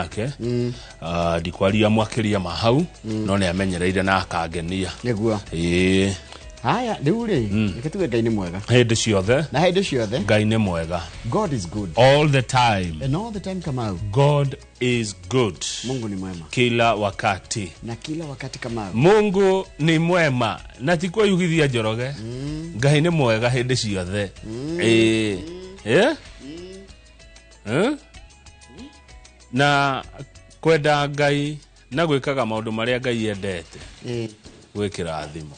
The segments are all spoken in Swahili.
nake ndikwaria mwakiria mahau no ne amenyereire na akangenia niguo haya riu ri niketuge Ngai ni mwega hende ciothe na hende ciothe Ngai ni mwega. God is good all the time, and all the time. Kamau, God is good. Mungu ni mwema kila wakati, na kila wakati. Kamau, Mungu ni mwema na tikwa yugithia Njoroge. Ngai ni mwega hende ciothe. Na kwenda Ngai na gwikaga maundu maria Ngai endete gwikira thimo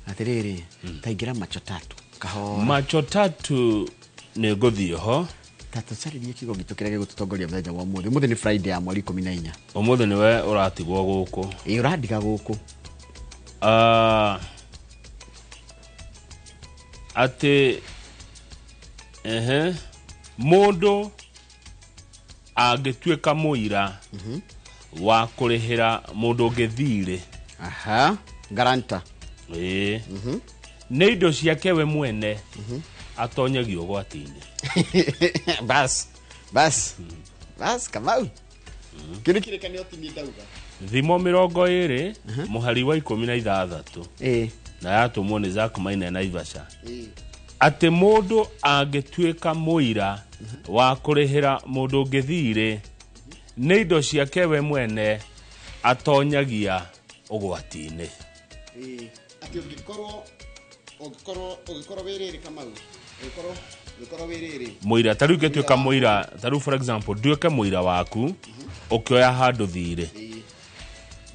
atiriri taingira macho tatu kahora macho tatu ni guthio ho tatu caririe kigo gitu kiria gigututongoria mthenya wa umuthi ni Friday ya mweri 14 umuthi niwe uratigwo guku urandiga guku ati mundu agituika muira wa kurihira mundu ngithire garanta ne indo ciake we mwene atonyagio gwatini bas Kamau kile kanio tini dauga thimo 20 muhari wa 16 na yatumwo ni Zakumaina na Ivasha ati mundu agituika muira wa kurihira mundu ngithire ne indo ciake we mwene atonyagia ugwatini ati ugikorwo wiriri Kamau ugikorwo wiriri muira taru getuika muira taru for example duike muira waku ukioya handu thire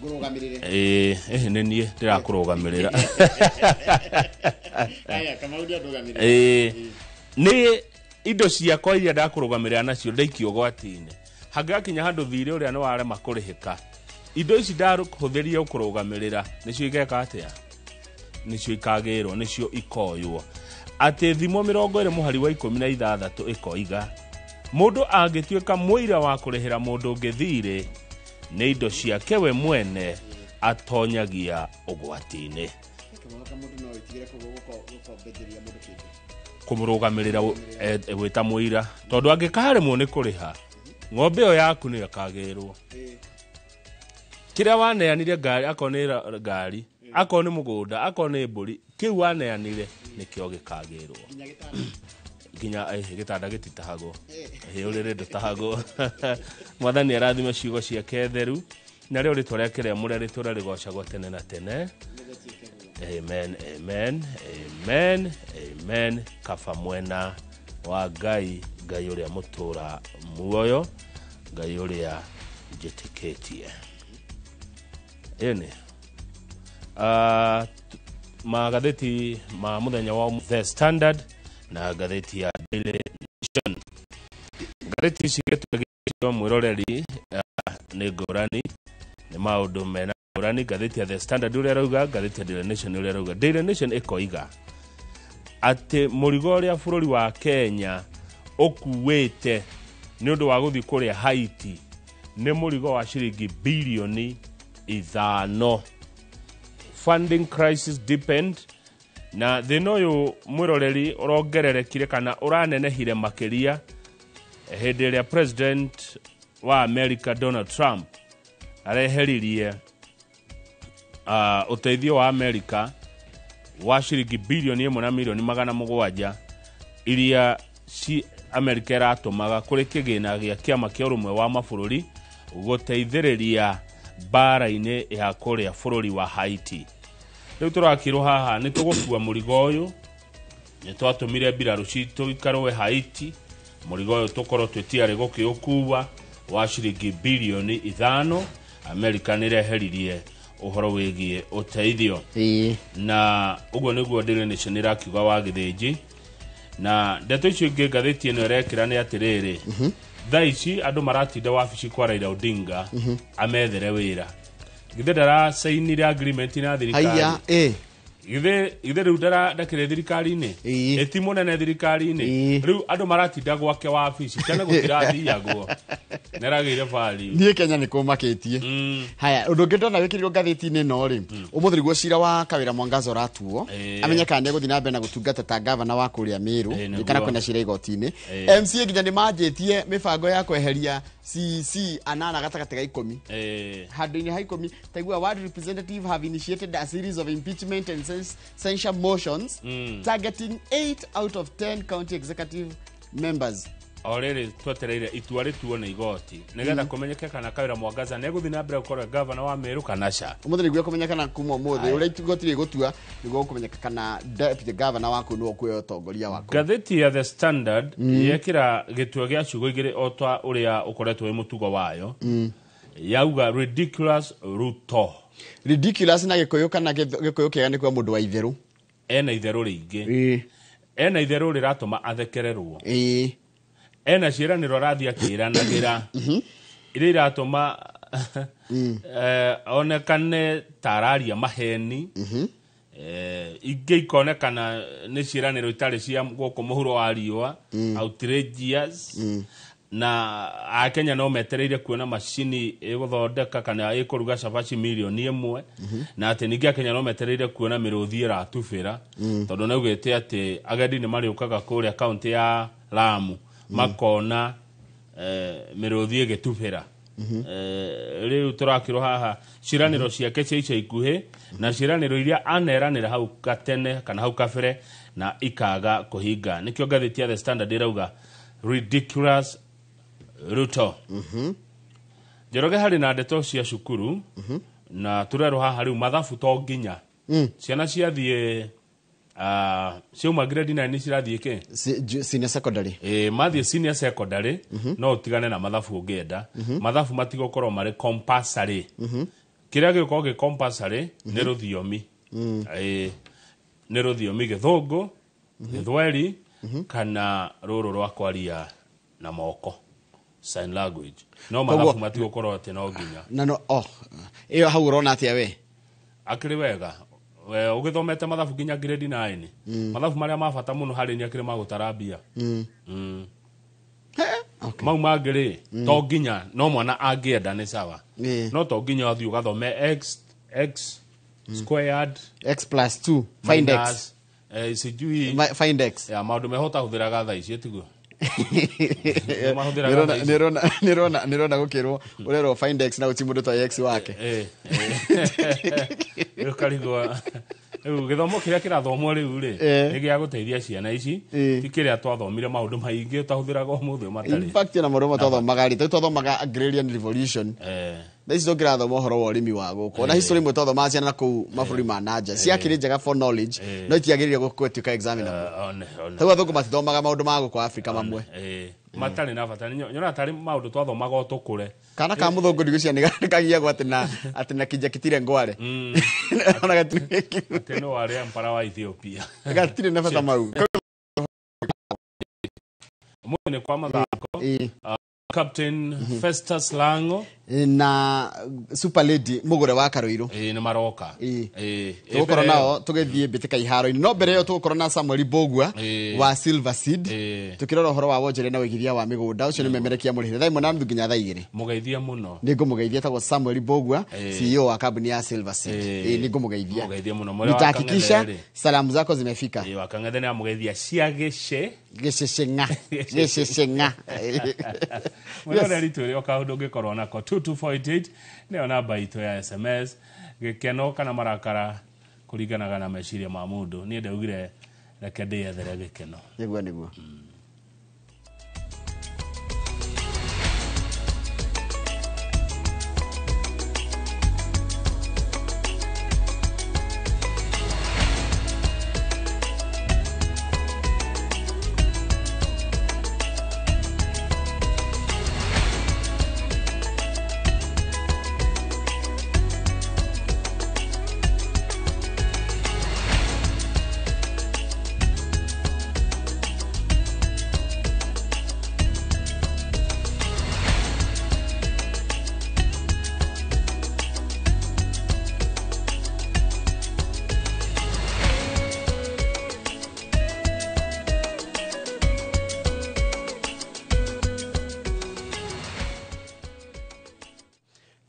ngurugamirire nenie ndirakurugamirira Kamau ndio ndugamirire ni indo ciakwa iria ndakurugamirira nacio ndaikio gwatine hagakinya handu thire uria no ware makurihika indo ici ndaruhuthiria ukurugamirira nicio igeka atia nicio ikagirwo nicio ikoywo ati thimo 20 muhari wa 16 ikoiga mundu angituika muira wa kurihira mundu ngithire ne indo ciake we mwene atonyagia ugwatini kumurugamirira wita muira tondu angikaremwo ni kuriha ng'ombe yo yaku ni akagirwo kiria waneanire ngari akonira ngari akoni mugunda akoni mburi kiu waneanire nikio gikagirwo ginya gitanda gititahago urire ndutahago mwathani arathima ciugo ciake theru na rio ritwa riake ria muria ritura rigocagwo tene na tene. Amen. Kafa mwena wa Ngai uria mutura muoyo Ngai uria njitiketie ene magatheti ma muthenya wa The Standard na gatheti ya Daily Nation. Gatheti cigetugio mwiroreri ni ngurani ni maundu mena ngurani. Gatheti ya The Standard uria rauga, gatheti ya Daily Nation uria rauga. Daily Nation ikoiga ati murigo uria bururi wa Kenya ukuwete ni undu wa guthi kuria Haiti ni murigo wa shilingi bilioni 5. Funding crisis depend na thino yu mwiroreri urongererekire kana uranenehire makiria hindi ria president wa America Donald Trump areheririe uteithio wa America wa shilingi bilioni 1 na milioni 700 iria si America iratumaga kuri kigina gia kiama kia urumwe wa mabururi guteithiriria bara-ini ya kuria bururi wa Haiti. Riu turakirwo haha ni tugukua murigo uyu ni twatumire mbiraru citu ikarwe Haiti. Murigo uyu tukorwo twitiare gukiukua wa shilingi bilioni 5. America nireheririe uhoro wigie uteithio na ugo niguo Daily Nation irakiuga wa githinji na ndeto icio ingi gatheti ino irekira ni atiriri thaici andu maratinda wabici kwa Raila Odinga amethere wira githedara sainire agreement na thirikari Ithe riu ndakire thirikari-ini eti munene thirikari-ini riu andu maratinda gwake wabici tene gutirathiagwo neragire bari nie Kenya niko maketie haya undu ungi ndona wikirirwo ngathiti-ini no ri umuthi riguo cira wa Kawira Mwangaza uratuo amenyeka ndi guthi na mbere na gutungata ta governor wa kuria Miru ikana kwenda cira igoti-ini MCA nginya ni manjitie mibango ya kweheria CC anana gatagati ga 10 handu-ini ha 10 taigua ward representative have initiated a series of impeachment and censure motions targeting 8 out of 10 county executive members. Already twetereire itua rituo na igoti nigetha kumenyeke kana Kawira Mwangaza ne guthi na mbere gukorwo governor wa Meru kana cha umuthi niguo kumenyekana kuma umuthi uria igoti rigutua niguo kumenyeka kana deputy governor waku no kuoya utongoria wako. Gatheti ya The Standard yekira gituo gia ciugo igiri otwa uria ukoretwo mutugo wayo yauga ridiculous Ruto. Ridiculous na gikuyu kana gikuyu kiega ni kwa mundu wa itheru ena itheru ringi ena itheru riratuma athekererwo ena ciiraniro rathia kiranagira iria iratuma onekane tararia maheni ingĩ ikonekana nĩ ciiraniro itari cia guku muhuro wa riua outrageous na Akenya no metereire kuona macini iguthondeka kana ikuruga cabaci milioni 1 na ati ningi Akenya no metereire kuona miruthi iratubira tondu naugite ati agedi ni mariukaga kuria county ya Lamu makona miruthi igitubira riu turakirwo haha ciraniro ciake cia ikuhi na ciraniro iria aneranira hau gatene kana hau kabere na ikaga kuhinga nikio gatheti ya The Standard irauga ridiculous Ruto. Njoroge hari na ndeto cia cukuru na turero haha riu mathabu to nginya ciana ciathie ciuma grade 9 cirathie ke senior secondary mathie senior secondary no utigane na mathabu ungienda mathabu matigokorwo mari compulsory kiria giko ge compulsory ni ruthiomi ni ruthiomi githungu githweri kana ruru rwa kwaria na moko sign language no mathabu matigokorwo ati no nginya na no iyo hau urona atia we akiri wega we ugithomete mathabu nginya grade 9 mathabu maria mabata muno hari ni akiri magutarambia okay mau mangiri to nginya no mwana angienda ni sawa no to nginya athi ugathome x squared x plus 2 find x sijui find x ya maundu mehota huthiraga thaa ici tiguo nirona gukirwo urero find x na utimundu to x wake ukarigwa githomo kiria kirathomwo riu ri ni gia guteithia ciana ici ti kiria twathomire maundu maingi utahuthiraga umuthi matari in fact na maundu twathomaga ri twathomaga agrarian revolution this is okira thoma horo wa urimi wa guko na history mwe twathoma ciana ku maburi ma nanja cia kiri njega for knowledge no itiagirire gukwetika examiner tawa thuku matithomaga maundu ma guko Africa mamwe matari na bata nyona tari maundu twathomaga utukure kana ka muthungu ndigucia ni kagia gwa atina kinja kitire ngware ona gatire teno wale mpara wa Ethiopia gatire na bata mau mune kwa mathako Captain Festus Lango na Super Lady Mugure wa Karoiro ni maroka tukoro nao tugethie bitika iharo no mbere yo tukoro na Samuel Bogwa wa Silver Seed tukirora horo wa wonjere na wigithia wa migunda ucio ni memerekia murire thai mona nginya thaa igiri mugeithia muno ni ngumugeithia tagwo Samuel Bogwa CEO wa company ya Silver Seed ni ngumugeithia muno nitahakikisha salamu zako zimefika wakang'ethe ni amugeithia cia giceceng'a Mwere rituri okaundu ngikorwo nako 2248 ni namba itu ya SMS gikeno kana marakara kuringanaga na meciria ma mundu ni ndaugire reke ndiyethere gikeno niguo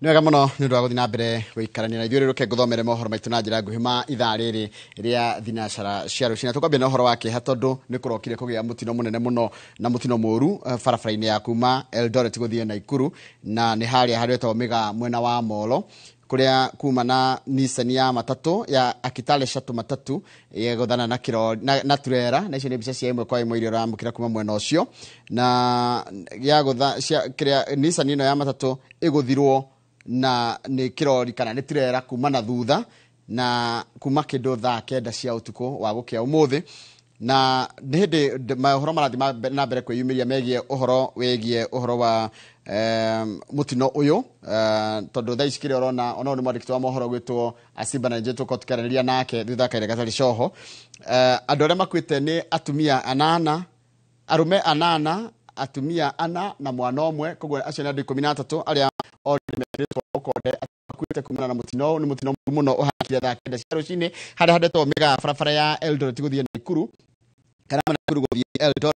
Nwega muno ni ndwa guthi na mbere guikarania na ithuĩ rĩrũke ngũthomere mohoro maitũ na njĩra nguhĩ ma ithaa rĩrĩ rĩa thinacara cia rũciinĩ. Tũkwambia na ũhoro wa kĩeha tondũ nĩ kũrokire kũgĩa mũtino mũnene mũno na mũtino mũru barabara-inĩ ya kuma Eldoret gũthiĩ Naikuru, na nĩ harĩa harĩtwo Mĩgaa mwena wa Molo, kuria kuma na Nissan ya matatu ya Akitale Shuttle matatu gũthana na kĩrori na turera, na icio nĩ mbica cia imwe kwa imwe iria ramũkĩra kuma mwena ũcio, na ya gũtha kĩrĩa Nissan ĩno ya matatu ĩgũthirwo na nĩ kĩrori kana nĩ turera kuma na thutha na kuma kĩndũ thaa 9 cia ũtukũ wa gũkĩa ũmũthĩ. Na nĩ hĩndĩ mahoro marathi na mbere kwĩyumĩria megiĩ ũhoro wa mũtino ũyũ, tondũ thaa ici kĩrĩa ũrona ona nĩ mwandĩki wa mohoro gwĩtwo Asimba na njĩtwo tũkĩaranĩria nake thutha kaire gatarĩ coho. Andũ arĩa makuĩte nĩ atumia 8, arũme 8, atumia 4 na mwana ũmwe, koguo acio nĩ andũ 13 arĩa othe meritwo ũkonde akuĩte kumana na mũtino. Nĩ mũtino mũno ũhakire thaa 9 cia rũciinĩ harĩa handĩtwo Mĩgaa barabara ya Eldoret gũthiĩ Naikuru kana Naikuru gũthiĩ Eldoret,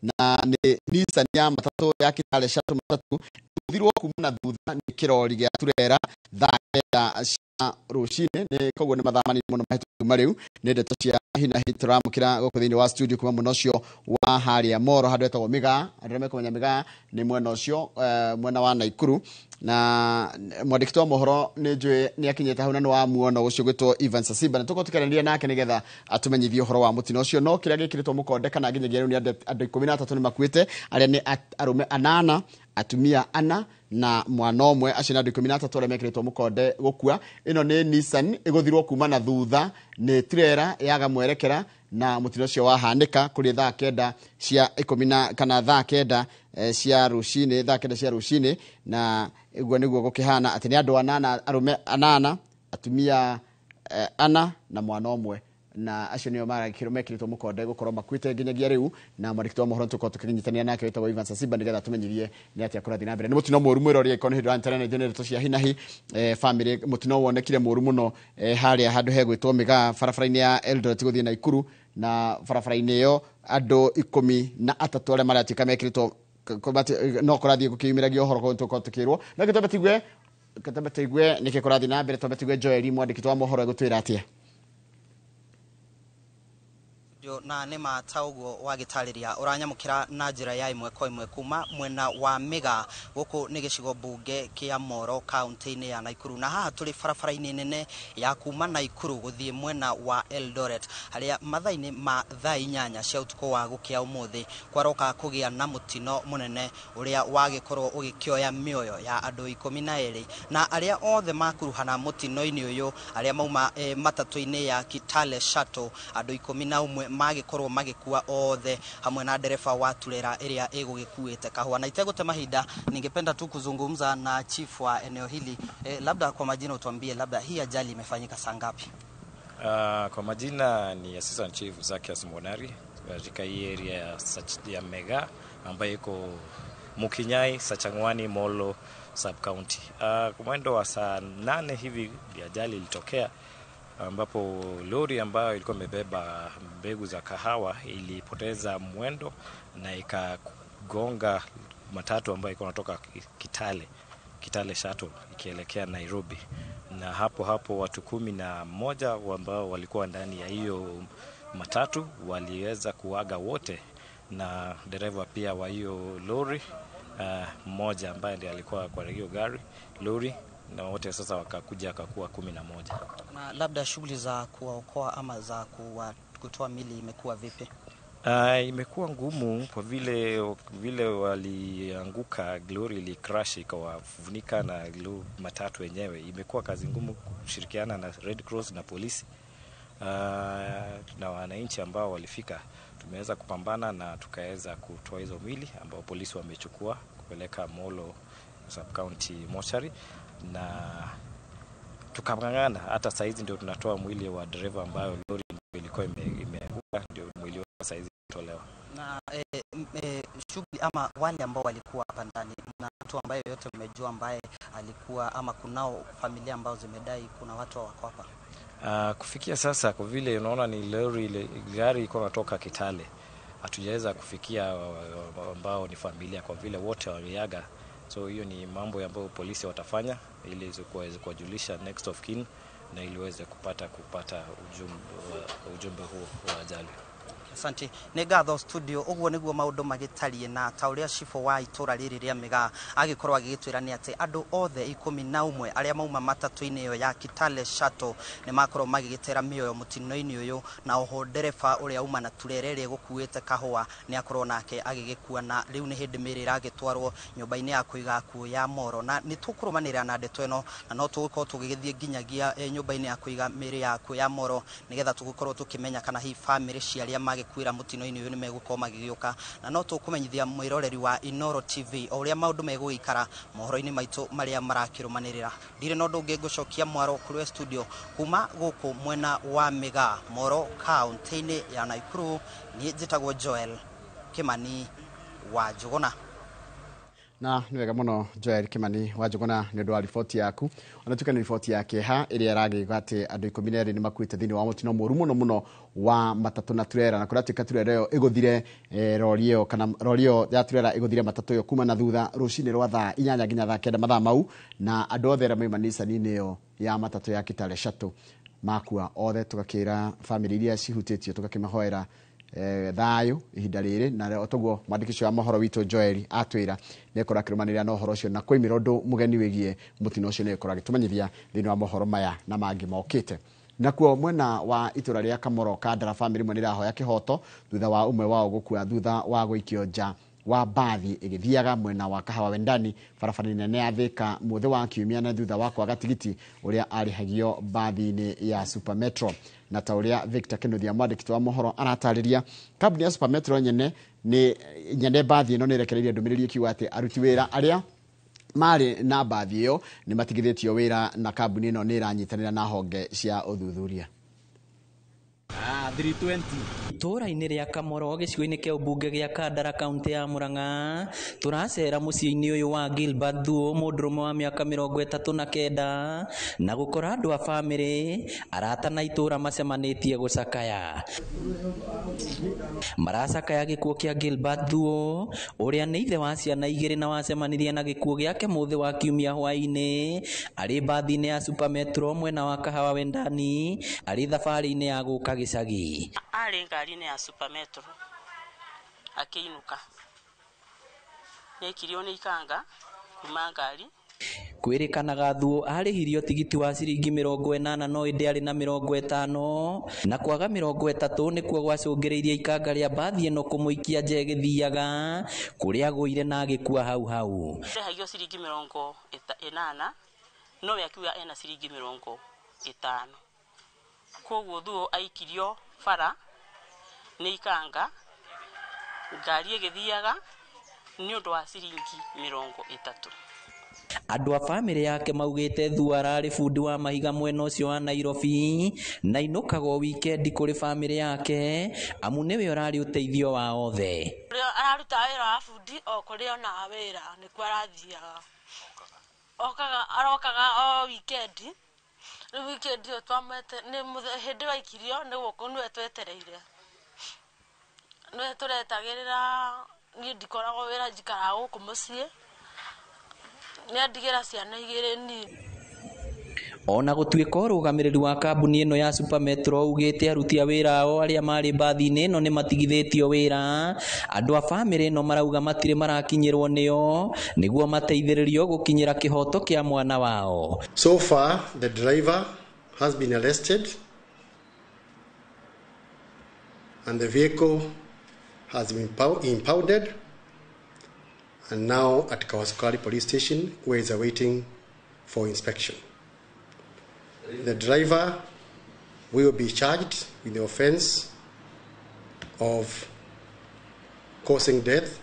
na nĩ Nissan ya matatu ya Kitale Shuttle matatu gũthirwo kumana thutha nĩ kĩrori gĩa turera thaa 9 cia rũciinĩ. Koguo nĩ mathaa manini mũno mahĩtũku marĩu. Nĩ ndeto cia hina hi tũramũkĩra gũkũ thĩinĩ wa studio kuma mwena ũcio wa harĩa Moro handũ hetagwo Mĩgaa. Andũ arĩa mekumenya Mĩgaa nĩ mwena ũcio mwena wa Naikuru, na mwandĩki wa mohoro nĩ njũĩ nĩ akinyĩte hau na nĩ wamuona ũcio gwĩtwo Evans Asimba, na tũkorwo tũkĩaranĩria nake nĩgetha atumenyithie ũhoro wa mũtino ũcio. No kĩrĩa gĩkĩrĩtwo mũkonde kana nginyagia rĩu nĩ andũ 13 nĩ makuĩte, arĩa nĩ arũme 8, atumia 4 na mwana ũmwe. Acio nĩ andũ 13 arĩa mekĩrĩtwo mũkonde gũkua. Ĩno nĩ Nissan ĩgũthirwo kuma na thutha nĩ trailer yaga mwerekera, na mũtino ũcio wahanĩka kũrĩ thaa 9 cia 10 kana thaa 9 cia rũciinĩ, thaa 9 cia rũciinĩ. Na ũguo nĩguo gũkĩhana atĩ nĩ andũ 8, arũme 8, atumia 4 na mwana ũmwe, na acio nĩo mekĩrĩtwo mũkonde gũkorwo makuĩte nginyagia rĩu. Na mwandĩki wa mohoro tũkorwo tũkĩnyitania nake wĩtagwo Evans Asimba nĩgetha tũmenyithie nĩ atĩa kũrathiĩ na mbere. Nĩ mũtino mũru mwĩrori ĩkorwo nĩ hĩndĩ ya internet nĩ ndeto cia hinahi. Family mũtino wonekire mũru mũno harĩa handũ hegwĩtwo Mĩgaa barabara-inĩ ya Eldoret gũthiĩ Naikuru, na barabara-inĩ ĩyo andũ 13 arĩa maratuĩka mekĩrĩtwo no kũrathiĩ gũkĩyumĩragia ũhoro kũrĩa tũkorwo tũkĩrwo. Na gĩtũmbe tũigue nĩkĩ kũrathiĩ na mbere. Twambe tũigue Joel mwandĩki wa mohoro egũtwĩra atĩa. Na nĩ mata ũguo wagĩtarĩria ũranyamũkĩra na njĩra ya imwe kwa imwe kuma mwena wa Mĩgaa. Gũkũ nĩ gĩcigo mbunge kĩa Moro kaunti-inĩ ya Naikuru, na haha tũrĩ barabara-inĩ nene ya kuma Naikuru gũthiĩ mwena wa Eldoret, harĩa mathaa-inĩ ma thaa 8 cia ũtukũ wa gũkĩa ũmũthĩ kwaroka kũgĩa na mũtino mũnene ũrĩa wagĩkorwo ũgĩkĩoya mĩoyo ya andũ 12, na arĩa othe makuruhana mũtino-inĩ ũyũ arĩa mauma matatu-inĩ ya Kitale Shuttle andũ 11 magĩkorwo magĩkua othe hamwe na dereva wa turera ĩrĩa ĩgũgĩkuĩte kahũa. Na itegũte mahinda, ningependa tu kuzungumza na chief wa eneo hili. Labda kwa majina utuambie labda hii ajali imefanyika saa ngapi? Kwa majina ni Assistant Chief Zacchaeus Monari katika hii area ya Mĩgaa ambayo iko Mukinyai, Sachangwani, Molo sub county. Kwa mwendo wa saa 8 hivi ajali ilitokea, ambapo lori ambayo ilikuwa imebeba mbegu za kahawa ilipoteza mwendo na ikagonga matatu ambayo ilikuwa inatoka Kitale Shuttle ikielekea Nairobi. Na hapo watu 11 ambao walikuwa ndani ya hiyo matatu waliweza kuaga wote, na dereva pia wa hiyo lori mmoja ambaye ndiye alikuwa kwa hiyo lori, na wote sasa wakakuja akakuwa 11. Na labda shughuli za kuwaokoa ama za kutoa mili imekuwa vipi? Imekuwa ngumu kwa vile walianguka, lori ili crash ikawafunika na matatu wenyewe. Imekuwa kazi ngumu kushirikiana na Red Cross na polisi na wananchi ambao walifika. Tumeweza kupambana na tukaweza kutoa hizo mili ambao polisi wamechukua kupeleka Molo sub county mortuary, na tukang'ang'ana hata saizi ndio tunatoa mwili wa dereva ambayo lori ilikuwa imeanguka, ndio mwili wa saizi tolewa. Na shughuli ama wale ambao walikuwa hapa ndani, na mtu ambaye yote umejua ambaye alikuwa ama kunao familia ambao zimedai kuna watu wako hapa? Kufikia sasa kwa vile unaona ni gari iko natoka Kitale, hatujaweza kufikia ambao ni familia kwa vile wote waliaga. So hiyo ni mambo ambayo polisi watafanya ili iweze kuwajulisha next of kin na ili waweze kupata ujumbe huo wa ajali. Asante. Negatho studio uguo niguo maundu magitarie na tauria shifo wa itura riri ria Mega agikorwa agitwira ni ati andu othe 11 aria mauma matatu-ini yo ya Kitale Shuttle ni makorwo magigitera mioyo mutino-ini uyu na oho ndereba uria uma na turerere gukuite kahua ni akorwo nake agigikua na riu ni hindi mirira agitwarwo nyumba-ini ya kuiga akuo ya Moro na ni tukurumanira na ndeto eno na no tugukorwo tugigithie nginyagia nyumba-ini ya kuiga miri ya akuo ya Moro nigetha tugukorwo tukimenya kana hi family ciaria kwira mutino-ini uyu ni megukoma magigioka na no tukumenyithia mwiroreri wa Inoro TV uria maundu megũikara mohoro-ini maitu maria marakirumanirira ndire no ndungi ngucokia mwaro kuri studio kuma guku mwena wa Mega Moro county-ini ya Naikuru ni njitagwo Joel Kimani wa Njuguna. Na ni wega muno Joel Kimani wa Njuguna ni ndo ripoti yaku ona tukani ripoti yake ha iria iragiga ati andu 12 ni makuite thini wa mutino mũru muno wa matatu na turera na kuria tuka turera yo iguthire rorio kana rorio ya turera iguthire matatu yo kuma na thutha rucini rwa thaa 8 nginya thaa 9 mathaa mau na andu othe ra maimanisa nini yo ya matatu ya Kitale Shuttle makua othe tugakira family iria cihutitio tugakimahoera thayo ihinda riri na otoguo mwandikisho wa mohoro witu Joel atwira nekora kirumanira no horo cio na kwimira ndu mugeni wigie mutino cio nekora gitumanyithia thini wa mohoro maya na mangi mokite nakuo mwena wa itura ria Kamoro Kandara family mwenira hoya kihoto thutha wa umwe wao gukua thutha wa guikio nja wa bathi igithiaga mwena wa Kahawa Wendani barabara nene ya Thika muthe wa kiumia na thutha wa kwaga tigiti uria arihagio bathi-ini ya Super Metro na tauria Victor Kinuthia mwandiki wa mohoro aratariria kabuni ya Super Metro nyene bathi ino nirekereirie ndumiriri kiuga ati aruti wira aria mari na bathi iyo ni matigithitio wira na kabuni ino ni iranyitanira na honge cia uthuthuria 320 tora-ini ria Kamoro gicigo-ini kia ubunge gia Kandara kaunti ya Murang'a turacera mucii-ini uyu wa Gilbert Thuo mundurume wa miaka 39 na gukora andu a family arata na itura macemanitie gucakaya maracakaya gikuo kia Gilbert Thuo uria ni ithe wa ciana 2 na wacemanirie na gikuo giake muthi wa kiumia hwa-ini ari bathi-ini ya Super Metro mwena wa Kahawa Wendani ari thabari-ini ya guka gicagi ari ngari-ini ya Super Metro akiinuka nekirio ni ikanga kuma ngari kwirikanaga Thuo arihirio tigiti wa ciringi 80 no indi ari na 50 na kwaga 30 nikuo gwacungiriirie ikanga ria bathi ino kumuikia nje githiaga kuria guire na agikua hau hagio ciringi 80 no yakiwa ena ciringi 50 koguo Thuo aikirio bara ni ikanga ngari igithiaga ni undu wa ciringi 30. andu a family yake maugite Thuo arari fundi wa mahiga mwena ucio wa Nairobi na inukago weekend kuri family yake amu niwe urari uteithio wa othe araruta wira wa fundi o kuri ona wira ni kwa rathiaga arokaga o weekend yo twamete ni hindi wa ikirio ni guko nwe twetereire nwe turetagirira ni ndikoragwo wira njikara guku mucii ni andigira ciana 2 ni ona gutuika urugamiriri wa kambuni ino ya Super Metro ugite aruti a wira ao aria mari bathi-ini ino ni matigithitio wira andu a family ino marauga matire marakinyirwo nio niguo mateithiririo gukinyira kihoto kia mwana wao. So far the driver has been arrested and the vehicle has been impounded and now at Kawasukari police station where is awaiting for inspection. The driver will be charged with the offense of causing death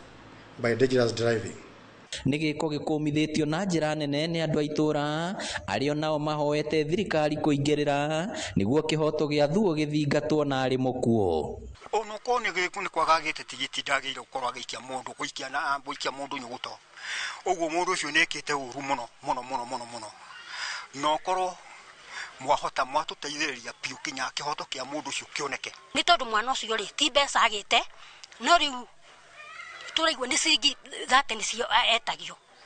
by dangerous driving. Nigiko gikumithitio na njira nene ni andu a itura ario nao mahoete thirikari kuingirira niguo kihoto gia Thuo githingatwo na ari mukuo ono kone giku ni kwagagite tigiti ndagire ukorwo agikia mundu guikia na guikia mundu nyuguto uguo mundu ucio nekite uru muno no korwo mwahota mwatuteithiriria piu kinya kihoto kia mundu ucio kioneke ni tondu mwana ucio ri ti mbeca agite no riu turaigwa ni ciringi 30 nicio etagio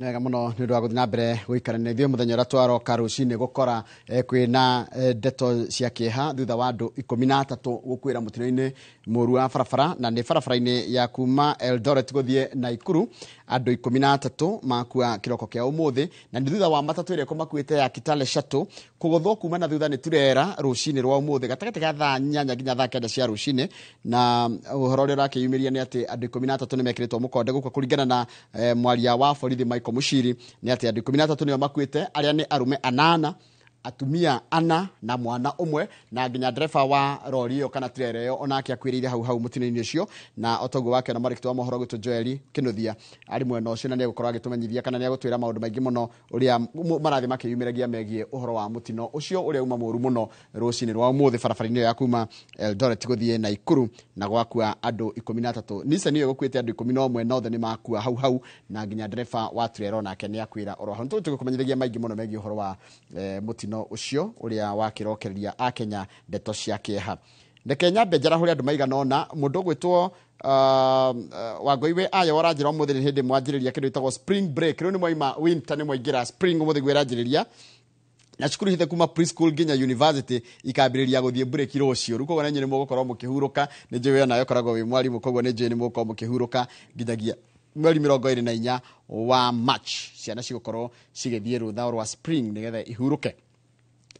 Nega muno ni ndwa guthina mbere guikarania thio muthenya ura twaroka rucini gukora kwina ndeto cia kieha thutha wa andu 13 gukwira mutino-ini muru wa barabara na ni barabara-ini ya kuma Eldoret guthie Naikuru andu 13 makua kiroko kia umuthi na ni thutha wa matatu ire kumakuite ya Kitale Shuttle kugothwo kuma na thutha ni turera rucini rwa umuthi gatagati ga thaa 8 nginya thaa 9 cia rucini na uhoro uri rakiyumiria ni ati andu 13 ni mekiritwo mukonde gukwa kuringana na mwaria wa borithi Michael Mushiri ni ati andu 13 nio makuite aria ni arume 8 atumia 4 na mwana umwe na nginya driver wa rori yo kana trailer yo onake akwirire hau mutino-ini ucio na otogo wake na marikitwa mohoro gitu Joeli Kinuthia ari mwena ucio na ni gukorwa agitumenyithia kana ni gutwira maundu maingi muno uria marathi makiyumiragia megie uhoro wa mutino ucio uria uma muru muno rucini rwa umuthi barabara-ini ya kuma Eldoret guthie Naikuru na gwakua andu 13 Nissan yo gukwite andu 11 nothe ni makua hau na nginya driver wa trailer onake ni akwira oro hau tugukumenyithia maingi muno megie uhoro wa mutino ucio uria wakirokereria akenya ndeto cia kieha ndekenya benjara huria andu maiganona mundu gwitwo Wagoiwe ayo waranjira umuthi ni hindi mwanjiriria kindu itagwo spring break riu ni moima winter ni moingira spring umuthi gwiranjiriria na cukuru hithe kuma preschool nginya university ikambiriria guthie break rucio ruko gona nyine mugukorwo mukihuruka ni njiwe nayo koragwo wi mwarimu kogwo ni njiwe ni mugukorwo mukihuruka nginyagia mweri 24 wa March ciana cigukorwo cigithie rutha rwa spring nigetha ihuruke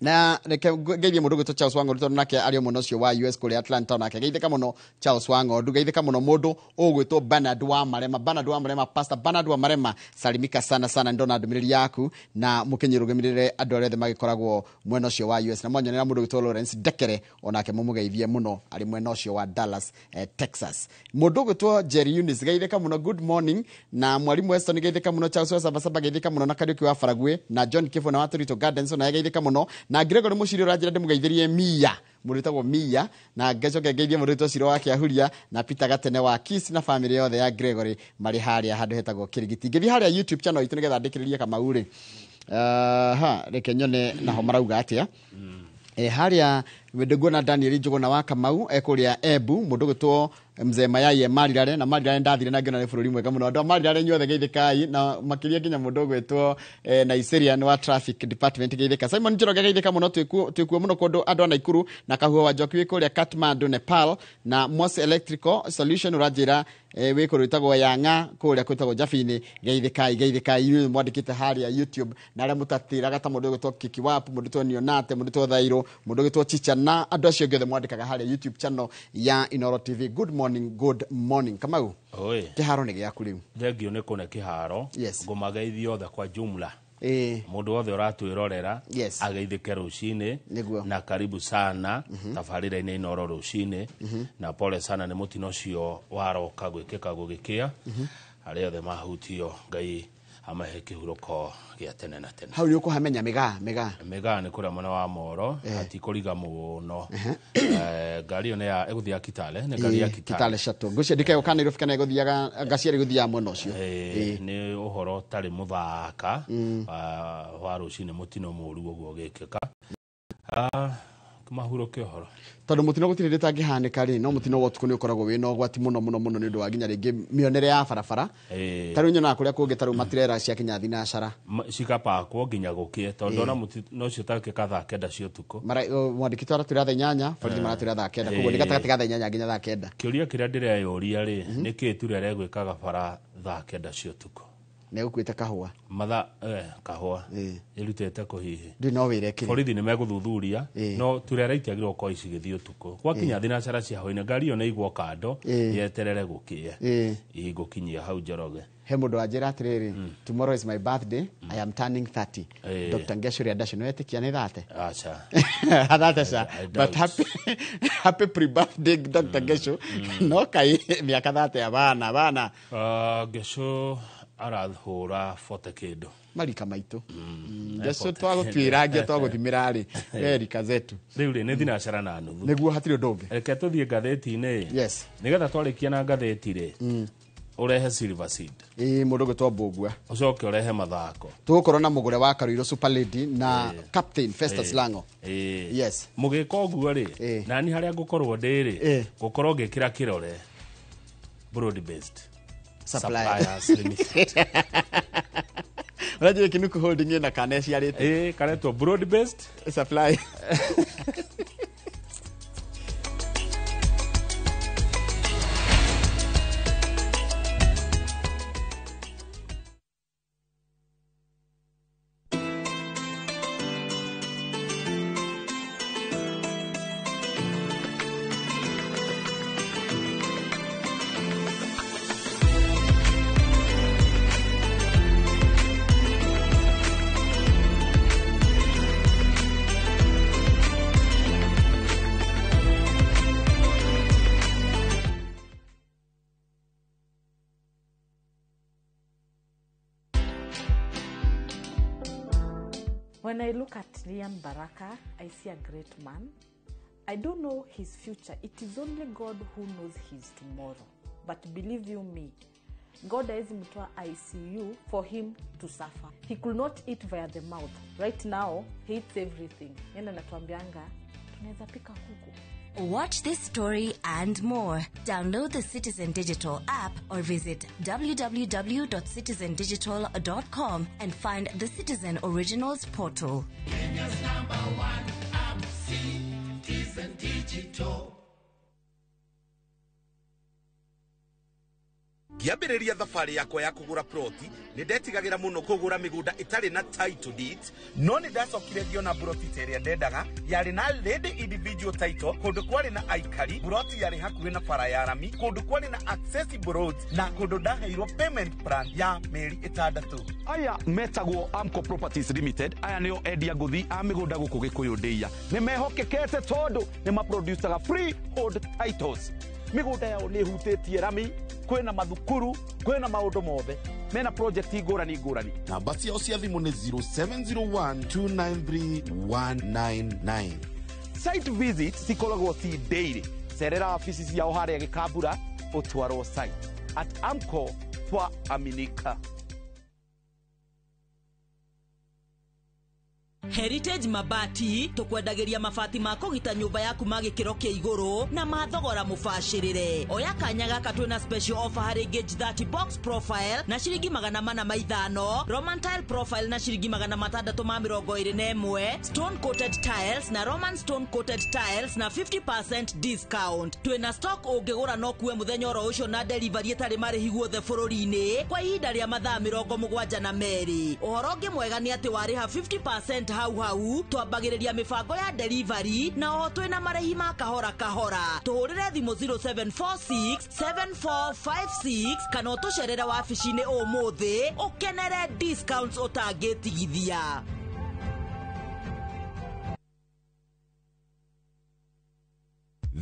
na ngeithie mundu gwitwo Charles Wango ruto nake ari muno cio wa US kule Atlanta nake geithika muno Charles Wango ndugeithika muno mundu ugwitwo Bernard wa Marema Pastor Bernard wa Marema salimika sana ndona ndumiriri yaku na mukinyirugemirire andu arethe magikoragwo mwena cio wa US na mwanyonera mundu gwitwo Lawrence Dekere onake mumugeithie muno ari mwena cio wa Dallas Texas mundu gwitwo Jerry Eunice geithika muno good morning na mwalimu Weston geithika muno Charles Wasaba geithika muno na Kariuki wa Faragwe na John Kifo na Waturito Gardens na geithika muno na Gregory Mushiri urajira ndimugeithirie Mia murutagwo Mia na ngecoke ngeithie murutwo Ciro wake ahuria na Peter Gatene wa Kiss na family yothe ya Gregory mari haria handu hetagwo Kirigiti ngethi haria YouTube channel itu nigetha ndikiririe Kamauri reke nyone naho marauga atia haria wedegona Daniel Njuguna wa Kamau ekuria Ebu mundu gwitwo mzee Mayai Marirare na Marirare ndathire na ngena bururi mwega muno andu Marirare nyothe geithikai na makiria nginya mundu gwitwo Nigeria wa traffic department geithika Simon Njoroge geithika muno twikuo muno kundu andu a Naikuru na Kahuwa wa Njoki wikuria Kathmandu Nepal na Mos Electrical Solution urajira wikuru itagwo Yanga kuria kwitagwo Jafini geithikai mwandikite haria YouTube na aria mutatira gata mundu gwitwo Kikiwapu mundu gwitwo Nionate mundu gwitwo Thairo mundu gwitwo Chicha na andu acio ngothe mwandikaga haria YouTube channel ya Inoro TV good morning Kamau oi kiharo ni giaku riu thengio ni kune kiharo ngumageithio othe kwa jumla mundu wothe uratwirorera ageithike rucini na karibu sana tabarira-ini Inoro rucini na pole sana ni mutino cio waroka gwikika gugikia aria othe mahutio Ngai amahe kihuruko gia tene na tene hau ni ukuhamenya mega ni kuria mwana wa Moro ati kuriga muno ngari one ya eguthia Kitale ne ngari ya Kitale Shuttle ngucia ndike ukana irufika na eguthiaga ngaciari guthia mwana ucio ni uhoro tari muthaka wa rucini mutino muru uguo gikika kumahuruke uhoro tondu mutino gutirire tangihanika ri no mutino wotuko ni ukoragwo wina ogwati muno ni ndu wa ginya ringi mionere ya barabara taru nyona kuria kungi taru matirera cia kinyathi na cara cikapakwo ginya gukie tondu ona mutino cio takika thaa 9 cia tuko mwandikitwo aratwira thaa 8 borithi maratwira thaa 9 koguo ni gatagati ga thaa 8 ginya thaa 9 kiuria kiria ndireyuria ri niki turere gwikaga bara thaa 9 cia tuko ne ukwite Kahua matha Kahua irutete ko hihi ndi no wire kire borithi ni meguthuthuria no turera itiagirwo ko icigithio utuko gwakinya thina cara cia hoine ngari yo neigwo kando yeterere gukie igukinyia hau Njoroge he mundu ajira atiriri tomorrow is my birthday I am turning 30 Dr. Ngeshuri adasho no etikia ni thate acha athate sa but happy pre-birthday Dr. Ngesho no kai miaka thate abana Ngesho arathura 40 kido marika maitu Ngesho twagutwiragia twaguthimira ri erika zetu riu ri ni thinacara na nuthu niguo hatire ndonge reke tuthie ngatheti-ini nigetha twarikia na ngatheti ri urehe Silver Seed mundu gwitwo Mbugua ucoke urehe mathako tugukorwo na mugure wa Karuiro Super Lady na Captain Festus Lango mugika uguo ri nani haria ngukorwo ndiri gukorwo ngikira kirore broad based suppliers limited Unajua kinuku holding na kanesi yarete. Karetwa broad based supply. When I look at Ryan Baraka, I see a great man. I don't know his future. It is only God who knows his tomorrow. But believe you me, God has mtoa ICU for him to suffer. He could not eat via the mouth. Right now, he eats everything. Yenda natuambianga, tunaweza pika kuku. Watch this story and more. Download the Citizen Digital app or visit www.citizendigital.com and find the Citizen Originals portal. Kenya's #1 app, Citizen Digital. Ngiambĩrĩria thabarĩ yakwa ya kũgũra ploti nĩ ndetigagĩra mũno kũgũra mĩgũnda ĩtarĩ na title deed, no nĩ ndacokire ngiona ploti ĩrĩa ndendaga yarĩ na lady individual title, kũndũ kwarĩ na aikari, ploti yarĩ hakuhĩ na bara ya rami, kũndũ kwarĩ na accessible roads na kũndũ ndaheirwo payment plan ya mĩeri 6. Aya metagwo Amco Properties Limited, aya nĩo endia ngũthi a mĩgũnda gũkũ Gĩkũyũ Ndĩia. Nĩ mehokekete tondũ nĩ maproducaga freehold titles. Mĩgũnda yao nĩ hutĩtie rami, kwĩna mathukuru, kwĩna maũndũ mothe, mena project ngũrani. Namba ciao cia thimũ nĩ 0701293199. Site visits cikoragwo ti daily. Cerera ofisi ciao harĩa Gĩkambura ũtwarwo site. At Amco twa aminika. Heritage Mabati tukwendagiria mabati ma kugita nyumba yaku magikiro kia iguru na mathogora mubashirire. Oya kanya gaka twina special offer hari gauge 30 box profile na shiringi 450, Roman tile profile na shiringi 621, stone coated tiles na Roman stone coated tiles na 50% discount. Twina stock ungigura no kuwe muthenya oro ucio na delivery etari marihi guothe bururi-ini kwa ihinda ria mathaa 72. Uhoro ungi mwega ni ati wariha 50% hau twambagiriria mibango ya delivery na oho twina marehi ma kahora tuhurire thimu 0746 7456 kana utucerere wabici-ini umuthi ukenere discounts utangitigithia.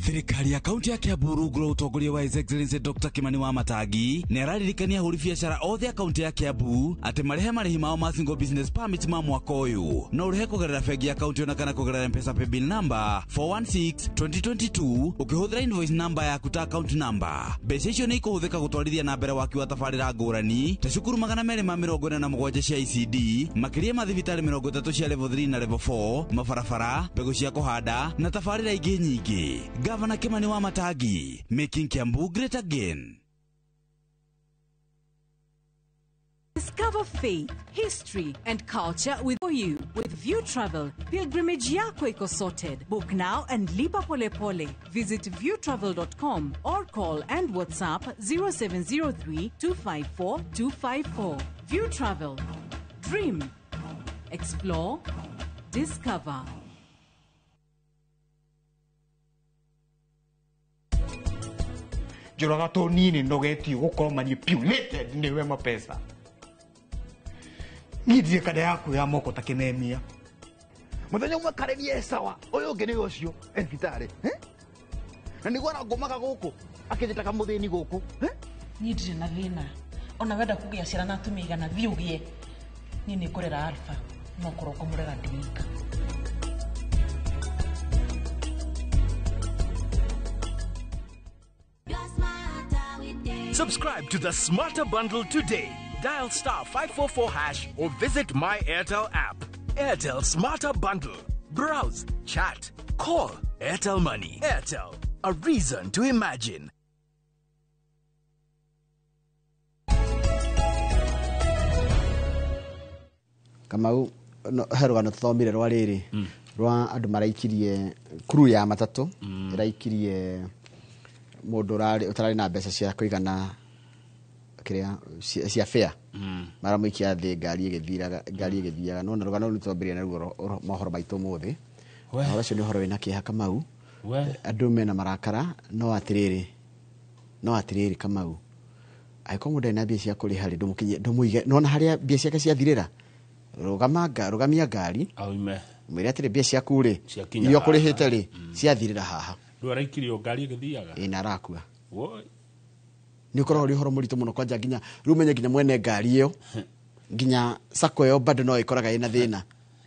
Thirikari ya kaunti ya Kiambu rungu utongoria wa His Excellency Dr. Kimani Wamatangi nĩ araririkania ahũri biacara othe a kaunti ya Kiambu atĩ marĩhi mao ma single business permit ma mwaka ũyũ no ũrĩhe kũgerera bengi ya kaunti ona kana kũgerera M-Pesa paybill number 416-2022 ũkĩhũthĩra invoice number yaku ta account number. Mbeca icio nĩ ikũhũthĩka gũtwarithia na mbere waki wa tabarĩra ngũrani ta cukuru 247 cia ICD, makĩria ma thibitarĩ 30 cia level 3 na level 4, mabarabara, mbegũ cia kũhanda na tabarĩra ingĩ nyingĩ. Governor Kimani Wamatangi, making Kiambu great again. Discover faith, history, and culture with you. With View Travel, pilgrimage yako iko sorted. Book now and lipa pole pole. Visit viewtravel.com or call and WhatsApp 0703 254 254. View Travel. Dream. Explore. Discover. Juraga to nini ndogetio gukorwo manipulated niwe mapesa ngithie kada yaku ya moko takimemia muthenya umwe karerie sawa uyu ungi ni ucio entitare na niguo ngomaga guku akijitaka muthini guku ni ndire na thina ona wenda kugia ciana na tumigana thiugie ni ni kurera alfa no kuroko murera ndimika. Subscribe to the Smarter Bundle today. Dial *544# or visit My Airtel app. Airtel Smarter Bundle. Browse, chat, call. Airtel Money. Airtel. A reason to imagine. Kamau herugano tuthomire rwa riri rwa andu maraikirie kuru ya matatu iraikirie mundu utarari na mbeca cia kuigana kiria cia fare maramuikia thi ngari igithiaga no na rugano nitwambirie na ruo mohoro maitu muthi horo cio ni horo wina kieha Kamau andu mena marakara no atiriri Kamau aiko mundu ena mbia cia kuri hari ndumuige nona haria mbia ciake ciathirira rugamia ngari aume mwire atire mbia ciaku ri iyo kurihite ri ciathirira haha ndu araikirio ngari igithiaga ina rakua woi ni ukorwo uri horo muritu muno kwanja nginya rumenye nginya mwene ngari iyo nginya sako yo bado no ikoraga ina thina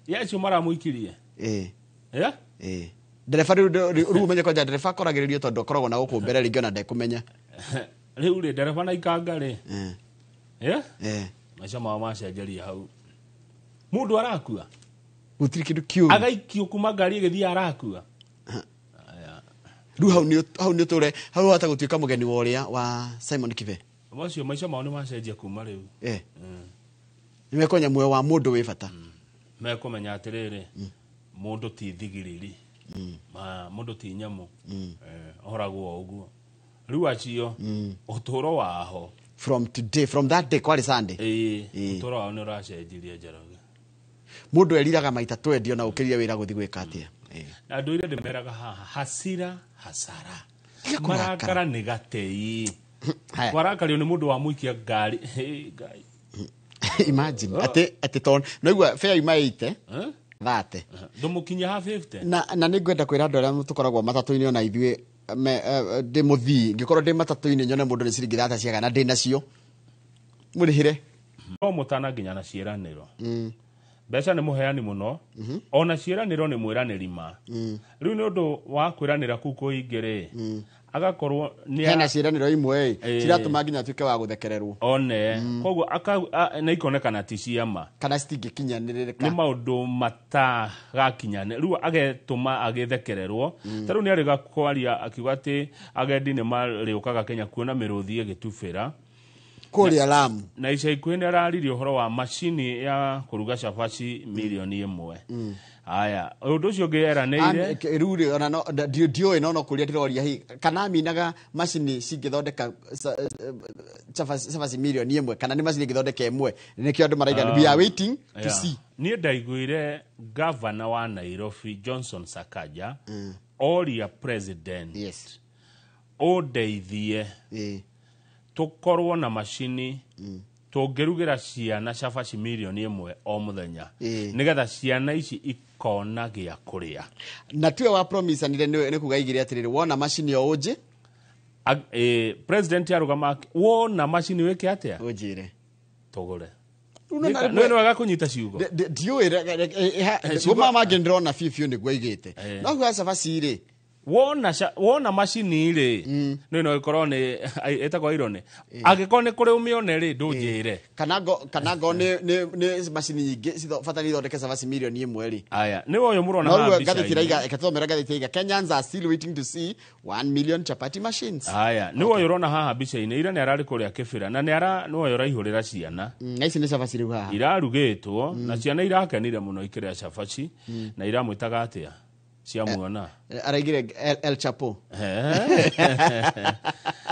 yesu maramuikirie dereva rumenye kwanja dereva koragiririo tondu koragwo na guku mbere ringi ona ndekumenya riu ri dereva na ikanga ri maisha mao macenjeria hau mundu arakua gutiri kindu kiu agaikio kuma ngari igithia arakua ru hau ni tore hau hata gutuika mugeni woria wa Simon Kibe macio maisha mao ni macenjia kuma riu ni mekonya muoyo wa mundu wi bata mekumenya atiriri mundu ti thigiriri mundu ti nyamu oragwo uguo riu acio uturo waho from that day kwari Sunday uturo waho ni uracenjirie Njoroge mundu eriraga maita twendio na ukiria wira guthi gwika atia na ndu ire ndimeraga haha hasira hasara marakara ni gatei warakario ni mundu wa muikia ngari ngai imagine ate ton no igwa fair imaite thate ndumukinya ha 50 na ningwenda kwira andu aria tukoragwo matatu-ini ona ithue ndi muthii ngikorwo ndi matatu-ini nyone mundu ni ciringi 30 ciaga na ndi nacio murihire no mutana nginya na ciiraniro mbeca ni muheani muno ona ciiraniro ni mwiraniri ma riu ni undu wa kwiranira kuko ingire agakorwo ni hena ciiraniro imwe ciratuma nginya tuike wa guthekererwo one koguo na ikonekana ti ciama kana citingikinyanirika ni maundu matagakinyane riu agetuma agithekererwo taru ni ariga kwaria akiuga ati agendi ni mariukaga Kenya kuona miruthi igitubira kuri alamu na ica ikuhĩ nĩararirie ũhoro wa macini ya kũruga cabaci milioni 1 aya ũndũ ũcio ũngĩ eranĩire ruri ona no ndiũĩ no kũria ndĩroria hi kana minaga macini cingĩthondeka cabaci milioni 1 kana nĩ macini ĩngĩthondeka 1 nĩkĩo andũ maraiga we are waiting to see niĩ ndaiguire gavana wa Nairobi Johnson Sakaja oria president ũndeithie tukorwo na macini tungirugira ciana cabaci milioni 1 o muthenya nigetha ciana ici ikona gia kuria na tiwe wa promise ni kuga igire atiriri wona macini o uje president arugama wona macini weke atia ujire tugure no waga kunyita ciugo ndiuire goma magendrona fifio ni gwaigite no gwa cabaci ri wona macini ri no ikorwo ni etagwo irone agikorwo ni kuri umione ri ndunjire kana go ni macini nyingi fatani thondeke cabaci milioni 1 ri aya ni woyo murona ha bica gathitira ekatomera gathitira Kenyans are still waiting to see 1 million chapati machines aya ni woyo urona haha bica-ini ira ni arari kuria kibira na ni woyo raihurira ciana ici ni cabaci riu haha irarugitwo na ciana irakenire muno ikiria cabaci na iramwitaga atia ciamuona araigire El Chapo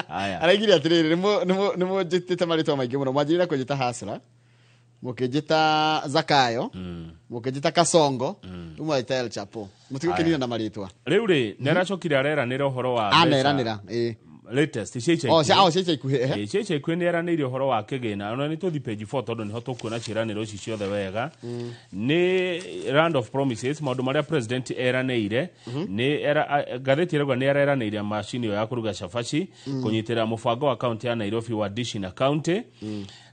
araigire atiriri nimo njitite maritwa maingi muno mwanjirira kunjita Hasra mukijita Zakayo mukijita Kasongo umwaita El Chapo mutigokenira na maritwa riu ri neracokire areranira uhoro wa aneranira latest ciaca ikuhĩ ciaca ikuhĩ nĩ eranĩire ũhoro wa kĩgĩna ona nĩ tũthi page 4 tondũ nĩho tũkuona ciĩranĩro ici ciothe wega nĩ land of promises maũndũ marĩa president eranĩire ngathĩti ĩrauga nĩ areranĩire macini ĩyo ya kũruga cabaci kũnyitĩrĩra mũbango wa kaunti ya Nairobi wa Dishi na kaunti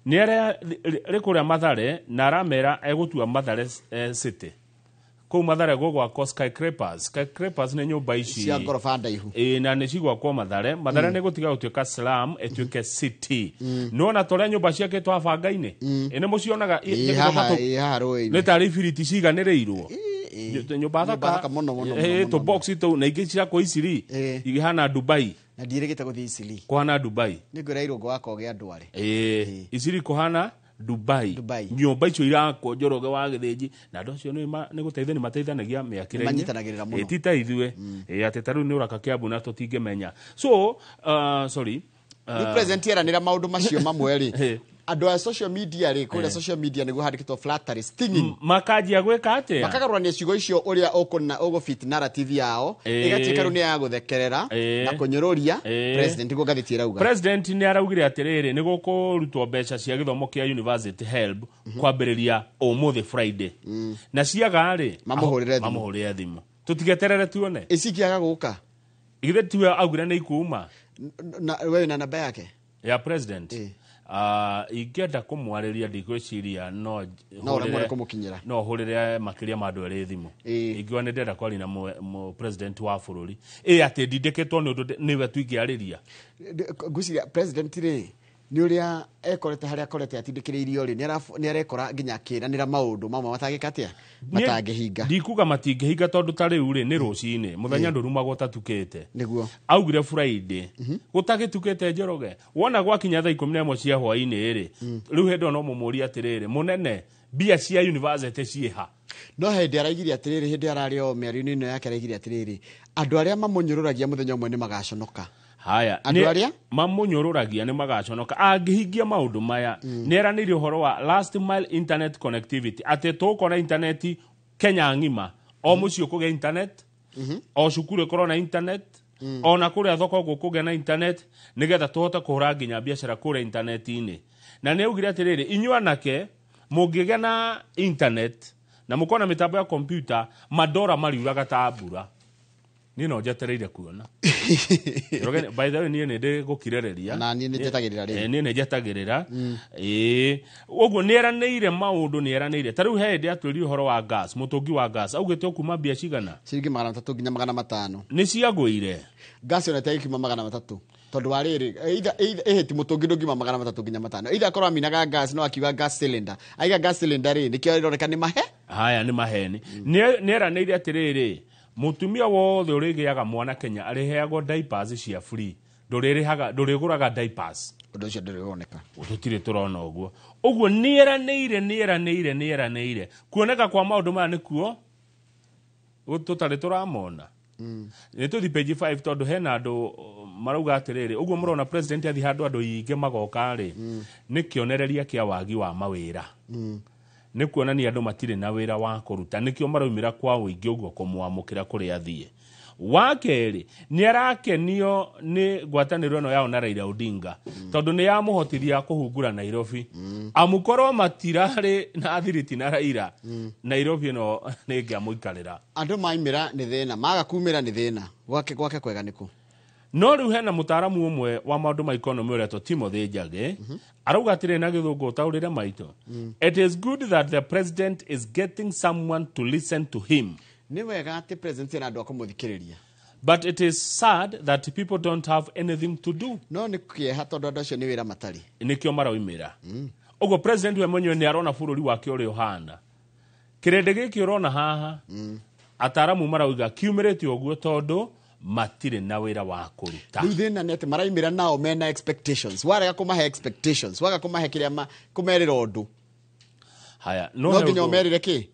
nĩ kũrĩa Mathare na aramera egũtua Mathare city kuu Mathare gwakwa skyscrapers nĩ nyũmba ici cia ngoroba ndaihu na nĩ cigwakwo Mathare nĩ gũtiga gũtuĩka slum ĩtuĩke city no na tũrĩa nyũmba ciakĩtwo banga-inĩ nĩ mũcionaga nĩ tarĩ ibiriti ciganĩrĩirwo nyũmba thaka tũ box tũ na ingĩ ciakwo iciri igihana Dubai na ndirĩgĩte gũthiĩ Isili kuhana Dubai nĩ ngwĩra irũngo wakwa gĩa ndware iciri kuhana Dubai nyumba icio irakwo Njoroge wa Githĩnji na andũ acio nĩ gũteithania mateithanagia mĩakĩre-inĩ etita ithuĩ atĩ tarĩu nĩ ũraka Kiambu na tũtingĩmenya so sorry ni president eranĩra maũndũ macio mamwe rĩ andũ a social media rĩ kũrĩa social media nĩguo handĩkĩtwo flattery stinging makanjia gwĩka atĩa makagarũrania ciugo icio ũrĩa ũgũfit narrative yao ĩgatuĩka rĩu nĩ ya gũthekerera na kũnyũrũria president nĩguo ngathĩti ĩrauga president nĩ araugire atĩrĩrĩ nĩ gũkũrutwo mbeca cia gĩthomo kĩa university help kwambĩrĩria ũmũthĩ Friday na ciaga rĩ mamũhũrĩre thimũ tũtigeterere tuone ĩcikiaga gũka igithe tiwe augire nĩ ikuma wewe na namba yake ya president ingĩenda kũmwarĩria ndigwĩciria no hũrĩre makĩria ma andũ erĩ thimũ ingĩwa nĩ ndenda kwaria na president wa bũrũri atĩ ndindĩkĩtwo nĩ ũndũ nĩwe tũingĩarĩria ngwĩciria president rĩ nĩ ũrĩa ekorete harĩa akorete atindĩkĩrĩirio rĩ nĩ arekora nginya akĩranĩra maũndũ mamwe matangĩka atĩa matangĩhinga ndikuga matingĩhinga tondũ ta rĩu rĩ nĩ rũcinĩ mũthenya ndũrumagwo tatukĩte nĩguo augire Friday gũtagĩtukĩte Njoroge wona gwakinya thaa 11 cia hwaĩ-inĩ rĩ rĩu hĩndĩ no mũmũria atĩrĩrĩ mũnene mbia cia university ciĩha no hĩndĩ araigire atĩrĩrĩ hĩndĩ arario mĩario-inĩ ĩno yake araigire atĩrĩrĩ andũ arĩa mamũnyũrũragia mũthenya ũmwe nĩ magaconoka haya andũ arĩa mamũnyũrũragia nĩ magaconoka angĩhingia maũndũ maya nĩ eranĩire ũhoro wa last mile internet connectivity atĩ tũkona internet Kenya ng'ima o mũciĩ kũgĩa internet o cukuru ĩkorwo na internet ona kũrĩa thoko gũkũgĩa na internet nĩgetha tũhote kũhũra nginya biacara kũrĩa internet-inĩ na nĩ augire atĩrĩrĩ inyuĩ anake mũngĩgĩa na internet na mũkona mĩtambo ya kompyuta madora mariuraga ta mbura niĩ no njetereire kuona by the way niĩ nĩ ndĩgũkirĩrĩria na niĩ nĩ njetagĩrĩra rĩu niĩ nĩ njetagĩrĩra ũguo nĩ eranĩire maũndũ nĩ eranĩire ta rĩu he hĩndĩ atwĩrire ũhoro wa gas mũtũngi wa gas augĩte ũkuma mbia cigana ciringi 300 nginya 500 nĩ ciagũire gas ona tagĩkiuma 300 tondũ wa rĩrĩ ĩhĩti mũtũngi ndũngiuma 300 nginya 500 either akorwo aminaga gas no akiuga gas cylinder aiga gas cylinder rĩ nĩkĩo ĩroneka nĩ mahe haya nĩ maheni nĩ eranĩire atĩrĩrĩ mutumia wothe ũrĩgĩaga mwana Kenya arĩheagwo diapers cia free ndũrĩgũraga diapers ũndũ ũcio ndũrĩoneka tũtirĩ tũrona ũguo nĩ eranĩire kuoneka kwa maũndũ maya nĩkuo tũtarĩ tũramona nĩ tũthi page 5 tondũ hena andũ marauga atĩrĩrĩ ũguo mũrona president athi handũ andũ ingĩ magoka rĩ nĩ kĩonereria kĩa wagi wa mawĩra nĩ kuonania andũ matirĩ na wĩra wa kũruta nĩkĩo maraumĩra kwa ũingĩ ũguo kũmwamũkĩra kũrĩa athiĩ wa kerĩ nĩ arakenio nĩ ngwatanĩro ĩno yao na Raila Odinga tondũ nĩ yamũhotithia kũhungura Nairobi amũkorwo matirarĩ na thiriti na Raila Nairobi ĩno nĩ ngĩamũikarĩra andũ maimĩra nĩ thĩna maga kumĩra nĩ thĩna gwake kwega nĩkũ no rĩu hena mũtaaramu ũmwe wa maũndũ ma economy ũrĩa Timothy Njage arauga atĩrĩ na gĩthũngũ ũtaũrĩre maitũ it is good that the president is getting someone to listen to him nĩ wega atĩ president ena andũ a kũmũthikĩrĩria but it is sad that people don't have anything to do no nĩ kĩeha tondũ andũ acio nĩ wĩra matarĩ nĩkĩo maraumĩra ũguo president we mwenyewe nĩ arona bũrũri wake ũrĩa ũhana kĩrĩndĩ gĩkĩ ũrona haha ataaramu marauga kiumĩrĩte ũguo tondũ matirĩ na wĩra wa kũruta rĩu thĩna nĩ atĩ maraimĩra nao mena expectations warega kũmahe expectations waga kũmahe kĩrĩa kũmerĩra ũndũ haya no nginya ũmerĩre kĩ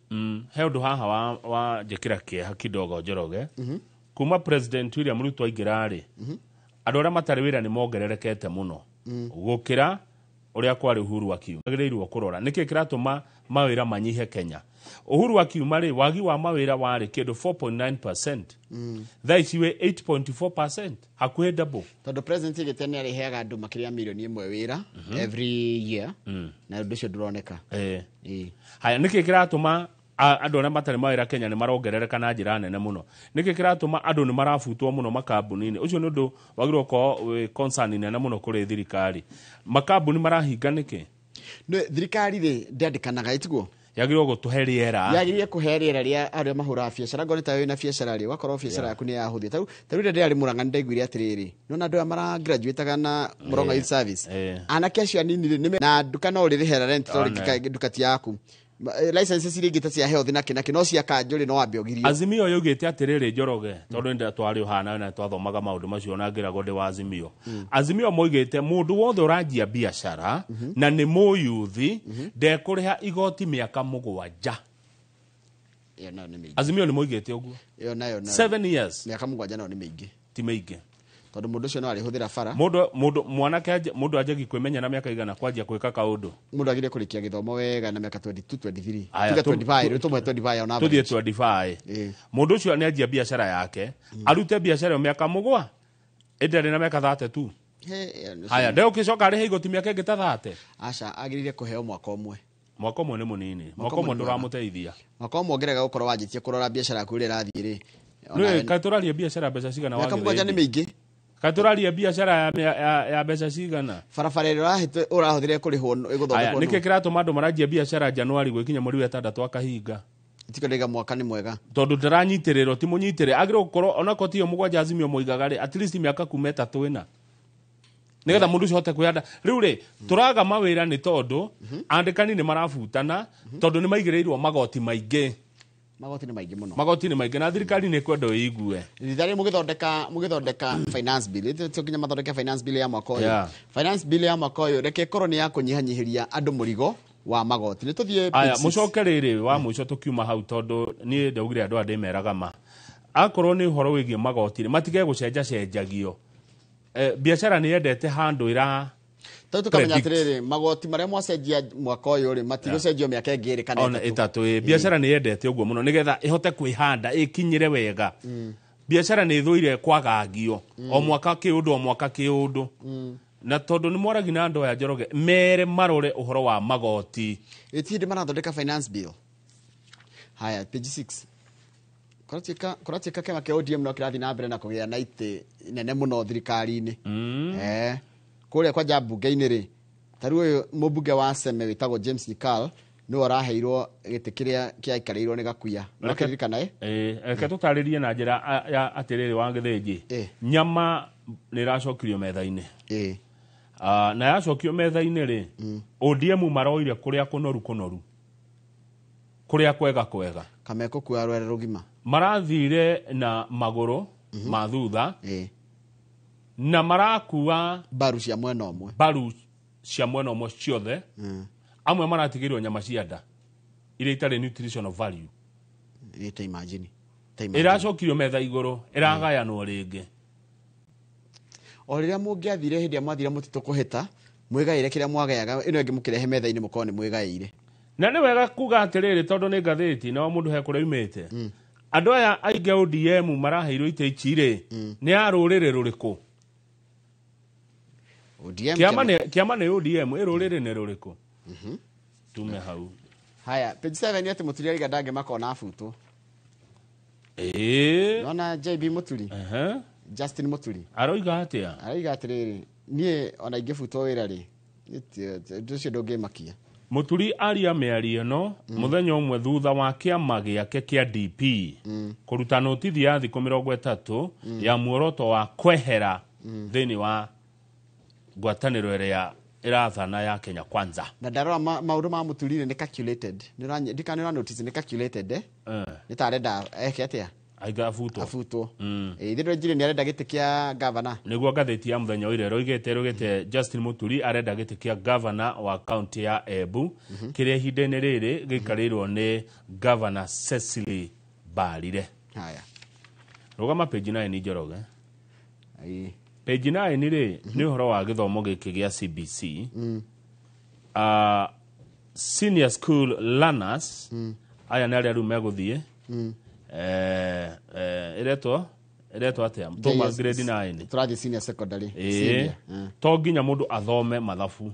he ũndũ haha wa njĩkĩra kĩeha kidogo Njoroge kuma president William Ruto aingĩra-rĩ andũ arĩa matarĩ wĩra nĩ mongererekete mũno gũkĩra ũrĩa kwarĩ Uhuru akiuma agĩrĩirwo kũrora nĩkĩ kĩratũma mawĩra manyihe Kenya Uhuru akiuma rĩ wagi wa mawĩra warĩ kĩndũ 4.9% thaa ici wĩ 8.4% hakuhĩ double tondũ president gĩtene nĩ arĩheaga andũ makĩria milioni 1 wĩra every year na ũndũ ũcio ndũroneka haya nĩkĩ kĩratũma andũ arĩa matarĩ mawĩra Kenya nĩ marongerereka na njĩra nene mũno nĩkĩ kĩratũma andũ nĩ marabutwo mũno makambuni-inĩ ũcio nĩ ũndũ wagĩrĩirwo gũkorwo concern nene mũno kũrĩ thirikari makambuni marahinga nĩkĩ thirikari rĩ ndĩandĩkanaga ĩtiguo yagĩrĩirwo gũtũhe rĩera yagĩrĩire kũhe rĩera rĩa arĩa mahũraga biacara ngone ta wĩna biacara rĩ wakorwo biacara yaku nĩ yahũthia ta rĩu ndĩrarĩ Mũrang'a ndaiguire atĩrĩrĩ nona andũ mara graduate na Mũrang'a Youth Service anake acio anini na nduka no rĩrĩhera rent tondũ nduka ti yaku licenses iringi ta cia health na kina kino cia kanjuri no ambe ogirio Azimio yugite atiriri Njoroge tondu nda twari uhana na twathomaga maundu macio na ngirago ndi wa Azimio. Azimio moigite mundu wothe uranjia biashara na ni muyuthi ndekuriha igoti miaka 7. Azimio ni moigite uguo. Yo nayo 7 years. Miaka 7 no ni mingi. Ti mingi. Tondu mundu ucio no ari huthira fara. Mundu ajagi kwimenya na miaka igana kwanjia gwika kaundu. Mundu agire kurikia githomo wega na miaka 22 23. Tuga 25 rutumwe 25 ona. Tudie 25. Mundu ucio ni ajia biashara yake. Arute biashara ya miaka 7. Endere na miaka 32. Haya ndio ukicoka ari igoti miaka ingita 30. Acha agirire kuheo mwaka umwe. Mwaka umwe ni munini. Mwaka umwe nduramuteithia. Mwaka umwe ongerega gukorwo wanjitie kurora biashara yaku ire rathii ri. Nĩ katuraria biashara mbeca cigana wa githĩ. Miaka 7 nĩ mĩingĩ. Katuraria biashara ya mbeca cigana. Barabara ĩrĩa ũrahuthire kurihwo ĩgũthondekwo. Aya nĩkĩ kiratũma andũ maranjia biashara Januari gwikinya mweri wa 6 akahinga. Tikondega mwaka nĩ mwega. Tondu ndaranyitĩrĩrwo ti mũnyitĩrĩ agĩrĩirwo gũkorwo ona koti yo mũgwanja Azimio moigaga ri at least miaka 3 ĩna. Nigetha mundu ucio hote kwenda riu ri turaga mawira ni tondu andikani ni marafutana tondu ni maigireirwo magoti maingi. Magoti ni maingi muno. Magoti ni maingi na thirikari ni kwenda igue. Thirikari mugithondeka finance bill. Tukinya mathondeka finance bill ya mwaka uyu. Finance bill ya mwaka uyu reke korwo ni ya kunyihanyihiria andu murigo wa magoti. Ni tuthie aya mucoke riri wa muico tukiuma hau tondu ni ndaugire andu andimeraga ma. Akorwo ni horo wigie magoti matige gucenjagio. Biashara ni yendete handu ira tukamenya atiriri magoti maria mwacenjia mwaka uyu ri matigocenjio miaka ingiri kana ona itatu biashara ni yendete uguo muno nigetha ihote kwihanda ikinyire wega. Biashara ni thuire kwagagio o mwaka kiundu na tondu ni mwaragi na andu ya Njoroge mere marore uhoro wa magoti itindi marathondeka finance bill. Haya page 6 kuratika kema ke ODM no kirathi na mbere na kugia na ite nene muno thirikari-ini. Kuria kwa jambunge-ini ri taru uyu mubunge wa Seme witagwo James Nikal no araheirwo giti kiria kiaikareirwo ni Gakuya. Nokiririkana reke tutaririe na njira ya atiriri wa Githĩnji. Nyama ni racokirio metha-ini. Na yacokio metha-ini ri ODM maroire kuria kunoru kuria kwega kameko kwa rwere rugima marathire na maguru mathutha na marakua baru cia mwena omwe ciothe amwe maratigirwo nyama cia nda iria itari nutritional value imagine iracokirio metha iguru iragayanwo ringi o riria mungiathire hindi mwathire mutitu kuhita mwigaire kiria mwagayaga ino ingi mukirehe metha-ini muko ni mwigaire na ni wega kuga atiriri tondu ni ngathĩti na mundu he kuria umite andu aya aingi ODM maraheirwo ite ichire ni arurire ruriku ODM kiama ni ODM irurire ni ruriku tume hau. Haya page 7 ni ati Muturi ariga ndange makona afutu nona JB Muturi Justin Muturi aroiga atiriri nie ona ingifuto wira ri ndio ndungemakia Muturi aria meario no muthenya umwe thutha wa kiama giake kia DP kuruta notithi ya thiku 30 ya muoroto wa kwehera thini wa ngwataniro iria irathana ya Kenya Kwanza. Na ndarora maundu ma Muturi ni calculated ndikana notice ni calculated ni tarenda eke atia aiga afuto ithiro njire ni arenda giti kia governor niguo ngathĩti ya muthenya ire roigete Justin Muturi arenda giti kia governor wa county ya Embu kiria ihinda-ini riri gikarirwo ni governor Cecily Mbarire. Haya rugama page 9 Njoroge page 9 ri ni uhoro wa githomo giki gia CBC senior school learners aya ni aria riu meguthie iretwa atia Thomas grade 9 turathi senior secondary to nginya mundu athome mathabu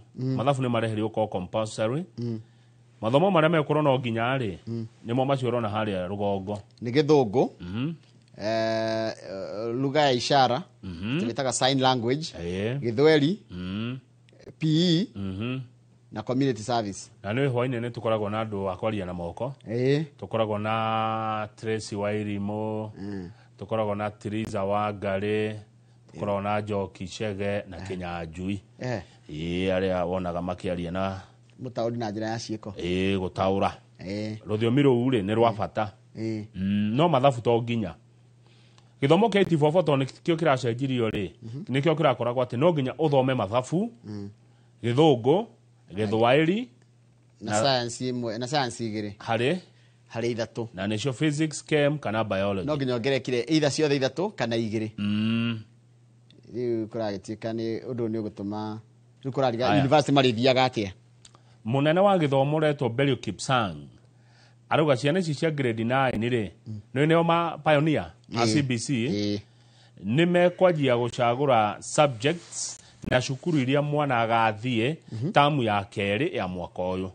ni mareherio ko compulsory mathomo maria mekorwo no nginya ri nimo maciorona haria rugongo ni githungu lugha ya ishara tunataka sign language githweri PE na community service na ni hwaine ni tukoragwo na andu akwaria na moko tukoragwo na Tracy Wairimu tukoragwo na Tiriza Wangari tukoragwo na Njoki Chege na Kinyanjui aria wonaga makiaria na mutauri na njira ya ciiko gutaura rũthiomi rũu rĩ nĩ rwa bata no mathabu to nginya gĩthomo kĩa 84 nĩkĩo kĩracenjirio rĩ nĩkĩo kĩrakoragwo atĩ no nginya ũthome mathabu gĩthũngũ gĩthwaĩri na science igĩrĩ harĩ ithatũ na nĩcio physics chem kana biology no nginya ongerekire either ciothe ithatũ kana igĩrĩ rĩu kũragĩtuĩka nĩ ũndũ nĩ ũgũtũma rĩu kũrariga university marĩthiaga atĩa munene wa gĩthomo retwo Belio Kipsang arauga ciana ici cia grade 9 rĩ nĩo ma pioneer a CBC nĩ mekwanjia gũcagũra subjects na cukuru iria mwana agathiĩ tamu ya kerĩ ya mwaka ũyũ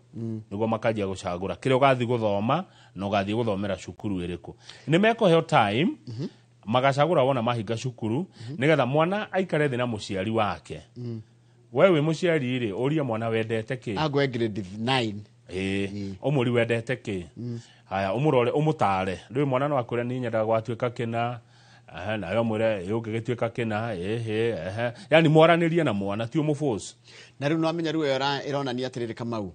nĩguo makanjia gũcagũra kĩrĩa ũgathiĩ gũthoma na ũgathiĩ gũthomera cukuru ĩrĩkũ nĩ mekũheo time magacagũra wona mahinga cukuru nĩgetha mwana aikare thĩ na mũciari wake wewe mũciari rĩ ũria mwana wendete kĩ agwe grade 9 ũmũri wendete kĩ haya ũmũrore ũmũtare rĩu mwana no akwĩra niĩ nyendaga gwatuĩka kĩna nayo mwĩre ũngĩgĩtuĩka kĩna yani mwaranĩrie na mwana ti ũmũforce na rĩu no amenya rĩu ĩronania atĩrĩrĩ Kamau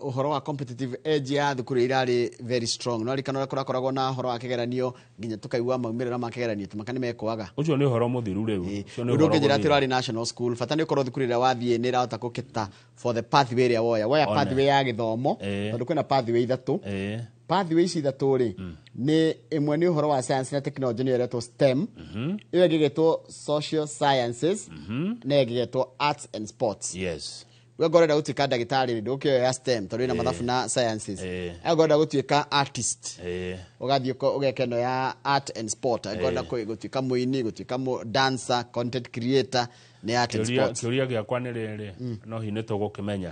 ũhoro wa competitive edge ya thukuru irarĩ very strong no rikana kũrakoragwo na ũhoro wa kĩgeranio nginya tũkaigua maumĩrĩra ma kĩgeranio tũmakani mekwaga ũcio nĩ ũhoro mũthiru rĩu ũcio nĩ ũhoro ũngĩnjĩra atĩ ũrarĩ national school bata nĩ ũkorwo thukuru ĩrĩa wathiĩ nĩ ĩrahota gũkĩta for the pathway ĩrĩa woya pathway ya gĩthomo tondũ kwĩna pathway ithatũ pathway ici ithatũ rĩ nĩ ĩmwe nĩ ũhoro wa science na technology nĩ ĩretwo STEM ĩyo ĩgĩgetwo social sciences na ĩgĩgetwo arts and sports yes we ngorenda gũtuĩka ndagĩtarĩ ndũkĩoya STEM tondũ ĩna mathabu na sciences ngorenda gũtuĩka artist ũgathiĩ ũgeka ĩno ya art and sport ngorenda gũtuĩka mũini gũtuĩka dancer content creator nĩ art and sports kĩũria gĩakwa nĩ rĩrĩ no hihi nĩ tũgũkĩmenya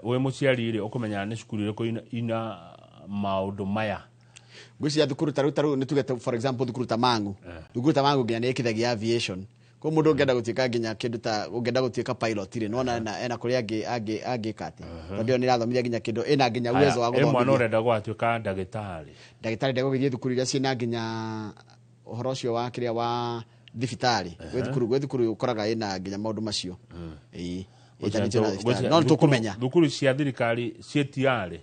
wĩ mũciari rĩ ũkũmenya nĩ cukuru ĩrĩkũ ina maũndũ maya ngwĩciria thukuru ta rĩu nĩ tuge for example thukuru ta Mangu nginya nĩ ĩkithagia aviation kwa mũndũ ũngĩenda gũtuĩka nginya kĩndũ ta ũngĩenda gũtuĩka pilot rĩ nona ena kũrĩa angĩka atĩ tondũ nĩ ĩrathomithia nginya kĩndũ ĩna nginya uwezo wa gũthomithia mwana ũrenda gũtuĩka ndagĩtarĩ ndegũgĩthiĩ thukuru iria ciĩna nginya ũhoro ũcio wa kĩrĩa wa thibitarĩ gwĩ thukuru ũkoraga ĩna nginya maũndũ macio no tũkũmenya thukuru cia thirikari ciĩtiarĩ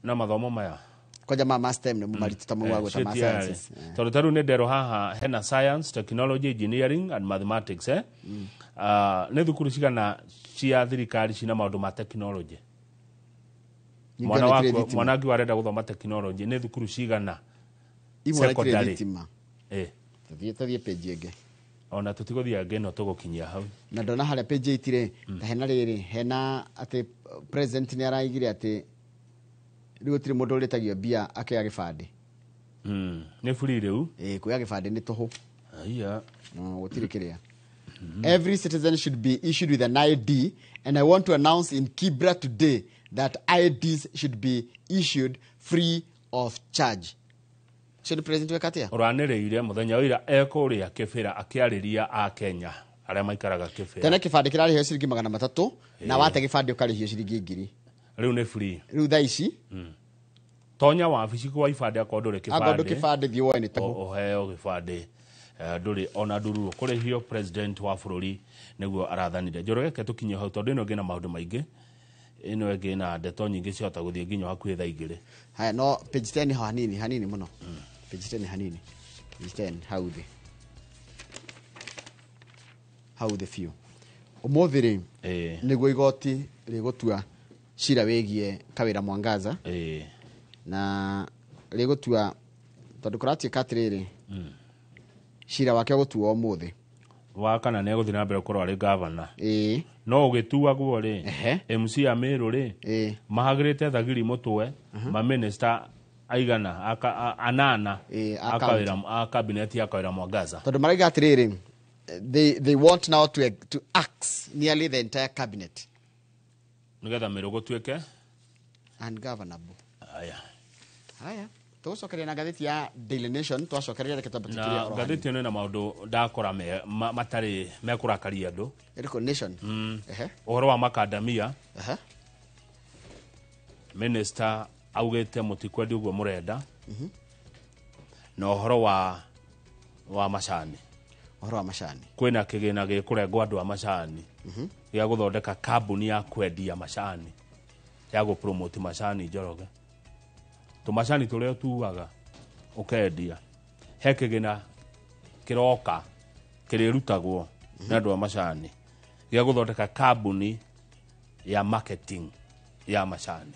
na mathomo maya koja ma STEM nĩ maritũ ta mũgwagwo ta ma sciences tondũ tarĩu nĩ nderwo haha hena science technology engineering and mathematics nĩ thukuru cigana cia thirikari cina maũndũ ma technology mwana wangu arenda gũthoma technology nĩ thukuru cigana secondary tuthiĩ page ĩngĩ ona tũtigũthiĩ ngĩ no tũgũkinyia hau na ndona harĩa page 8 rĩ ta hena rĩrĩ hena atĩ president nĩ araigire atĩ rĩu gũtirĩ mũndũ ũrĩtagio mbia akĩoya gĩbandĩ nĩ free rĩu kuoya gĩbandĩ nĩ tũhũ gũtirĩ kĩrĩa every citizen should be issued with an ID and I want to announce in Kibra today that IDs should be issued free of charge Sio president wekatia ũranĩrĩire mũthenya ũira ekũrĩa kĩbĩra akĩarĩria a Kenya arĩa maikaraga kĩbĩra tena kĩbandĩ kĩrarĩhio ciringi 300 na wate gĩbandĩ ũkarĩhio ciringi 1000 rĩu nĩ free rĩu thaa ici tonya wabici kwa ibandĩ akorwo ndũrĩ kĩbandĩ thiĩ woe nĩ tũhũ ũheo gĩbandĩ ndũrĩ ona nduru kũrĩhio president wa bũrũri nĩguo arathanire njoro geke tũkinyio hau tondũ ĩno ĩngĩ na maũndũ maingĩ ĩno ĩngĩ na ndeto nyingĩ ciota gũthiĩ nginya hakuhĩ thaa igĩrĩ haya no page 10 hanini mũno page 10 hanini page 10 how the few ũmũthĩ rĩ nĩguo igoti rĩgũtua cira wĩgiĩ Kawĩra Mwangaza na rĩgũtua tondũ kũratuĩka atĩrĩrĩ cira wake gũtua ũmũthĩ wa kana nĩ egũthiĩ na mbere gũkorwo arĩ gavana no ũgĩtuagwo rĩ MC Amĩrũ rĩ mahagĩrĩte thagiri mũtwe ma minister aigana anana a cabinet ya Kawĩra Mwangaza tondũ maraiga atĩrĩrĩ they want now to axe nearly the entire cabinet nigetha Mĩrũ gũtuĩke ungovernable haya tũcokeria na gatheti ya Daily Nation twacokeria kitabu kĩrĩa na gatheti ĩno na maũndũ ndakora matarĩ mekũrakaria andũ ĩrĩkũ Nation ũhoro wa makandamia minister augĩte mũtikwendi ũguo mũrenda na ũhoro wa macani kwĩna kĩgĩna gĩkũrengwo andũ a macani gĩa gũthondeka kambuni ya kwendia macani ya go promote macani Njoroge tumacani turia tuaga ukendia he kigina kiroka kirirutagwo na andu a macani gya guthondeka kambuni ya marketing ya macani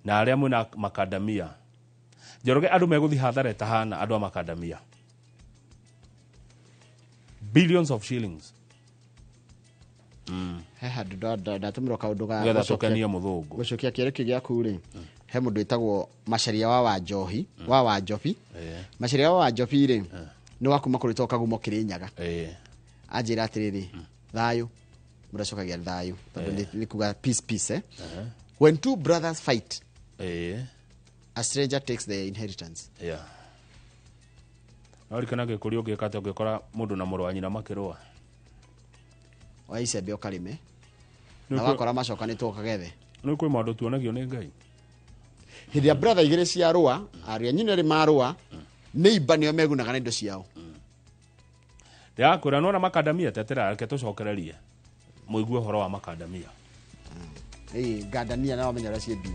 na aria mwina makadamia Njoroge andu meguthi hathara tahana andu a makadamia billions of shillings he handu ndatumira kaundu ga gũthokania mũthũngũ gucokia kĩreki gĩaku rĩ he mũndũ wĩtagwo Macharia wa Wanjohi wa Wanjobi Macharia wa Wanjobi rĩ nĩ wakuma kũrĩtwo kagumo Kĩrĩnyaga anjĩra atĩrĩrĩ thayũ mũracokagia thayũ tondũ nĩ kuga peace when two brothers fight a stranger takes the inheritance Norikana gĩkũri ũngĩka ũngĩkora mũndũ na mũrũ wa nyina makĩrũa waicembe ũkarĩme na wakora macokanĩtwo kagethe nĩ kwĩ maũndũ tuonagio nĩ Ngai hĩndĩ ya brother igĩrĩ cia rũa aria nyina rĩ marũa neighbor nĩo megunaga na indo ciao ndĩrakwĩra nona makadamia tetera reke tũcokererie mũigue ũhoro wa makadamia ngandania na wamenya ũrĩa ciendio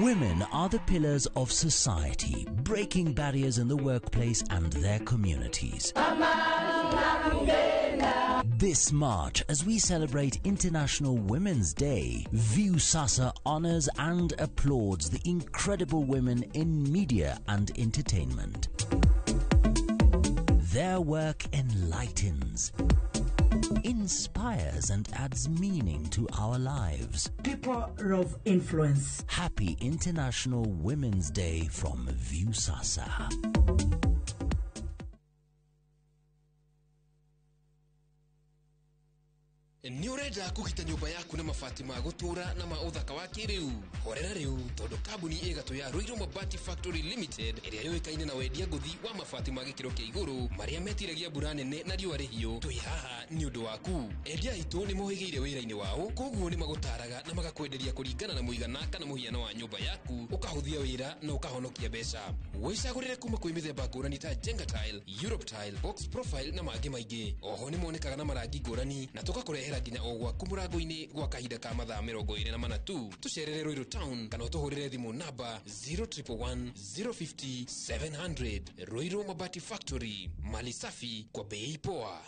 Women are the pillars of society, breaking barriers in the workplace and their communities. This March, as we celebrate International Women's Day, Viusasa honors and applauds the incredible women in media and entertainment. Their work enlightens, inspires and adds meaning to our lives. People of influence. Happy International Women's Day from Viusasa. Nĩ ũrenda kũgita nyũmba yaku na mabati ma gũtũra na ma ũthaka wa kĩrĩu horera rĩu tondũ kambuni ĩgatũ ya Ruiru Mabati Factory Limited ĩrĩa yũĩkaine na wendia ngũthi wa mabati ma gĩkĩro kĩa igũrũ marĩa metiragia mbura nene na riũa rĩhiũ twĩ haha nĩ ũndũ waku endia aitũ nĩ mohĩgĩire wĩra-inĩ wao koguo nĩ magũtaraga na magakwenderia kũringana na mũigana kana mũhiano wa nyũmba yaku ũkahũthia wĩra na ũkahonokia mbeca wĩcagũrĩre kuma kwĩ mĩthemba ngũrani ta Jenga Tile, Europe Tile, Box Profile na mangĩ maingĩ oho nĩ monekaga na marangi ngũrani na tũgakũrehera nginya o gwaku mũrango-inĩ gwa kahinda ka mathaa 24 tu tucerere Ruiru Town kana ũtũhũrĩre thimũ namba 0111 050 700 Ruiru Mabati Factory mali safi kwa bei poa.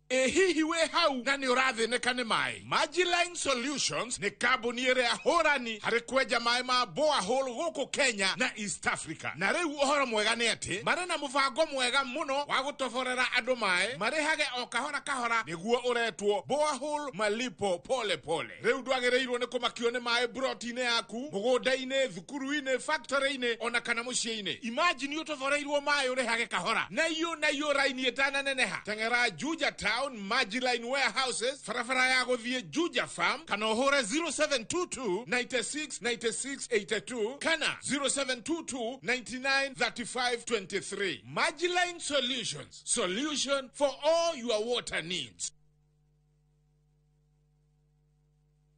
Hihi we hau na nĩ ũrathĩnĩka nĩ maĩ Magiline Solutions nĩ kambuni ĩrĩa hũrani harĩ kwenja maĩ ma borehole gũkũ Kenya na East Africa na rĩu ũhoro mwega nĩ atĩ marĩ na mũbango mwega mũno wa gũtoborera andũ maĩ marĩhage o kahora kahora nĩguo ũretwo borehole malipo pole pole rĩu ndwagĩrĩirwo nĩ kũmakio nĩ maĩ broti-inĩ yaku mũgũnda-inĩ thukuru-inĩ factory-inĩ ona kana mũciĩ-inĩ imagine ũtoboreirwo maĩ ũrĩhage kahora na iyo raini ĩtananeneha teng'era Juja Town Magiline Warehouses farafara ya gũthiĩ Juja Farm kana ũhũre 0722 96 96 82 kana 0722 99 35 23 Magiline Solutions, solution for all your water needs.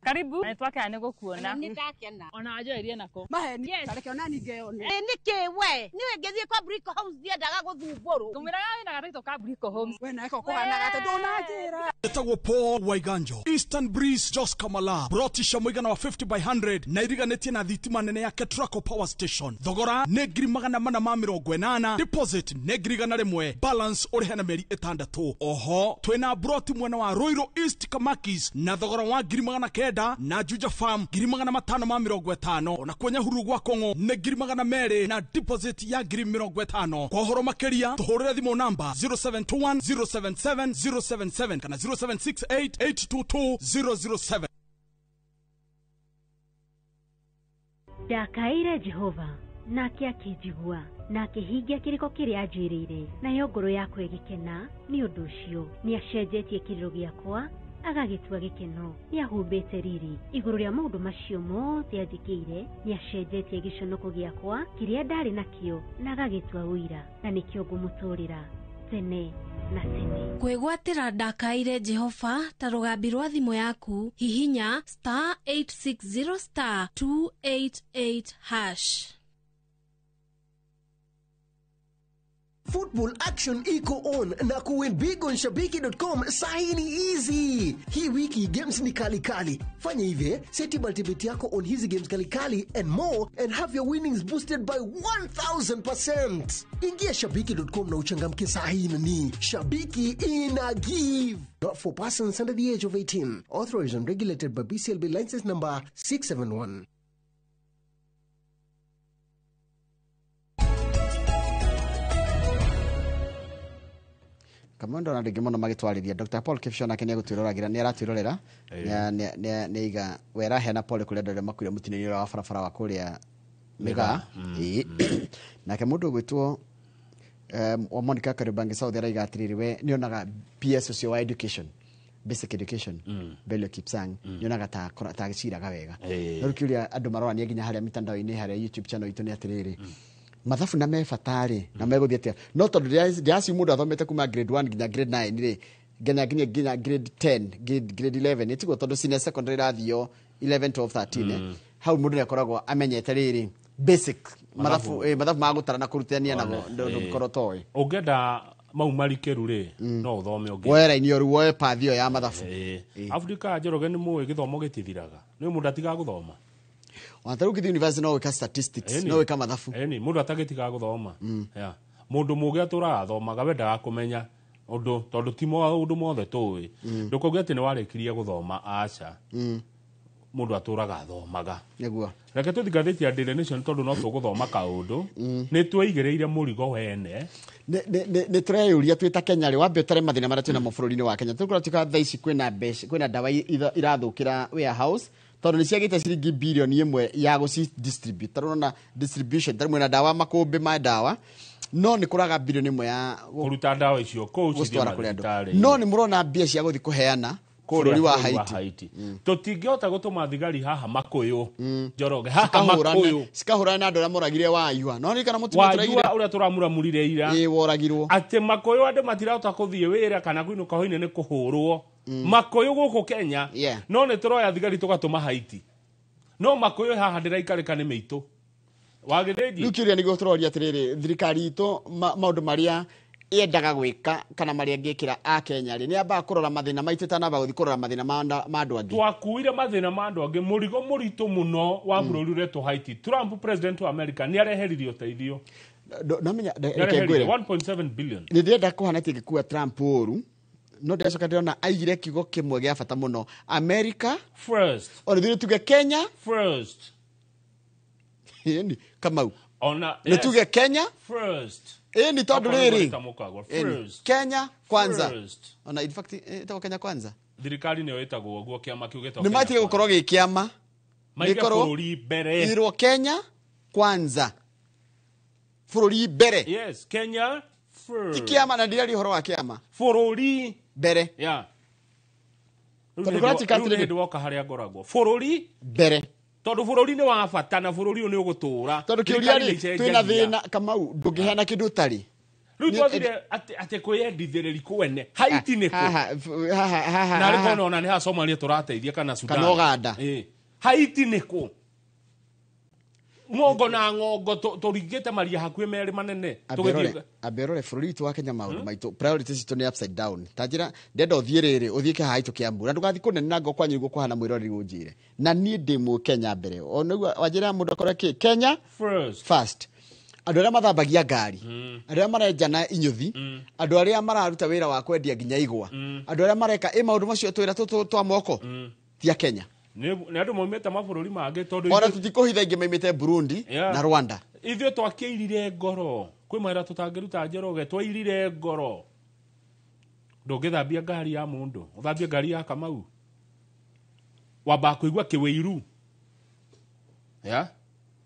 Karibu. Naitwa Kane gũkuona. Nĩndakena. Ona wajoerie nako. Maheni. Tareke ona ningeone. Nĩkĩ we? Niwe ngĩthiĩ kwa Brico Homes ndiendaga gũthumbũrũ. Ngũmĩraga wĩna gathaitũ ka Brico Homes. We nawe kũhanaga atĩ ndũnanjĩra. Etagwo Paul Waiganjo. Eastern Breeze Jos Kamala. Brotisha mũigana wa 50 by 100 na iriganĩtie na thitima nene ya Ketraco Power Station. Thogora nĩ 480. Deposit nĩ 100. Balance ũrĩhe na mĩeri 6. Oho twĩna broti mwena wa Ruiru East Kamakis na thogora wa 900 na Juja Farm 550 ona kwenye huru gwa Kongo nĩ 200 na deposit ya 50. Kwa horo makeria tuhurire thimo namba 0721 077 077 kana 0768 822 007. Ndakaire Jehova nake akĩnjigua na akĩhingia kĩrĩko kĩrĩa anjĩrĩire nayo ngoro yakwa ĩgĩkena nĩ ũndũ ũcio nĩ acenjetie kĩrĩro gĩakwa agagĩtua gĩkeno nĩ ahumbĩte riri igũrũ rĩa maũndũ macio mothe anjĩkĩire nĩ acenjetie gĩconoko gĩakwa kĩrĩa ndarĩ nakĩo na agagĩtua ũira na nĩkĩo ngũmũtũrĩra tene. na Cindy. Kwĩgwatĩra ndakaire Jehova ta rũgambi rwa thimũ yaku hihinya *860*288#. Football action iko on na kuwin big on shabiki.com sahi ni easy. Hii wiki games ni kali kali. Fanya hivi, seti multibet yako on hizi games kali kali and more and have your winnings boosted by 1000%. Ingia shabiki.com na uchangamke sahi ni Shabiki ina give. Not for persons under the age of 18. Authorized and regulated by BCLB license number 671. Kamando na ndingi muno magitwarithia Dr. Paul Kipshona kenia gutwiroragera ni aratwirorera ni iga wera hena Paul kule ndore makuire mutini wa barabara wa kuria mega nake mundu gwitwo wa Monica Karibangi South araiga atiriri we ni onaga PS ucio wa education basic education Bello Kipsang ni onaga ta giciraga wega no kiuria andu marorania nginya haria mitandao-ini haria YouTube channel itu ni atiriri mathafu na mefatari na meguthia atia no tondu ndiaci mundu athomete kuma grade 1 nginya grade 9 ri nginya grade 10 grade 11 itiko tondu senior secondary rathio 11 12 13 hau mundu ni akoragwo amenyete riri basic mathafu magutara na kurutania nabo ndukoro toy ungenda mau marikeru ri no uthome ungi wera ini oru woe pathio ya mathafu Afrika Njoroge ni muwe githomo gitithiraga ni mundu atiga guthoma Wataruki the university no weka statistics no weka mathafu ni mundu atagitiga guthoma ya mundu muge atura athomaga wenda kumenya undu tondu timo undu mothe tuwi ndukuge ati ni warikirie guthoma acha mundu aturaga athomaga neguo reke tuthigathiti ya Daily Nation tondu no tuguthoma kaundu ni tweigereire murigo wene ne tureyuria twita Kenya ri wambe tare mathina maria twina mabũrũri-inĩ wa Kenya tukura tuka thaici kwina dawa irathukira warehouse tondu ni ciagite ciringi bilioni 1 ya guci distribute tarona distribution tarimo na dawa makumbi ma dawa no ni kuraga bilioni 1 ya kuruta dawa icio ko ucithia mathibitarĩ no ni murona mbia cia guthi kuheana bũrũri wa Haiti tutingihota gutuma thigari haha makuyu Njoroge haha makuyu cikahurana na andu aria moragire wa yua no ni kana mutumia turaigire wa uria turamuramurire ira woragirwo ati makuyu andu matirahota kuthie wira kana kwinuka hoine ni kuhurwo makuyu guku Kenya no ni turoya thigari tugatuma Haiti no makuyu haha ndiraikarika ni mitu wagithĩji nukiria nigo turoria atiriri thirikari itu maundu maria yendaga gwika kana maria ngikira a Kenya ri ni amba kurora mathina maitu tana ba guthi kurora mathina ma andu angi twakuire mathina ma andu angi murigo muritu muno wa bururi retu Haiti Trump president wa America ni areheririo teithio namenya 1.7 billion ni ndenda kuhana tiki kuwa Trump oru no ndacoka ndiona aigire kiugo kimwe gia bata muno America first ona thire tuge Kenya first ni Kamau ona ni tuge Kenya first ni tondu riri Kenya kwanza ona in fact itago Kenya kwanza thirikari niyo itagwo guo kiama kiu gitagwo ni matige gukorwo gi kiama maikoro bururi mbere irwo Kenya kwanza bururi mbere yes Kenya first kiama na ndirari horo wa kiama bururi mbere tondu gratikatire ndi woka haria ngoragwo bururi mbere tondu bururi ni wa bata na bururi ni ugutura tondu kiuria ri twina thina Kamau ndungihana kindu tari riu twathire ati kwiyendithiriri kwene Haiti ni ku na ri kono ona ni ha Somalia turateithia kana Sudan kana Uganda Haiti ni ku ngongo na ngongo turingite maria hakuhe meri manene tugithie aberore bururi tu wa Kenya maundu maitu priorities itu ni upside down tajira ndenda uthie riri uthie ke Haiti kiambu na ndugathi kunena ngo kwanyu guko hana mwirori gunjire na nie ndi mu Kenya mbere ona wajira mundu akora Kenya first andu aria mathambagia ngari andu aria marenjana inyuthi andu aria mararuta wira wa kwendia nginya igwa andu aria mareka maundu macio twira twa moko tia Kenya ni andu moimete mabururi mangi tondu ona tutikuhitha ingi maimite Burundi na Rwanda ithio twakiirire ngoro kwi mahera tutangiruta Njoroge twairire ngoro ndungithambia ngari ya mundu uthambia ngari ya Kamau wamba kuigua kiwiru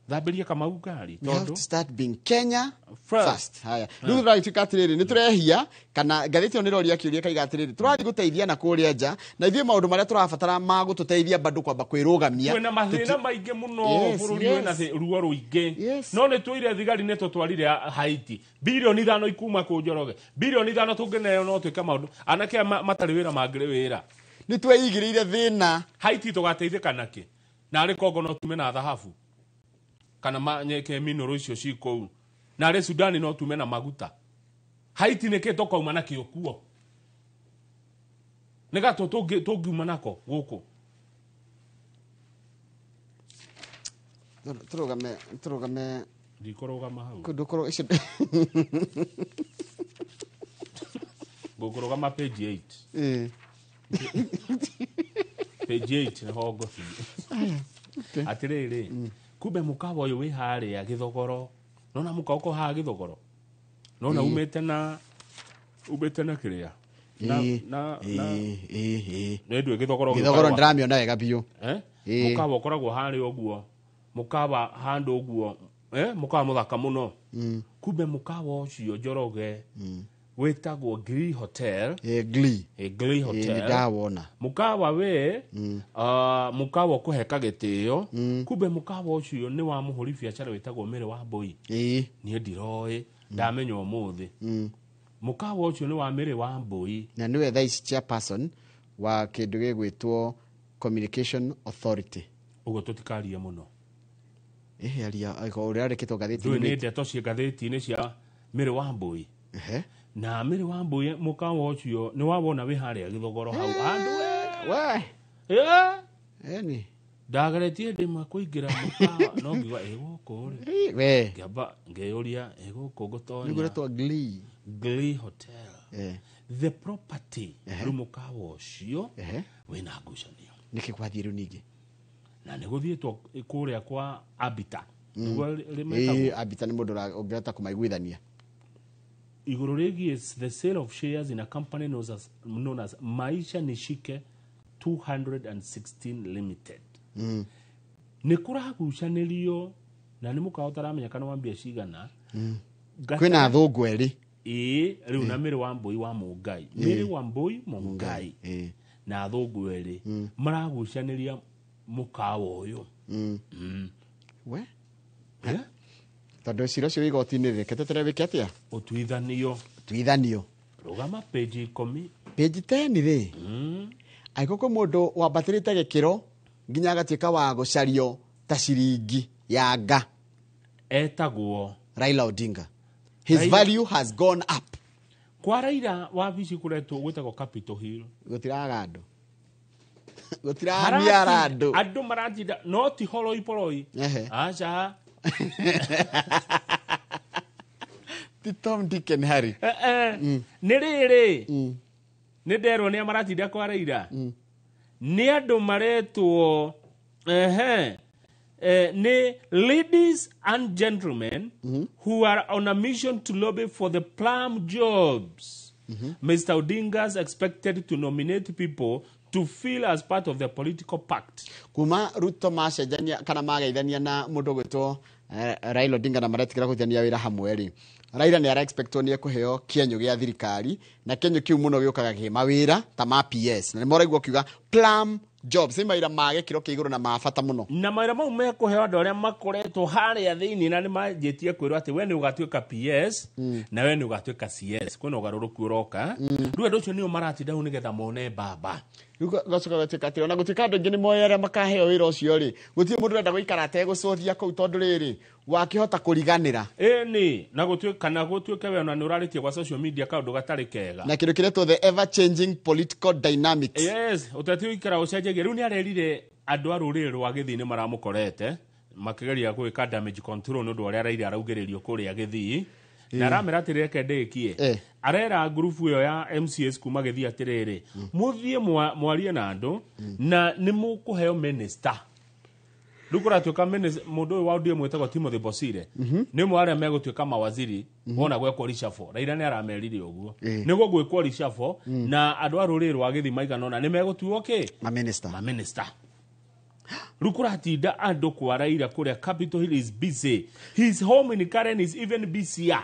thambiria Kamau ngari We have tondu to start being Kenya First. first. Haya. Riu tũratuĩka atĩrĩrĩ nĩ tũrehia kana ngathĩti ĩyo nĩ roria kĩũria kaiga atĩrĩrĩ tũrathiĩ gũteithia na kũrĩa nja na ithuĩ maũndũ marĩa tũrabatara ma gũtũteithia bado kwamba kwĩrũgamia. kwĩna mathĩna maingĩ mũno bũrũri wĩna ruo rũingĩ no nĩ twĩire thigari nĩ tũtwarire Haiti bilioni 5 ikuma kũ Njoroge bilioni 5 tũngĩneo no twĩke maũndũ anake matarĩ wĩra mangĩrĩ wĩra nĩ tweigĩrĩire thĩna Haiti tũgateithĩka nakĩ na arĩ Kongo no tume na thahabu kana manyeke minoro icio cikũu na arĩ Sudani no tume na maguta Haiti nĩ kĩ tũkauma nakĩo kuo nĩ gatũ tũngiuma nako gũkũ tũrũgame ndikũrũgama hau kũndũ icio ngũkũrũgama page 8 page 8 nĩho ngũthiĩ atĩrĩrĩ kumbe mũkawa ũyũ wĩ harĩa Gĩthogoro nona mũkawa ũko haha Gĩthogoro nona umĩte na kĩrĩa na nĩndũ Gĩthogoro ndĩramĩona wega biũ mũkawa ũkoragwo harĩa ũguo mũkawa handũ ũguo mũkawa mũthaka mũno kumbe mũkawa ũcio Njoroge wetagwo Glee Hotel Glee Hotel ndawona mukawa we mukawa kuheka gitio kumbe mukawa ucio ni wa muhuri biacara wetagwo Mere wa Mbui ni ndiroe ndamenya umuthi mukawa ucio ni wa Mere wa Mbui na niwe vice chairperson wa kindu gigwitwo Communication Authority ugo tutikaria muno aria uria reketwo gatheti ni ndeto cia gatheti-ini cia Mere wa Mbui na Mere wa Mbui mukawa ucio ni wabona wi haria Gĩthogoro hau andu eni ndagaretie ndima kuingira mukawa no ngiwa guku we ngamba ngeyuria guku gutonya niguretwo Glee Hotel the property rumukawa ucio wina ngucanio niki kwathie riu ningi na niguthietwo kuria kwa Abita Abita ni mundu ungehota kumaiguithania iguru rĩgiĩ the sale of shares in a company known as Maisha Nishike 216 Limited. Nĩ kũragucanĩrio na nĩ mũkawa ũtaramenya kana wa mbia cigana. Kwĩna thũngũ erĩ. Rĩu na Mere wa Mbui wa Mũngai. Mere wa Mbui Mũngai. Na thũngũ erĩ maragucanĩria mũkawa ũyũ. We? Tondũ cira cio igoti-inĩ rĩrekete tũrewĩke atĩa ũtuithanio rũgama page 10 page 10 rĩ aigũkũ mũndũ wambatĩrĩte gĩkĩro nginya agatuĩka wa gũcario ta ciringi ya nga etagwo Raila Odinga his value has gone up kwa Raila wabici kũretwo gwĩtagwo Capitol Hill gũtiraga andũ gũtirahamia andũ maranjinda no ti horoi poroi aca Tom Dick and Harry nĩ rĩrĩ nĩ nderwo nĩ amaratinda kwa Raila nĩ andũ maretwo nĩ ladies and gentlemen who are on a mission to lobby for the plum jobs. Mr. Odinga is expected to nominate people to feel as part of the political pact. Kuma Ruto macenjania kana mageithania na mundu gwitwo Raila Odinga na maretikira kuthania wira hamwe ri Raila ni ara expectwo ni kuheo kĩenyũ gĩa thirikari na kĩenyũ kĩu mũno gĩũkaga kĩ mawĩra ta ma PS na nĩ moraigua kiuga plum jobs nĩ mawĩra ma gĩkĩro kĩa igũrũ na ma bata mũno na mawĩra mau mekũheo andũ arĩa makoretwo harĩa thĩinĩ na nĩ manjĩtie kwĩrwo atĩ we nĩ ũgatuĩka PS na we nĩ ũgatuĩka CS kwĩna ũgarũrũku ũroka rĩu andũ acio nĩo maratinda hau nĩgetha mone mbamba rĩu gacoka gatuĩka atĩ ona gũtuĩka andũ aingĩ nĩ moĩ arĩa makaheo wĩra ũcio rĩ gũtirĩ mũndũ ũrenda gũikara ategũcũthia kũu tondũ rĩrĩ wakĩhota kũriganĩra nĩ na gũtuĩke we ona nĩ ũrarĩtie kwa social media kaũndũ gatarĩ kega na kĩndũ kĩretwo the ever changing political dynamics ũteti ũikara ũcenjagia rĩu nĩ arerire andũ a rũrĩrĩ rwa Gĩthii nĩ maramũkorete makĩgeria gwĩka damage control nĩ ũndũ ũrĩa Raila araugĩrĩrio kũrĩa Gĩthii na aramera atĩrĩre kendĩkie arera grupu ĩyo ya MCS kuma Gĩthii atĩrĩrĩ mũthiĩ mwarie na andũ na nĩ mũkũheo minister rĩu kũratuĩka mũndũ ũyũ wa ODM mwĩtagwo Timothy Bosire nĩ mwe arĩa megũtuĩka mawaziri wona gwekwo ricabũ Raila nĩ aramerire ũguo nĩguo gwĩkwo ricabũ na andũ a rũrĩrĩ rwa Gĩthii maigana ũna nĩ megũtuo ma minister Rukuratinda ando kwa Raila kuria Capitol Hill is busy. His home in Karen is even busier.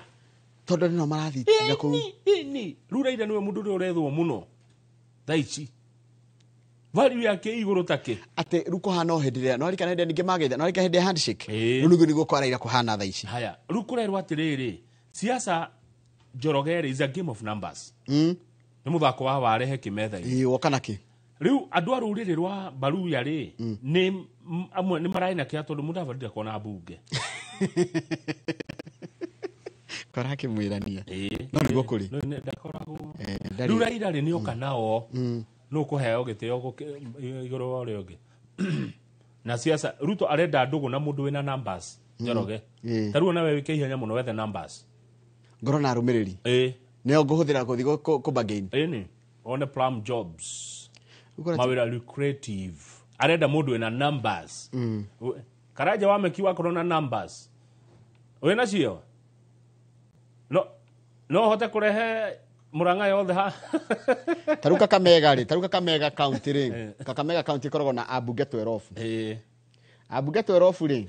Todo no marathi tiga ku. Ni Raila niwe mundu uri urethwo muno. Thaici. Value yake iguru take. Ate ruko hano hendiria no arika hende ninge magetha no arika hende handshake. Nunugo nigo kwa Raila kuhana thaici. Haya, rukurerwa atiriri. Siasa Njoroge is a game of numbers. Ni muthako wa warehe kimetha-ini. Woka naki. Riu andu a ruriri rwa Baruya ri ni amwe ni maraina kia tondu Mudavadi akona bunge. Korake mwirania. No nigo kuri. No ndakoragwo. Riu Raila ri ni oka nao. No kuheo gitio iguru wa uri na siasa Ruto arenda ndugu na mundu wina numbers. Njoroge. Taruo nawe wike ihenya muno wethe numbers. Ngoro na rumiriri. Neo nguhuthira kuthi ku bargain. Ni on the plum jobs. Mawira lucrative. Arenda mundu wina numbers. Karaja wamekiwa korona numbers. Wena cio? No hote kurehe Murang'a yothe ha. Taruka Kamega county ri. Kakamega county koragwo na abunge 12. Abunge 12 ri.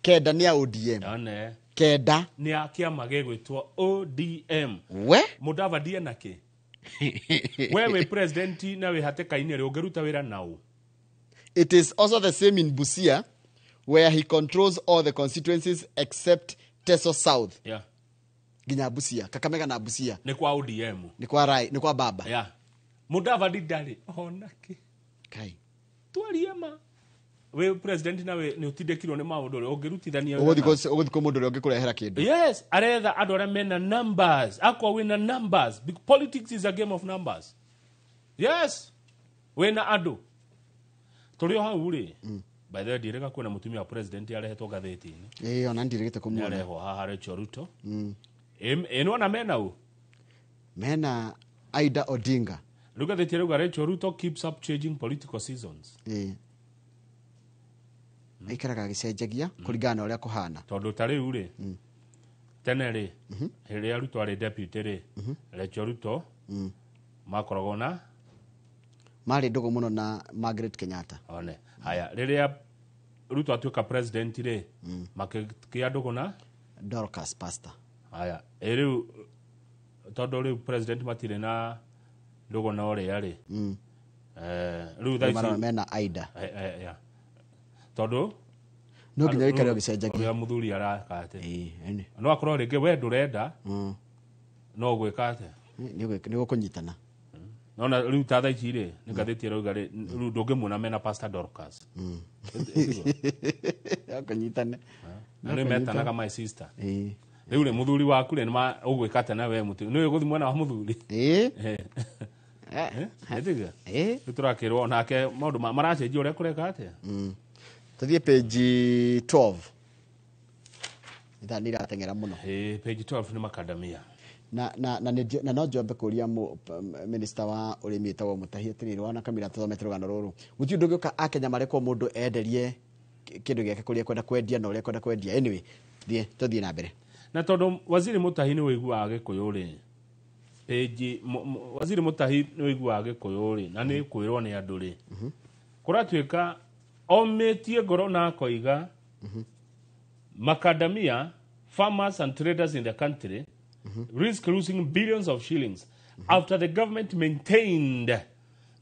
Kenda ni ODM. One. Kenda ni akiama gegwitwo ODM. We Mudavadi nake. Wewe president na we hateka-ini ri ungeruta wira nau. It is also the same in Busia where he controls all the constituencies except Teso South. Yeah. Ginya Busia, Kakamega na Busia. Ni kwa ODM. Ni kwa Rai, ni kwa Baba. Yeah. Mudavadi ndari onake. Kai. Twariema. We president na we ni utindekirwo ni maundu ri ungirutithania. Uguthi ko mundu ri ungikurehera kindu. Yes, aretha andu aria mena numbers. Akwa wina numbers. Politics is a game of numbers. Yes. Wena andu. Turio hau ri. By the way, direka kuna mutumia wa president arehetwo gatheti-ini. Ona ndirigite kumuona. Areho haha Rachel Ruto. Eno na mena u. Mena Aida Odinga. Luka the Rachel Ruto keeps up changing political seasons. Aikaraga gicenjagia kuringana uria kuhana. Tondu tari uri. Tene ri. Hiri Ruto ari deputy ri. Rachel Ruto. Makoragwo na mari ndugu muno na Margaret Kenyatta. One. Haya, riria Ruto atuika president ri. Makikia ndugu na Dorcas Pastor. Haya, riu tondu riu president matire na ndugu na uri ari. Riu thaici mena Aida. Yeah. Tondu no nginya ikare gicenjagia. Uria muthuri arakate. No akorwo ringi we ndurenda. No gwikate. Ni gukunyitana. Nona riu ta thaici ri ni gatheti rauga ri riu ndungimuna mena Pastor Dorcas. Akunyitane. Ni metanaga my sister. Riu ri muthuri waku ri ma ugwikate na we mutu. Ni guthi mwena wa muthuri. Ndiga. Turakirwo nake maundu maracenjia uria kureka atia. Tuthie page 12. Ithani ratengera muno. Page 12 ni makadamia. Na no jombe kuria minister wa urimi tawo Mutahi atiriri wana kamira tuthomete rugano ruru guti undu gioka akenya mareko mundu enderie kindu giake kuria kwenda kwendia no uria kwenda kwendia. Anyway tuthie na mbere na tondu Waziri Mutahi ni wiguaga Gikuyu ri page Waziri Mutahi ni wiguaga Gikuyu ri na ni kwirwo ni andu ri kuratuika ometie ngoro na koiga macadamia farmers and traders in the country risk losing billions of shillings after the government maintained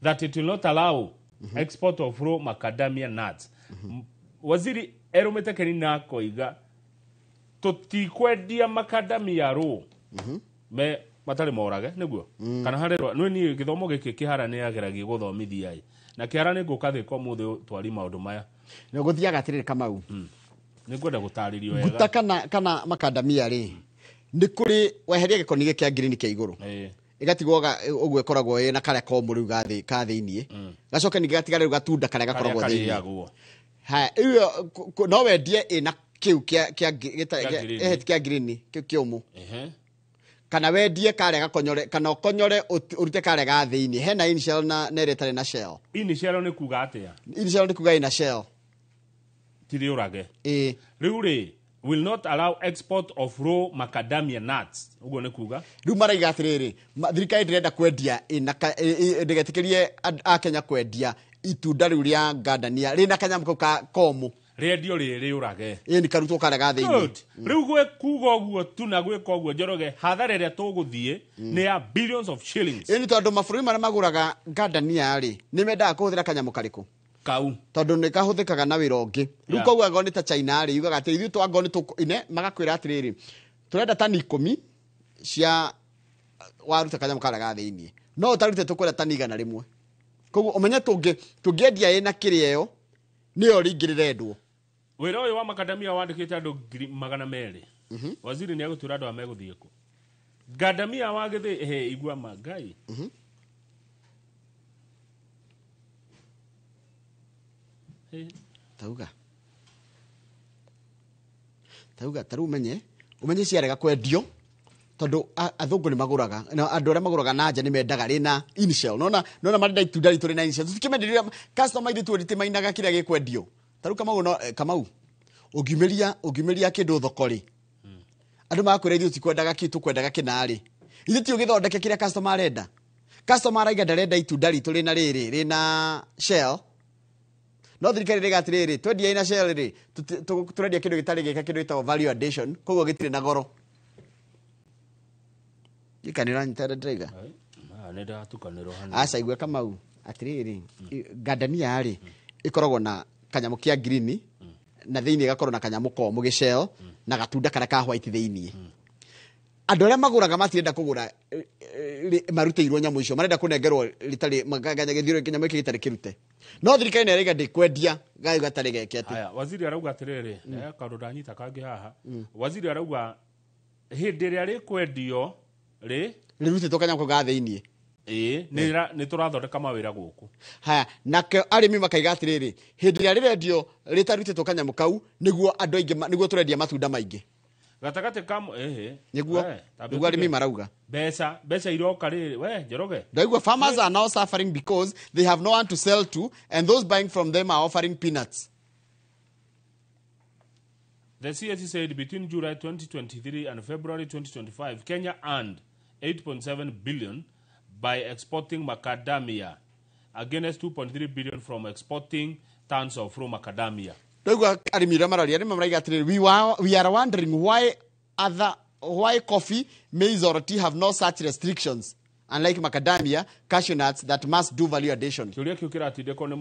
that it will not allow export of raw macadamia nuts. Waziri erumete kenina koiga tutikwendia macadamia raw me matari morage niguo kana harerwa no ni githomo giki kihara ni ageragia guthomithia na kihara ni ngukathi kwa muthe twari maundu maya ni guthiaga atiriri Kamau ni ngwenda gutaririo wega guta kana macadamia ri ni kuri weheria gikoni giki kia green kia iguru igatigwo uguo ikoragwo na kare ko muri gathi ka thiini gacoka ni gatiga riu gatunda kare gakoragwo thiini ha iyo no wendie ina kiu kia green kiu kiumu kana wendie kare gakonyore kana ukonyore urute kare ga thiini hena initial na neretare na shell. Initial ni kuga atia? Initial ni kuga ina shell tiri urage riu ri will not allow export of raw macadamia nuts. Ugo ne kuga riu maraiga atiriri thirikari ndirenda kwendia ina ndigetikirie a Kenya kwendia itunda riu ria ngandania rina kanyamũ kau ka komu rendio rĩrĩ ũrage ni karutwo karaga thĩinĩ rĩu gwĩ kuga ũguo tu na gwĩka ũguo Njoroge hathara ĩrĩa tũgũthiĩ nĩ ya billions of shillings ni tondũ mabũrũri marĩa magũraga ngandania rĩ nĩ mendaga kũhũthĩra kanyamũ karĩkũ kau tondũ nĩ kahũthĩkaga na wĩra ũngĩ rĩu koguo angorwo nĩ ta China rĩ yugaga atĩ ithuĩ twangorwo nĩ tũine magakwĩra atĩrĩrĩ tũrenda tani 10 cia waruta kanyamũ karaga thĩinĩ no ũtarute tũkwenda tani 100 koguo ũmenye tũngĩendia ĩna kĩrĩa ĩyo nĩyo ringĩrĩra endwo wĩra ũyũ wa makadamia wandĩkĩte andũ 200,000 waziri nĩ agũtwĩra andũ amegũthiĩ kũ ngandamia wagĩthĩ igua mangai tauga taru umenye ciarega kwendio tondu athungu ni maguraga andu aria maguraga na nja ni mendaga rina initial nona marenda itunda ritu rina initial tukimenderia customer ithu twendite mainaga kiria gikwendio taru kamau ugimeria kindu thoko ri andu makwira ithu tikwendaga kitu kwendaga kinari ithu ti ugithondeke kiria customer arenda customer araiga ndarenda itunda ritu rina shell no thirikari rigatiriri twendia ina shell ri turendia kindu gitari gika kindu gitagwo value addition koguo gitire na goro ikanira ntara drega nenda tukaniro hana asa igwe kamau atiriri ngandania ri ikoragwo na kanyamu kia green na thiini gakorwo na kanyamu komu gicell na gatunda kana ka white thiini andu aria maguraga matirenda kugura maruteirwo nyamu icio marenda kunengerwo ritari magaganya githiro kinyamu iki gitari kirute no thirikari ni ariga ndikwendia gai gatari geke ati aya waziri arauga atiriri kaundu ndanyita kangi haha waziri arauga hindi ria rikwendio rĩrutĩtwo kanyamũ ga thĩinĩ nĩ tũrathondeka mawĩra gũkũ haya nake arĩmi makaiga atĩrĩrĩ hĩndĩ ĩrĩa rĩrendio rĩtarutĩtwo kanyamũ kau nĩguo andũ aingĩ nĩguo tũrendia matunda maingĩ gatagatĩ ka nĩguo arĩmi marauga mbeca iroka rĩrĩ we Njoroge ndaigua farmers are now suffering because they have no one to sell to and those buying from them are offering peanuts. The CAC said between July 2023 and February 2025, Kenya earned 8.7 billion by exporting macadamia against 2.3 billion from exporting tons of raw macadamia. We are wondering why coffee, maize or tea have no such restrictions, unlike macadamia, cashew nuts that must do value addition. Kiuria kiu kiratindikwo ni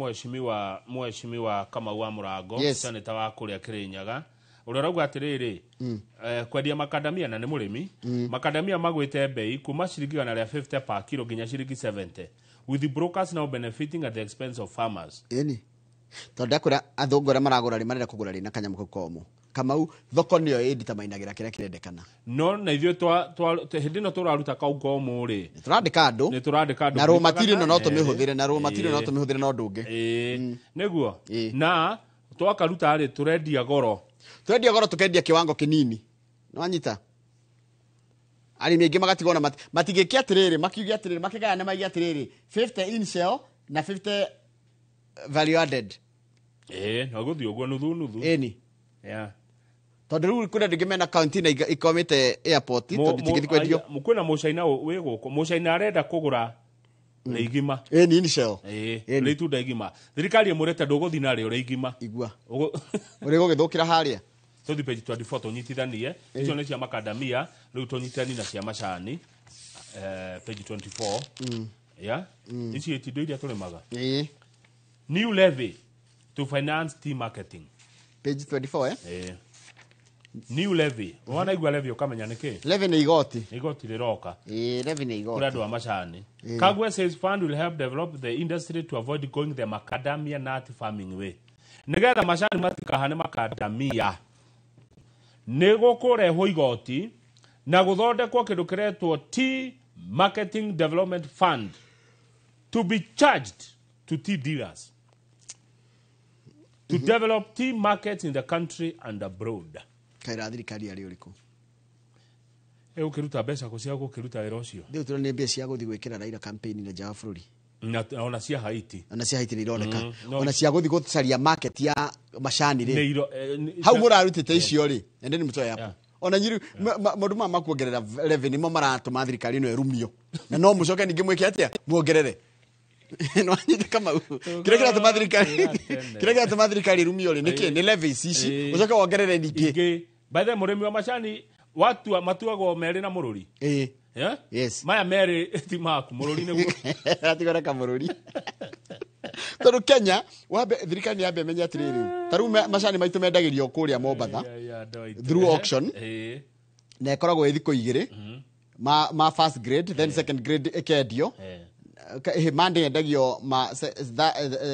mheshimiwa Kamau wa Murango, senator wa kuria Kirinyaga. Urarauga atiriri kwendia makadamia na ni murimi makadamia magwite bei kuma ciringi 150 per kilo ginya ciringi 70 with the brokers now benefiting at the expense of farmers. Tonda kura athungu aria maragura ri marenda kugura ri na kanyamu komu Kamau thoko niyo inditamainagira kiria kirendekana no na ithuĩ hindi no turaruta kaugomu ri turandika andu na raw material no tumihũthire na raw material no tumihũthire no ndungi niguo na twakaruta ri turendia goro tukendia kiwango kinini nwanyita arimi aingi magatigona matigĩkia atĩrĩrĩ makiugia atĩrĩrĩ makigayana maigia atĩrĩrĩ 50 in shell na 50 value added no guthi uguo nuthu tondu riu kuna ndingi mena county na ikomite airport tondu tigithii kwendio kwina mucaina wi guku mucaina arenda kugura na igima ni in shell ni tunda igima thirikari imurete nduguthi na ri uri igima igua uri gugithukira haria tuthi page 24 tunyitithanie icio ni cia makadamia riu tunyitithani na cia macani page 24 ici itindo iria tulimaga new levy to finance tea marketing page 24 new levy wana igwa levy ukamenya niki levy ni igoti riroka levy ni igoti kura ndo amacani Kagwe says fund will help develop the industry to avoid going the macadamia nut farming way nigetha macani matikahane macadamia nego kurehwo igoti na guthondekwo kindu kiretwo tea marketing development fund to be charged to tea dealers to develop tea markets in the country and abroad. Kaira thirikari ari uriku ukiruta mbeca kucia gukiruta wira ucio ndiu turone mbeca cia guthi gwikira Raila campaign na jawa bururi ona cia Haiti ni ironeka ona cia guthi gucaria market ya macani ri hau murarutite icio ri ende ni mutoya yapo ona nyiru maundu makuongerera revenue mo maratuma thirikari no erumio na no mucoke ningi mwike atia muongerere no anyite kama kile kila thirikari rumio ri niki ni levies ici ucoka wongerere ndingi by the murimi wa macani watu matuago meri na mururi yes maya meri ti maku mururi niguo atigora mururi tondu Kenya wabe thirikari yabe menya atiriri taru macani maitu mendagirio kuria Mombasa through auction na ikoragwo ithiko igiri ma first grade then second grade ikendio Monday endagio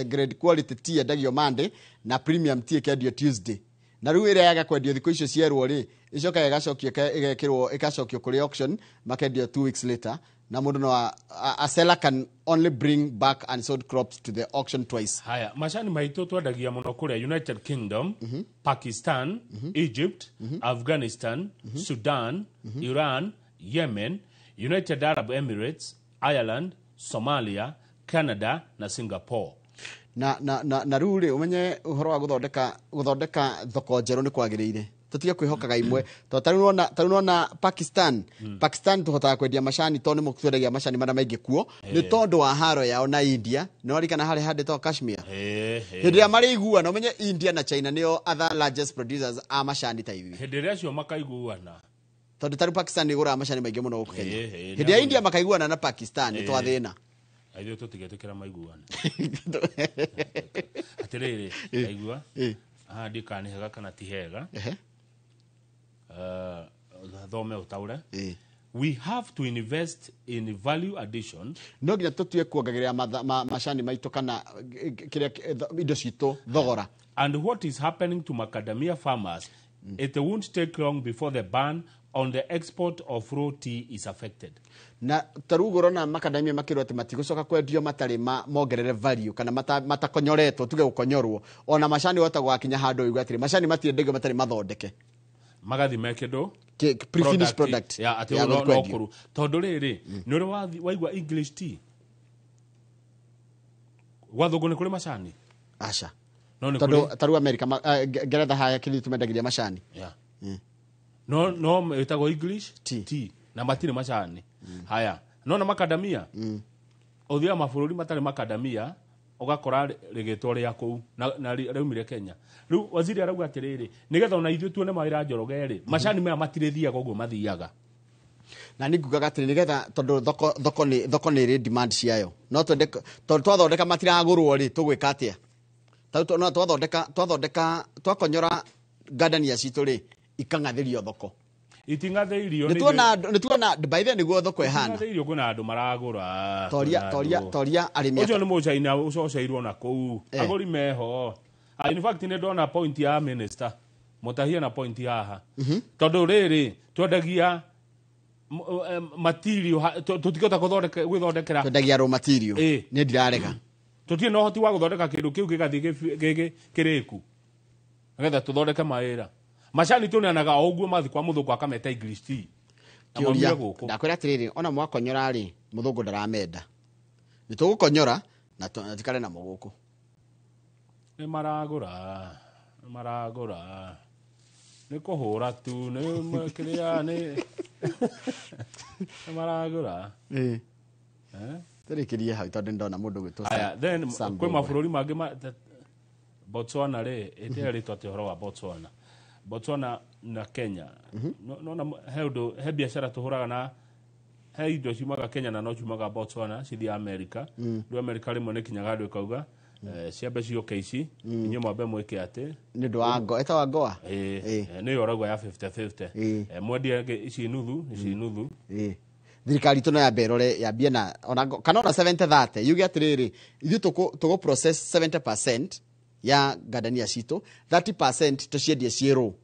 grade quality tea endagio Monday na premium tea ikendio Tuesday na riu ire yaga kwendio thiko icio cierwo ri icoka yagacokio igekirwo ikacokio kuri auction makendio 2 weeks later na mundu no a seller can only bring back unsold crops to the auction twice. Haya macani maitu twendagia muno kuria United Kingdom, Pakistan, Egypt, Afghanistan, Sudan, Iran, Yemen, United Arab Emirates, Ireland, Somalia, Canada na Singapore. Na ruri umenye uhoro wa guthondeka thoko njeru ni kwagiriire tutige kwihokaga imwe to taru na Pakistan tuhotaga kwendia macani to ni mukutwendagia macani mara maingi kuo ni tondu wa haro yao na India no rikana hari hande to Kashmir hindi ya mari iguana umenye India na China nio other largest producers a macani ta hivi hindi ria cio makaiguana tondu taru Pakistan igura macani maingi muno guku Kenya hindi ya India makaiguana na Pakistan ni twathina aithio tutigetukira maiguana atiriri aigua ndikani hega kana ti hega thome utaure we have to invest in value addition no nginya tutue kuongerera macani maitu kana kiria indo citu thogora and what is happening to macadamia farmers it won't take long before the ban on the export of raw tea is affected na tarugoro na macadamia makiro ati matigucoka kwendio matari mongerere value kana matakonyoretwo tuge gukonyorwo ona macani wota gwakinya handu igwa atiri macani matiendegio matari mathondeke magathi mekedo pre-finished product ya ati no kuru tondu riri ni uri waigwa English tea wathugu ni kuri macani acha no ni kuri taru America Ngeretha haya kili tumendagiria macani no itago English tea na matire macani haya no na macadamia uthia mabururi matari macadamia ugakora rigitwo ria kuu na raumire Kenya riu waziri arauga atiriri nigetha ona ithu tuone mawira njorogeri macani maya matirithiaga uguo mathiaga na ningugaga atiri nigetha tondu thoko ni ri demand ciayo no tondu twathondeka matiragurwo ri tugwika atia tatu no twathondeka twakonyora garden ya citu ri ikangathirio thoko itingatheirio ni tuona by the niguo thoko ehana itingatheirio kuna andu maragura toria arimi ucio ni mucaina ucoceirwo na kuu aguri meho in fact ni ndona point ya minister mutahia na point haha tondu riri twendagia material tutikota guthondekera twendagia raw material ni ndirarega tutie no hoti wa guthondeka kindu kiu gigathi kiriku ngetha tuthondeke mawira macani tuneanaga oguo mathi kwa muthuku akameta English tea kiuria ndakwira atiriri ona mwakonyora ri muthuku ndaramenda nitugukonyora na tikare na muguku ni maragura ni kuhura tu ni kiria ni maragura tarikiria hau tondu ndona mundu gwitwo aya then kwi mabururi mangi Botswana ri ite ri twate horo wa Botswana na Kenya no he biashara tuhuraga na he indo ciumaga Kenya na no ciumaga Botswana cithi America ndu America rimwe ni kinyaga andu ikauga ciambe cioke ici inyo mwambe mwike ati ni ndu wa ngo eta wa ngoa ni yoragwa ya 50-50 mwendie ici nuthu thirikari tuno ya berore ya biena ona kana ona 70-30 yuge atiriri ithu tugo process 70% ya gadania cito 30% tuciendie ciero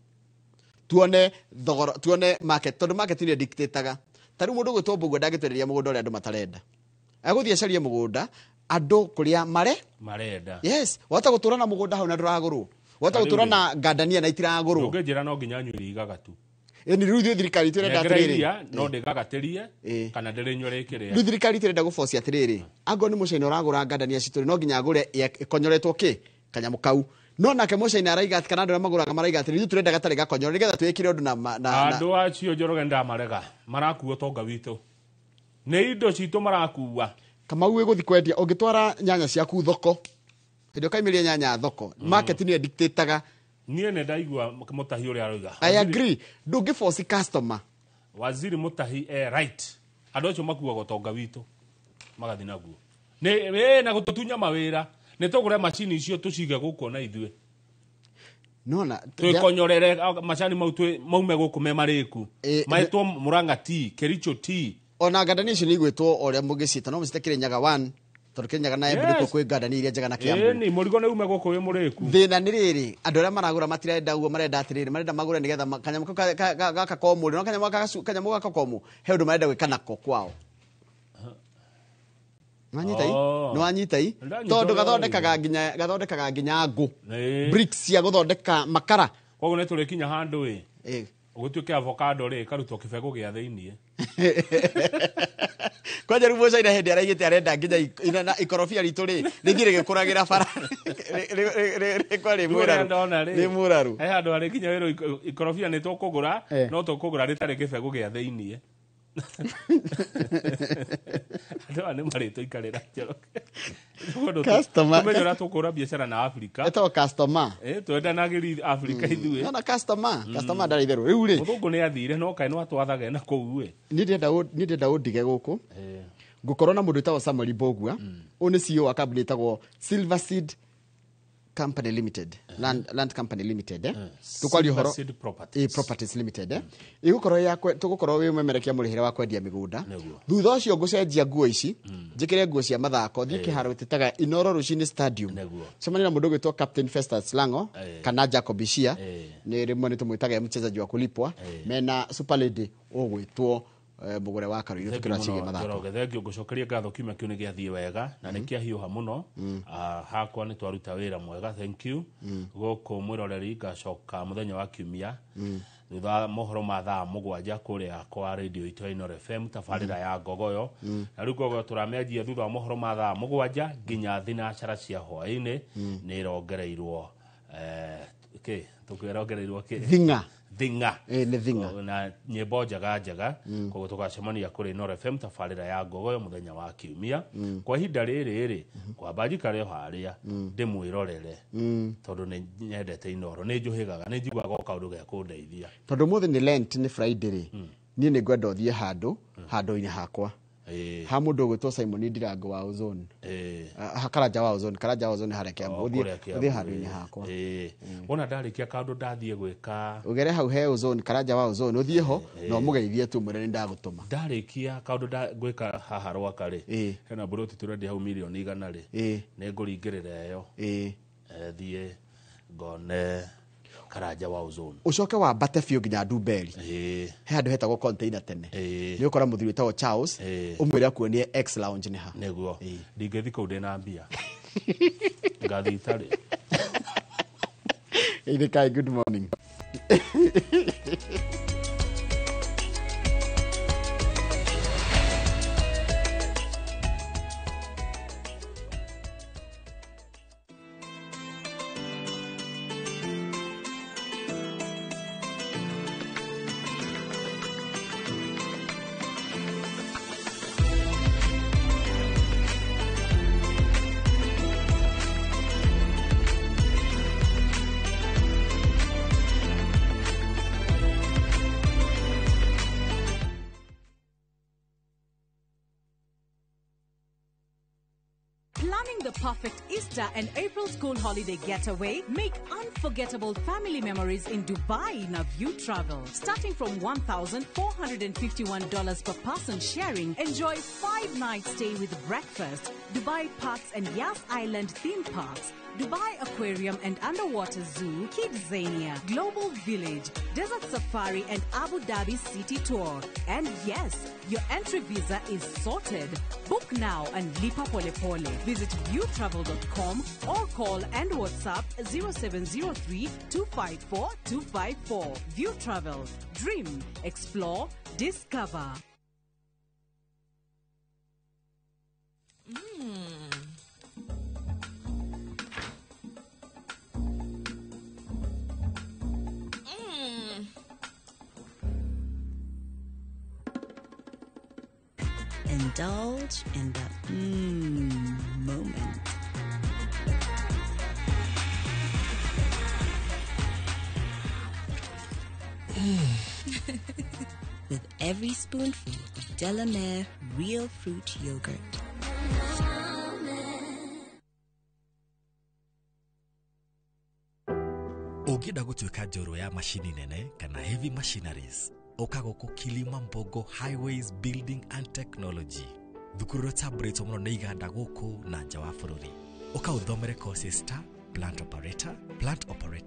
tuone thogora tuone market tondu market ni dictator taru mundu gwitombo gwe ndagitwereria mugunda uri andu matarenda aguthie carie mugunda andu kuria marenda yes wata gutura na mugunda hau na nduragurwo wata gutura na gadania na itiragurwo ndungejera no nginya nyuri igaga tu ni ruthi thirikari turenda atiriri no ndigagaterie kana ndirinyorekere ruthi thirikari turenda guforce atiriri ango ni mucaina uragura gadania citu no nginya agure ikonyoretwo ki kanyamu kau no nake mucaina araiga ati kana andu maguraga maraiga ati riu turenda gatari gakonyora nigetha twikire undu na andu acio njoroge ndamarega marakuo tonga witu ni indo citu marakuwa kama uwe guthi kwendia ungitwara nyanya ciaku thoko ndio kaimiria nyanya thoko market ni dictatorga nie ne ndaigua Mutahi uri aroiga I agree ndungi force customer Waziri Mutahi right andu acio makuaga utonga witu magathi naguo ne na gututunya mawira ne tugure machine icio tucige guko na ithue nona tukonyorere machani maume guku me mariku maitwo Muranga T Kericho T ona gadani icio ni igwitwo oria mugicita no musite Kirinyaga 1 tondu Kirinyaga na Embu kwi gadani iria njega na Kiambu ni murigo ne ume guku wi muriku thina ni riri andu aria maragura matirenda uo marenda atiriri marenda magura nigetha kanyamu gaka komu no kanyamu gaka komu he undu marenda gwika nako kwao Nanyita no anyita tondu gathondekaga nginya ngu bricks cia guthondeka makara koguo ne turi kinya handu ugituike avocado ri karutwo kibego gia thiini kwaja rubo caina hindi araigite arenda nginya na ikorofia ritu ri rithire gikuragira bara kwari muraru he handu ari kinya wiro ikorofia ni tukugura no tukugura ritari kibego gia thiini ando ane marito ikarira customer tumejora tukura biashara na Africa eto customer twenda nagiri Africa ithue na customer ndari theru riu ri muthungu ni athire no kaino atwathaga na kuu ni ndenda undige guku ngukorwo na mundu tawo Samuel Bogua oni CEO wa company tawo Silverseed Company Limited land Company Limited tukwali horo properties limited igukorwo yakwe tugukorwo wi memerekia murihire wa kwendia migunda thutha ucio ngucenjia nguo ici njikire nguo cia mathako thie kiharo titaga Inoro Rushini Stadium cemani na mundu gwitwo Captain Festus Lango kana Jacob Ishia ni rimwe ni tumwitaga mchezaji wa kulipwa mena Super Lady ogwitwo mugure wa karu ile tukira cige mathako thengio ngucokeria ngatho kiuma kiu ni giathie wega na ni kiahiuha muno hakwa ni twaruta wira mwega thank you goko mwiroreri ngacoka muthenya wa kiumia thutha mohoro ma thaa mugwanja kuria kwa radio itu Inoro FM tafarira ya ngogoyo na riu ngogoyo turameajia thutha mohoro ma thaa mugwanja nginya thinacara cia hwaini ni rongereirwo tukirongereirwo thinga ni thinga na nyimbo njega koguo tugacemania kuri Inoro FM tafarira ya ngogoyo muthenya wa kiumia kwa ihinda riri kwamba njikare haria ndimwirorere tondu ni nyendete Inoro ni njuhigaga ni njiguaga kaundu ga kundeithia tondu muthi ni Lent ni Friday ri ni ngwenda uthie handu-ini hakwa ha mundu gwitwo Simon Ndirango wa Ozone Karanja wa Ozone hareke uthie handu-ini hakwa ona ndarikia kaundu ndathie gwika ugere hau he Ozone Karanja wa Ozone uthie ho no mugeithie tu mwire ni ndagutuma ndarikia kaundu gwika haha rwaka ri hena buroti turendi hau milioni 100 ri ni nguringirira yo thie ngone Karanja wa Ozone ucoke wa Batefio nginya Dumberi he handu hetagwo container tene ni ukora muthiri tawo Charles umwira kuonie X lounge ni ha neguo ndingethi kuu ndina mbia ngathitari Kai good morning Perfect Easter and April school holiday getaway, make unforgettable family memories in Dubai in a View Travel. Starting from $1,451 per person sharing, enjoy 5-night stay with breakfast, Dubai Parks and Yas Island theme parks, Dubai Aquarium and Underwater Zoo, Kidzania, Global Village, Desert Safari and Abu Dhabi City Tour. And yes, your entry visa is sorted. Book now and lipa pole pole. Visit viewtravel.com or call and WhatsApp 0703 254 254. View Travel. Dream, explore, discover. indulge in the moment. With every spoonful of Delamere real fruit yogurt. Ũngĩenda gũtuĩka njorua ya mashini nene kana heavy machineries, ũka gũkũ Kilimambogo Highways Building and Technology. Thukuru rũtamburitwo mũno nĩ iganda gũkũ na nja wa bũrũri. Ũka ũthomere courses ta plant operator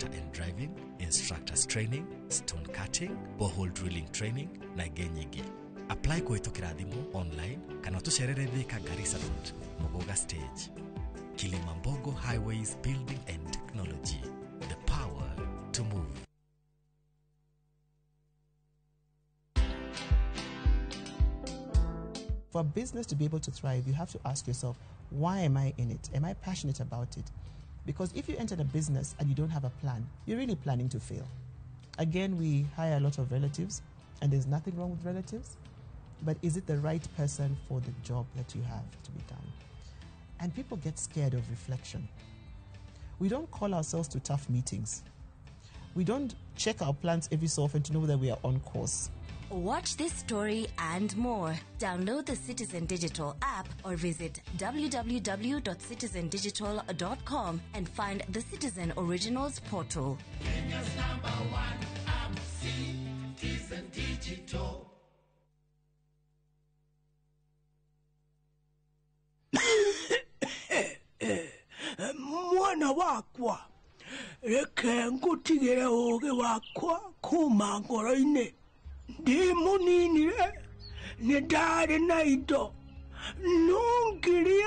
and driving, instructors training, stone cutting, borehole drilling training na ingĩ nyingĩ. Apply kũhĩtũkĩra thimũ online kana tũcerere Thika Garissa Road, Mogoga Stage. Kilimambogo Highways Building and Technology. The power to move. For a business to be able to thrive, you have to ask yourself, why am I in it? Am I passionate about it? Because if you enter a business and you don't have a plan, you're really planning to fail. Again, we hire a lot of relatives, and there's nothing wrong with relatives, but is it the right person for the job that you have to be done? And people get scared of reflection. We don't call ourselves to tough meetings. We don't check our plans every so often to know that we are on course. Watch this story and more. Download the Citizen Digital app or visit www.citizendigital.com and find the Citizen Originals portal. Kenya's #1 app, Citizen Digital. Mwana wakwa, reke ngutigire uge wakwa kuma ngoro-ini. Ndi munini ni ndari na indo nungirie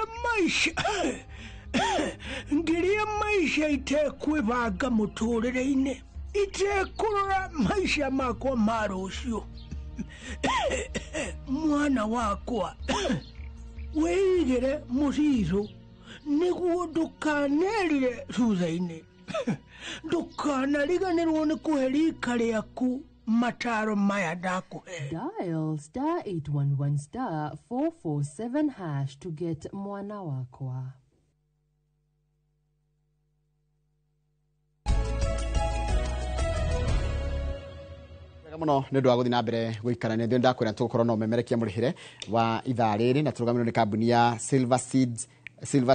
maisha itekwibanga muturire-ini itekurora maisha makwa ma rucio. Mwana wakwa wĩigĩre mũriru nĩguo ndũkanerire thutha-inĩ. Ndũkanariganĩrwo nĩ kũhe rika rĩaku mataro maya ndakuhe. Dial *811*447# to get mwana wakwa. Muno nĩ ndwa guthi na mbere guikarania ndio ndakwira tukorwo no memerekia mũrihire wa ithaa rĩrĩ na turugamirwo nĩ kambuni ya Silver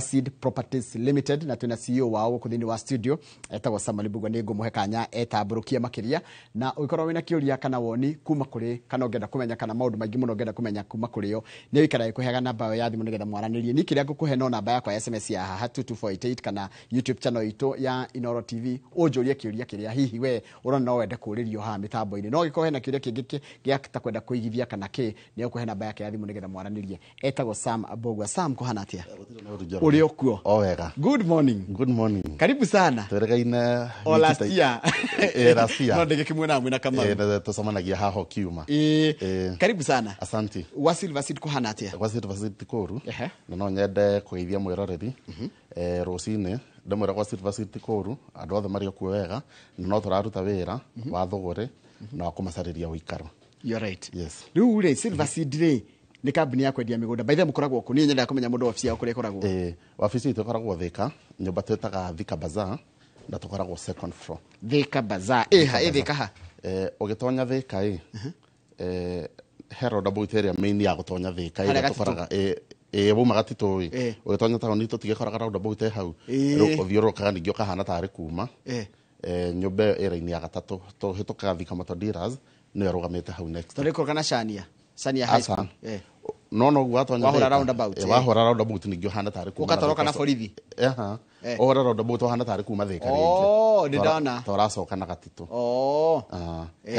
Seed Properties Limited na twina CEO wao kuthini wa studio etagwo Samuel Mbugua nĩ ngũmũhe kanya etamburukia makiria na ũkorwo wĩna kĩũria kana woni kuma kũrĩ kana ũngĩenda kũmenya kana maũndũ maingĩ mũno ũngĩenda kũmenya kuma kũrĩ yo nĩ wĩkara ĩkũheaga namba ya thimũ nĩgetha mwaranĩrie nĩ kĩrĩa ngũkũhe no namba yakwa ya SMS ya haha 22488 kana YouTube channel itũ ya Inoro TV ũnjũrie kĩũria kĩrĩa hihi we ũrona no wende kũrĩrio haha mĩtambo-inĩ no gĩkorwo hena kĩũria kĩngĩ gĩa kwenda kũigithia kana nĩ ũkũhe namba yake ya thimũ nĩgetha mwaranĩrie etagwo Sam Mbugua. Sam kũhana atĩa? Uri okuo? O wega. Good morning. Good morning. Karibu sana. Tweregaine last year. Last year. No ndegekimwena mwena kama. Tusamanagia haho kiuma. Karibu sana. Asante. Wa Silver Seed kuhana atia? Wa Silver Seed Tikoru. Na no nyende kugeithia mwiroreri. Rũcinĩ ndamwĩra gwa Silver Seed Tikoru andũ othe marĩ okuo wega no tũraruta wĩra wa thogore na kũmacarĩria ũikaro. You're right. Yes. Rĩu rĩ Silver Seed rĩ ni kambuni ya kwendia migunda. By the way mukoragwo ku ni nyenda kumenya mundu ofisi yao kure koragwo. Ofisi itu koragwo Thika, nyumba twetaga Thika Bazaar na tukoragwo second floor. Thika Bazaar. Thika ha. Ugitonya Thika Herald About area main ya gutonya Thika ira tukoraga buma gatito ugitonya tawo ni tutigekoraga Round About hau. Uthiurukaga ningio kahana tari kuma. Nyumba ira-ini ya gatatu tuhitukaga Thika Motor Dealers no yarugamite hau next. Turiko kana Shania High School. No gwatonya wahora roundabout. Wahora roundabout ningio hana tari kuma. Ukatoroka na borithi. Ohora roundabout hana tari kuma Thika ringi. Oh, ndana. Toracoka na gatito.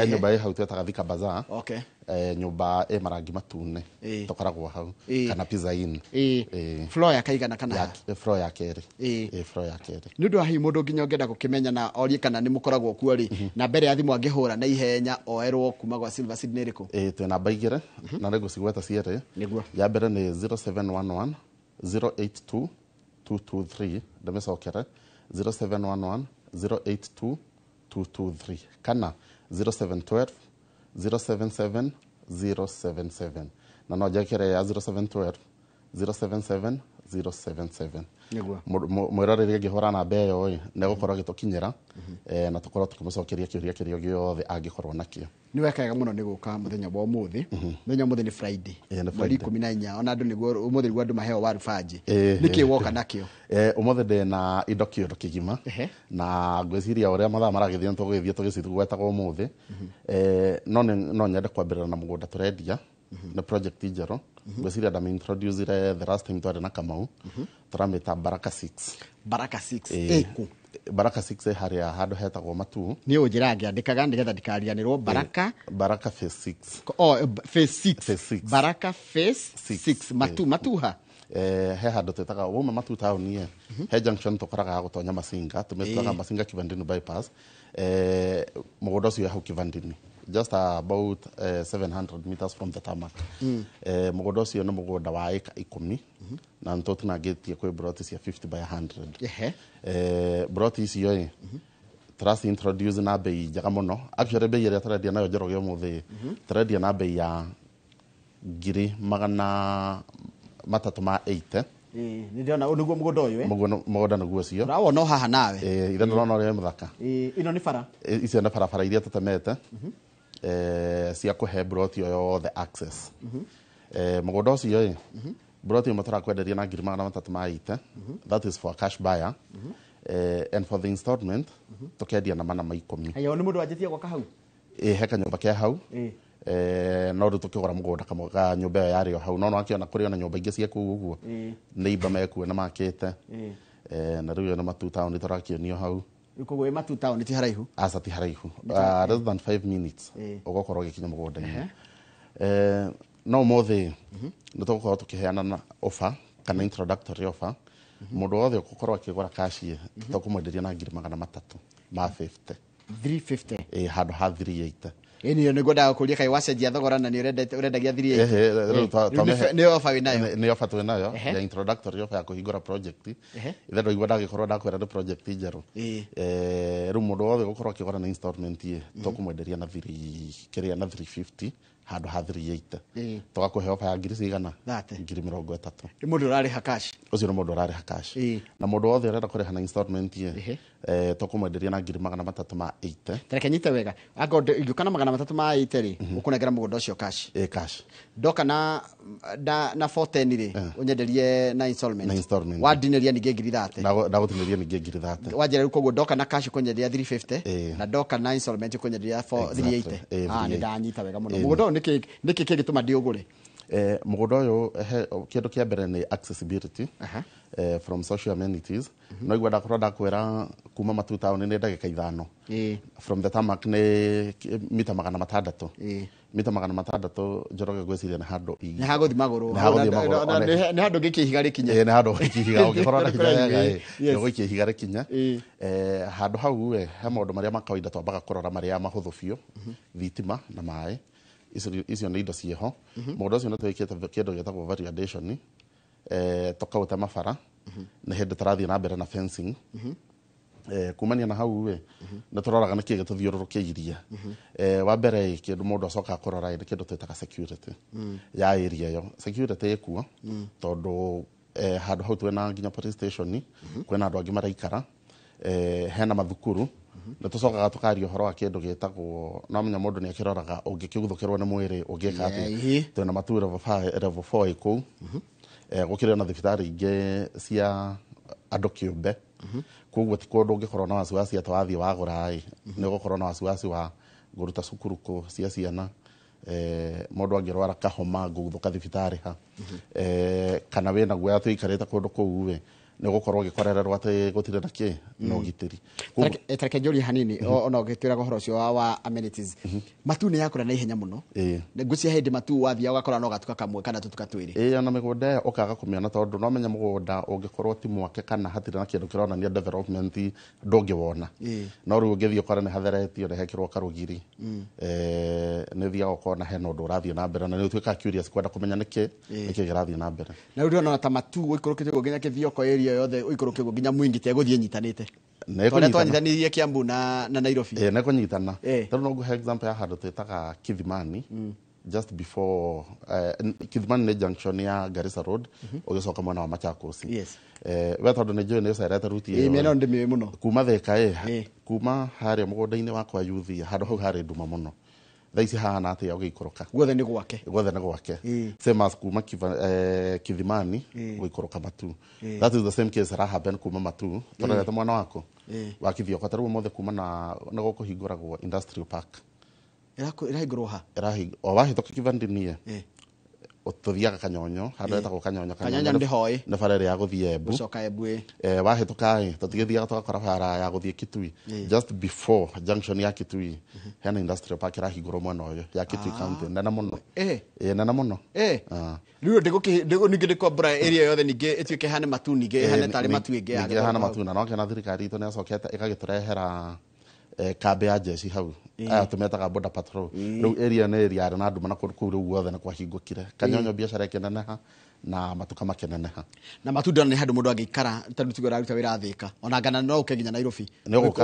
Nyumba hau twetaga Thika Bazaar. Okay. Nyumba marangi matune. Tukoragwo hau kana Pizza Inn. Floor ya kaigana kana floor ya keri. Floor ya keri. Nĩ ũndũ wa hihi mũndũ nginya ũngĩenda gũkĩmenya na orie kana nĩ mũkoragwo kuo rĩ na mbere ya thimũ angĩhũra na ihenya oerwo kuma gwa Silver Seed nĩ rĩkũ? Twĩ namba igĩrĩ na nĩguo cigweta cierĩ. Ya mbere nĩ 0711 082 223 ndamĩcokere 0711 082 223 kana 0712 077 077 na no njekere ya 0712 077 077 niguo mwiroreri ngihora namba iyo ne gukorwo gitukinyira na tukorwo tukimucokeria kiuria kirio giothe angikorwo nakio ni wekaga muno ni guka muthenya wa umuthi muthenya muthi ni Friday mweri 14 ona andu niguo umuthi niguo andu maheo waru fanji niki woka nakio umuthi de na indo kiundo kigima na ngwiciria uria mathaa maragithie tugithie tugicitu gwetagwo umuthi no nyende kwambirira na mugunda turendia na project ijero ngwiciria ndam introduce the last time twari na Kamau turamita Baraka 6 Baraka 6 eku Baraka 6 haria handu hetagwo matu ni unjira ngiandikaga ndigetha ndikarianirwo Baraka phase 6 phase 6 Baraka phase 6 matuha he handu twetaga woma matu town ye he junction tukoraga gutonya Masinga tumetaga Masinga Kivandini bypass mugunda ucio hau Kivandini just about 700 meters from the tarmac mugunda ucio ni mugunda wa eka 10 na ntotu na getie kwe broti cia 50 by 100 broti icio trust introduce na bei jaga muno actually bei ya tradia nayo jero gyo muthi tradia na bei ya ngiri magana matatu ma 8 ni ndiona niguo mugunda uyu mugunda niguo cio rawona haha nawe ithe ndona uri muthaka ino ni bara icio na bara iria tutemete cia kuhe broti yo the access mugunda ucio broti matara kwenderia na ngiri magana matatu ma 8 that is for cash buyer and for the installment tukendia na mana ma 10 ayo ni mundu wanjitie gwaka hau he kanyumba ke hau no ru tukigora mugunda kamwe ga nyumba yari hau no akiona kuri ona nyumba ingi cia kuu uguo neighbor mekuo na makite na riu na matu town turakionio hau ikugo matu town ti haraihu asa ti haraihu less than 5 minutes ugokorwo gikinya mugunda no mothe nitukorwo tukiheana na offer kana introductory offer mundu wothe ugukorwo akigura cash ye tukumwenderia na ngiri magana matatu ma 350 handu ha 380 ni niguo ndakuria kai wacenjia thogora na ni urendagia 380 ni offer winayo ni offer twinayo ya introductory offer ya kuhingura project ithe ndo igwa ndagikorwo ndakwera ni project njeru ru mundu wothe ugukorwo akigura na installment ye tukumwenderia na 350 handu ha 380 tugakuhe offer ya ngiri cigana ngiri 30 ni mundu urari ha cash ucio ni mundu urari ha cash na mundu wothe urenda kuriha na installment ye tukumwenderia na ngiri magana matatu ma 8 tareke nyite wega agondo ingukana magana matatu ma 8 ri ukunegera mugunda ucio cash cash doka na 410 ri unyenderie na installment wadineria ni ngiri 30 na gutineria ni ngiri 30 wajera koguo doka na cash kunyenderia 350 na doka na installment kunyenderia 380 ni ndanyita wega muno mugunda niki kigituma ndiugure mugunda uyu kindu kia mbere ni accessibility from social amenities no igwa ndakorwo ndakwera kuma matu town ni ndagika 5 from the tarmac ni mita magana matandatu mita magana matandatu njoroge gwiciria na handu ni haguthi maguru ni handu gikihiga rikinya ni handu gikihiga ugikorwo na kinya ni gikihiga rikinya handu hau he maundu maria makawaida twambaga kurora maria mahuthu biu thitima na mai icio ni indo cieho mundu ucio natwikite kindu gitagwo variation tukauta mabara na hindi turathie na mbere na fencing kumania na hau na turoraga niki gituthiururukiirie wa mbere kindu mundu acoka kurora ni kindu twitaga security ya area yo security ikuo tondu handu hau twena nginya police station kwena andu angi maraikara hena mathukuru na tucokaga tukaria horo wa kindu gitagwo no menya mundu ni akiroraga ungikiguthukirwo ni mwiri ungika ati twena matu level 4 iku gukire na thibitari ingi cia andu kiumbe koguo ti kundu ungikorwo na wasiwasi atwathie wagura ni gukorwo na wasiwasi wa guruta cukuru ko cia ciana mundu angirwara kahoma nguthuka thibitari ha kana wina guoya tuikarite kundu kou ni gukorwo gikorererwo ati gutire na ki no gitiri tareke njuri hanini ona ugitwira gohoro cio wa amenities matu ni yakura na ihenya muno ngucia hindi matu wathia ugakora no gatuka kamwe kana tutuka twiri ona migunda ukaga kumiona tondu no menya mugunda ungikorwo ti mwake kana hatire na kindu kirona ni development ndungiwona no ru ungithio kora ni hatheretio ni hekirwo karugiri ni thia ukona he no ndu urathie na mbere na ni utwika curious kwenda kumenya niki girathie na mbere na ru no ta matu uikurukite nginya kithioko yothe uikurukirwo nginya mwingi te guthie nyitanite tona twanyitanirie Kiambu na Nairobi ne kunyitana tondu no nguhe example ya handu twitaga Kithimani just before Kithmani ni junction ya Garissa Road ugicoka mwena wa Machakos. Yes. We tondu ni njui ni ucerete ruti iyo. Mena ndi miwe muno. Kuma Thika kuma haria mugunda-ini wakwa yuthi handu hau hari nduma muno. Thaisi hana atia ugikoroka. Guothe ni gwake. Guothe ni gwake. Same as kuma Kithimani ugikoroka Matu. That is the same case that happened kuma Matu. Torete mwana wako. Wakithioka taru mothe kuma na gukuhinguragwo industrial park. Irahingurwo ha. O wahitoka kivandini ututhiaga Kanyonyo handu etagwo Kanyonyo ndi hoi na barere ya guthie Embu ucoka Embu wahituka tutugithiaga twakora bara ya guthie Kitui just before junction ya Kitui hena industrial park irahingurwo mwena uyu ya Kitui county nena muno nena muno riu ndigo ningiriko bra area yothe ninge etuike hane Matu ninge hane tari Matu inge ya hane Matu na no kena thirikari itu ni acokete igagiturehera kambe ya jeshi hau aya tumetaga border patrol riu area ni area na nduma na kuru riu guothe na kwahingukire Kanyonyo biacara ikineneha na Matuka makineneha na Matunda ni handu mundu agikara tandu tigo raruta wira Thika ona ngana no ukeginya Nairobi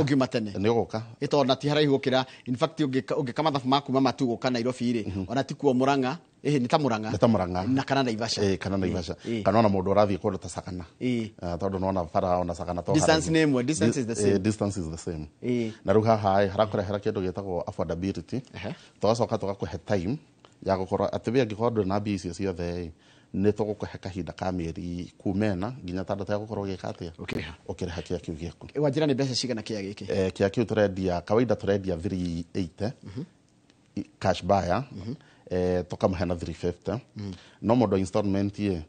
ugiuma tene ni uguka itona ti haraihu gukira in fact ugikama thafu maku maku guka Nairobi ri ona tikuo Muranga ni ta Muranga na kana Naivasha kana Naivasha kana ona mundu urathie kundu ta Sakana tondu nona bara ona Sakana to distance name distance is the same distance is the same na ruha hai harakurehera kindu gitagwo affordability twacoka tugakuhe time ya gukorwo atibe angikorwo na mbia icio ciothe ni tugukuhe kahinda ka mieri kumena nginya tandatu ya gukorwo gikatia ukiriha kia kiu giaku wajira ni mbeca cigana kia giki kia kiu turendia kawaida turendia 380 cash buyer tukamũhe na 350 no mũndũ installment ye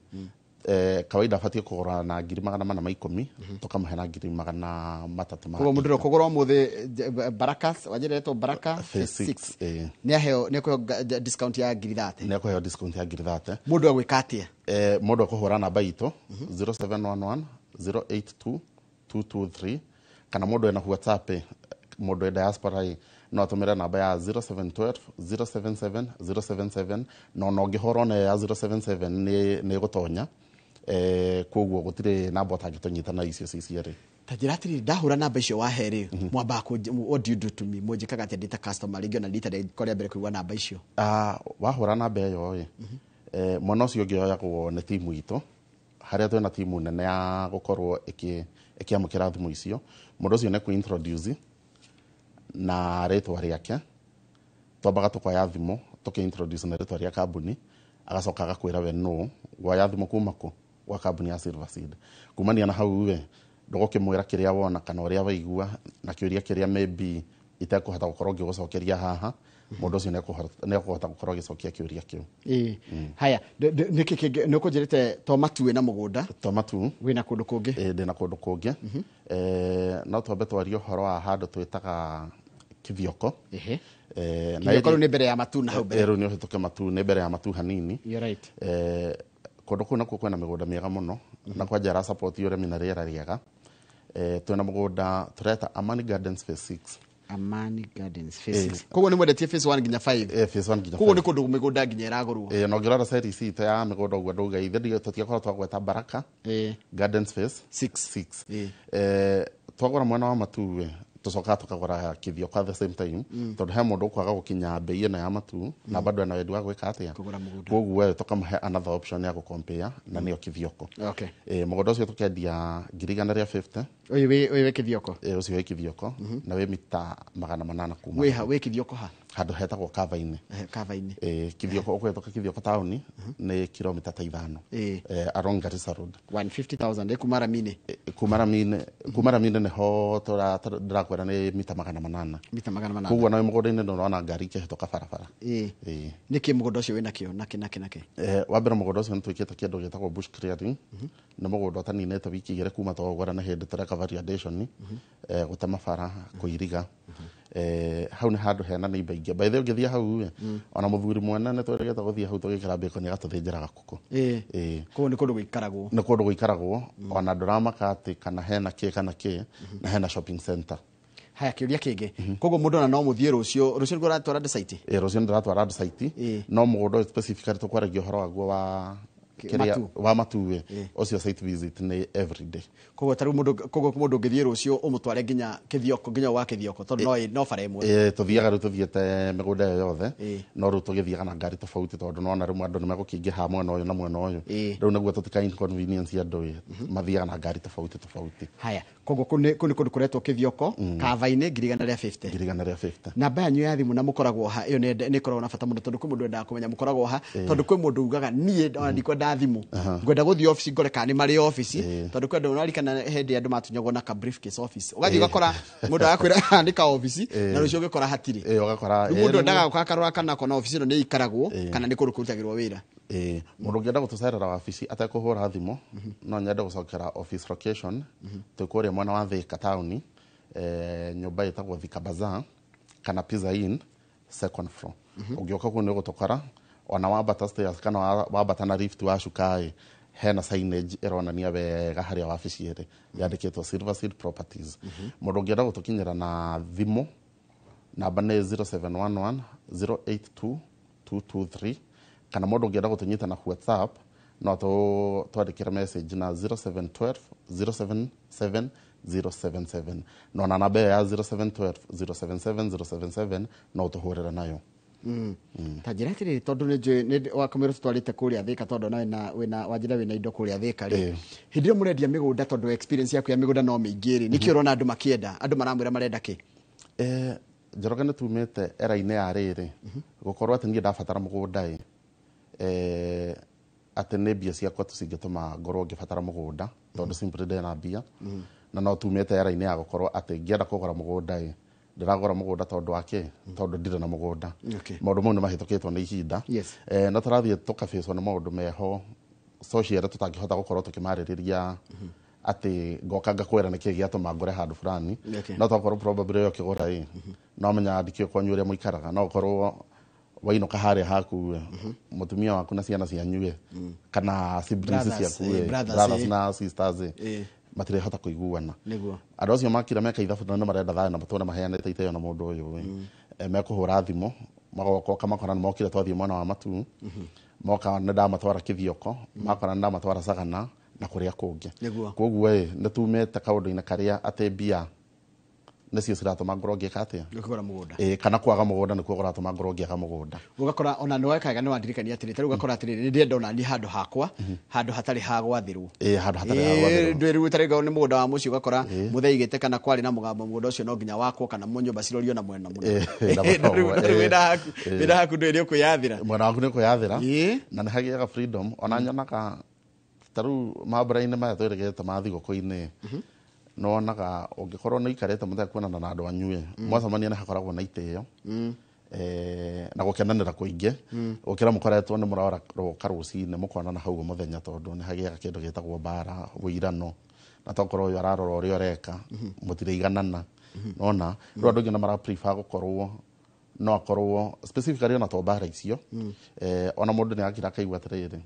kawaida abatie kũgũra na 410 tukamũhe na 330 koguo mũndũ kũgũra mũthĩ Barakas wajiretwo Baraka phase 6 nĩ aheo nĩ kũheo discount ya 30 nĩ kũheo discount ya 30 mũndũ agwĩka atia mũndũ akũhũra namba itũ 0711 082 223 kana mũndũ ena WhatsApp mũndũ diaspora no tumira namba ya 0712 077 077 no ngihoro na ya 077 ni gutonya koguo gutire namba utangitonyita na icio ciciere tajira atiri ndahura namba icio waheri mwamba ko what do you do to me mujikaga ati data customer ringio na data koria mbere kuigwa namba icio wahura namba iyo mwana ucio ngioyagwo ni timu itu haria twena timu nene ya gukorwo ikiamukira thimu icio mundu ucio ne ku introduce na ritwa riake twambaga tukoya thimu tukiintroduce na ritwa ria kambuni agacoka agakwira we no gwa thimu kuma ku gwa kambuni ya Silverseed kumania na hau we ndugukimwira kiria wona kana uria waigua na kiuria kiria maybe itakuhota gukorwo ngigucokeria haha mundu ucio ne kuhota gukorwo gicokia kiuria kiu haya nĩ kũnjĩrĩte to Matu na mũgũnda to Matu wĩna kũndũ kũngĩ ndĩna kũndũ kũngĩ no twambe twarie ũhoro wa handũ twĩtaga Kithioko na ĩkorwo nĩ mbere ya Matu na hau mbere rĩu nĩ ũhĩtũke Matu nĩ mbere ya Matu hanini you're right kũndũ kũu nakuo kwĩna mĩgũnda mĩega mũno na kwanja ra support ũrĩmi na rĩera rĩega twĩna mũgũnda tũreta Amani Gardens phase 6 Amani Gardens phase 6 koguo nĩ mwendetie phase 1 nginya 5 phase 1 nginya 5 koguo nĩ kũndũ mĩgũnda nginya ĩragũrwo no ngĩrora site ici ta ya mĩgũnda ũguo ndauga ithe tũtiakorwo twagweta Baraka Gardens phase 6 twagũra mwena wa Matu tucoka tukagura Kithioko at the same time tondu he mundu kwaga gukinya bei ĩno ya Matu na bado ana wendi wa gwika atia koguo we tukamũhe another option ya gucompare na nĩyo Kithioko mũgũnda ũcio tukendia 150 uyu we Kithioko ucio we Kithioko na we mita 800 kuma we Kithioko ha handu hetagwo Kava-inĩ Kithioko ũkwetoka Kithioko town nĩ kilomita 5 along Garissa Road 150,000 kumaramine kumaramine neho ndĩrakwĩra nĩ mita 800 koguo nawe mũgũnda-inĩ ndũrona ngari ikĩhĩtũka barabara nĩkĩ mũgũnda ũcio wĩna kĩo nake wa mbere mũgũnda ũcio nĩ twĩkĩte kĩndũ gĩtagwo bush clearing nĩ mũgũnda ũtaninĩte wiki igĩrĩ kuma twagũra na hĩndĩ tũreka variation gũtema bara kũiriga hau nĩ handũ hena neighbor ingĩ by the way ũngĩthia hau ona mũthuri mwene nĩ twĩrĩgĩte gũthiĩ hau tũgĩkĩra bacon agatũthĩnjĩra gakũkũ koguo nĩ kũndũ gũikaragwo ona ndũramaka atĩ kana hena kĩ na hena shopping center haya kiuria kĩngĩ koguo mũndũ ona no mũthiĩ rũcio nĩguo ũratwara site rũcio ndĩratwara site no mũgũnda specifically tũkwaragia ũhoro waguo wa wa matuwe ucio site visit ni every day kogo taru mundu ngithie rucio umutware nginya kithioko nginya wa kithioko tondu no bara imwe tuthiaga ru tuthiete migunda yothe no ru tugithiaga na ngari tofauti tondu nona rimwe andu nimegukingiha mwena uyu na mwena uyu riu naguo tutika inconvenience andu mathiaga na ngari tofauti haya kogo kuni kuretwo kithioko kavaine 150 namba yanyu ya thimu na mukoragwo ha iyo ni koragwo na bata muno tondu kwi mundu endaga kumenya mukoragwo ha tondu kwi mundu ugaga nie ndikwenda thimu ngwenda guthii office ngore kana ni mari office tondu kwenda unarikana hindi andu matunyagwo na ka briefcase office ugathi ugakora mundu akwira andika office na rucio ugikora hatiri ugakora mundu endaga gukakarora kana kona office no ni ikaragwo kana ni kurutagirwo wira mundu ngienda gutucerera office atakuhura thimu no nyende gucokera office location tukuria mwana wa Thika town nyumba itagwo Thika Bazaar kana Pizza Inn second floor ugioka ku ni gutokora ona wambata stairs kana wambata na lift washukae hena signage ironania wega haria wabici iri yandikitwo Silverseed Properties mundu ngienda gutukinyira na thimu namba ni 0711 082 223 kana mundu ngienda gutunyita na WhatsApp no twandikira message na 0712 077 077 no na namba ya 0712 077 077 no tuhurira nayo tajira tiri tondu ni wakomero tutwarite kuria Thika tondu na wina wajira wina indo kuria Thika ri hindi murendia migunda tondu experience yaku ya migunda no mingiri niki urona andu makienda andu maramwira marenda ki Njoroge ni tumite era-ine ya riri gukorwo ati ngie ndabatara mugunda ati ni mbia ciakwa tucingituma ngorwo ngibatara mugunda tondu simply ndena mbia na no tumite era-ine ya gukorwo ati ngienda kugura mugunda ndiragura mugunda tondu wake tondu ndire na mugunda maundu mau ni mahitukitwo ni ihinda na turathie tukabicwo ni maundu meho social tutangihota gukorwo tukimariria ati ngoka ngakwira niki giatuma ngore handu fulani no tokorwo probably yo kigura no menya andikio kwanyu ria muikaraga no korwo waino kahare haku mutumia waku na ciana cianyu kana siblings ciaku brothers na sisters matire hota kuiguana andu acio makira meka ithabu na marenda thana matone maheanite iteyo na mundu uyu mekuhura thimu magoka kama kana mokire twathie mwana wa matu moka nda matwara kithioko makora nda matwara sagana na kuria kungi koguo ni tumete kaundu-ina karia ate bia nacio ciratuma ngorwo ngieka atia ngikora mugunda kana kwaga mugunda nikuo guratuma ngorwo ngieka mugunda ugakora ona no wekaga no andirikania atiri taru ugakora atiri ni ndienda ona ni handu hakwa handu hatari ha gwathirwo handu hatari ha gwathirwo ndwiru tariga ni mugunda wa mucio ugakora mutheigite kana kwari na mugambo mugunda ucio no nginya wakwo kana nyumba cirorio na mwena muno wina haku ndwiri ukuyathira mwena waku ni ukuyathira na ni hagiaga freedom ona nyonaga taru mabura-ine maya twirigite mathigũkũ-inĩ nonaga ungikorwo ni ikarete muthe kuonana na andu anyue mwacamania ni hakoragwo na iteo na gukenanira kuingi ukira mukoretwo ni murora roka rucine mukonana hau muthenya tondu ni hagiaga kindu gitagwo bara wirano na tokorwo uyu ararora uria ureka mutire iganana nona ru andu ngina mara prefer gukorwo no akorwo specifically na to bara icio ona mundu ni akira kaigwa atiriri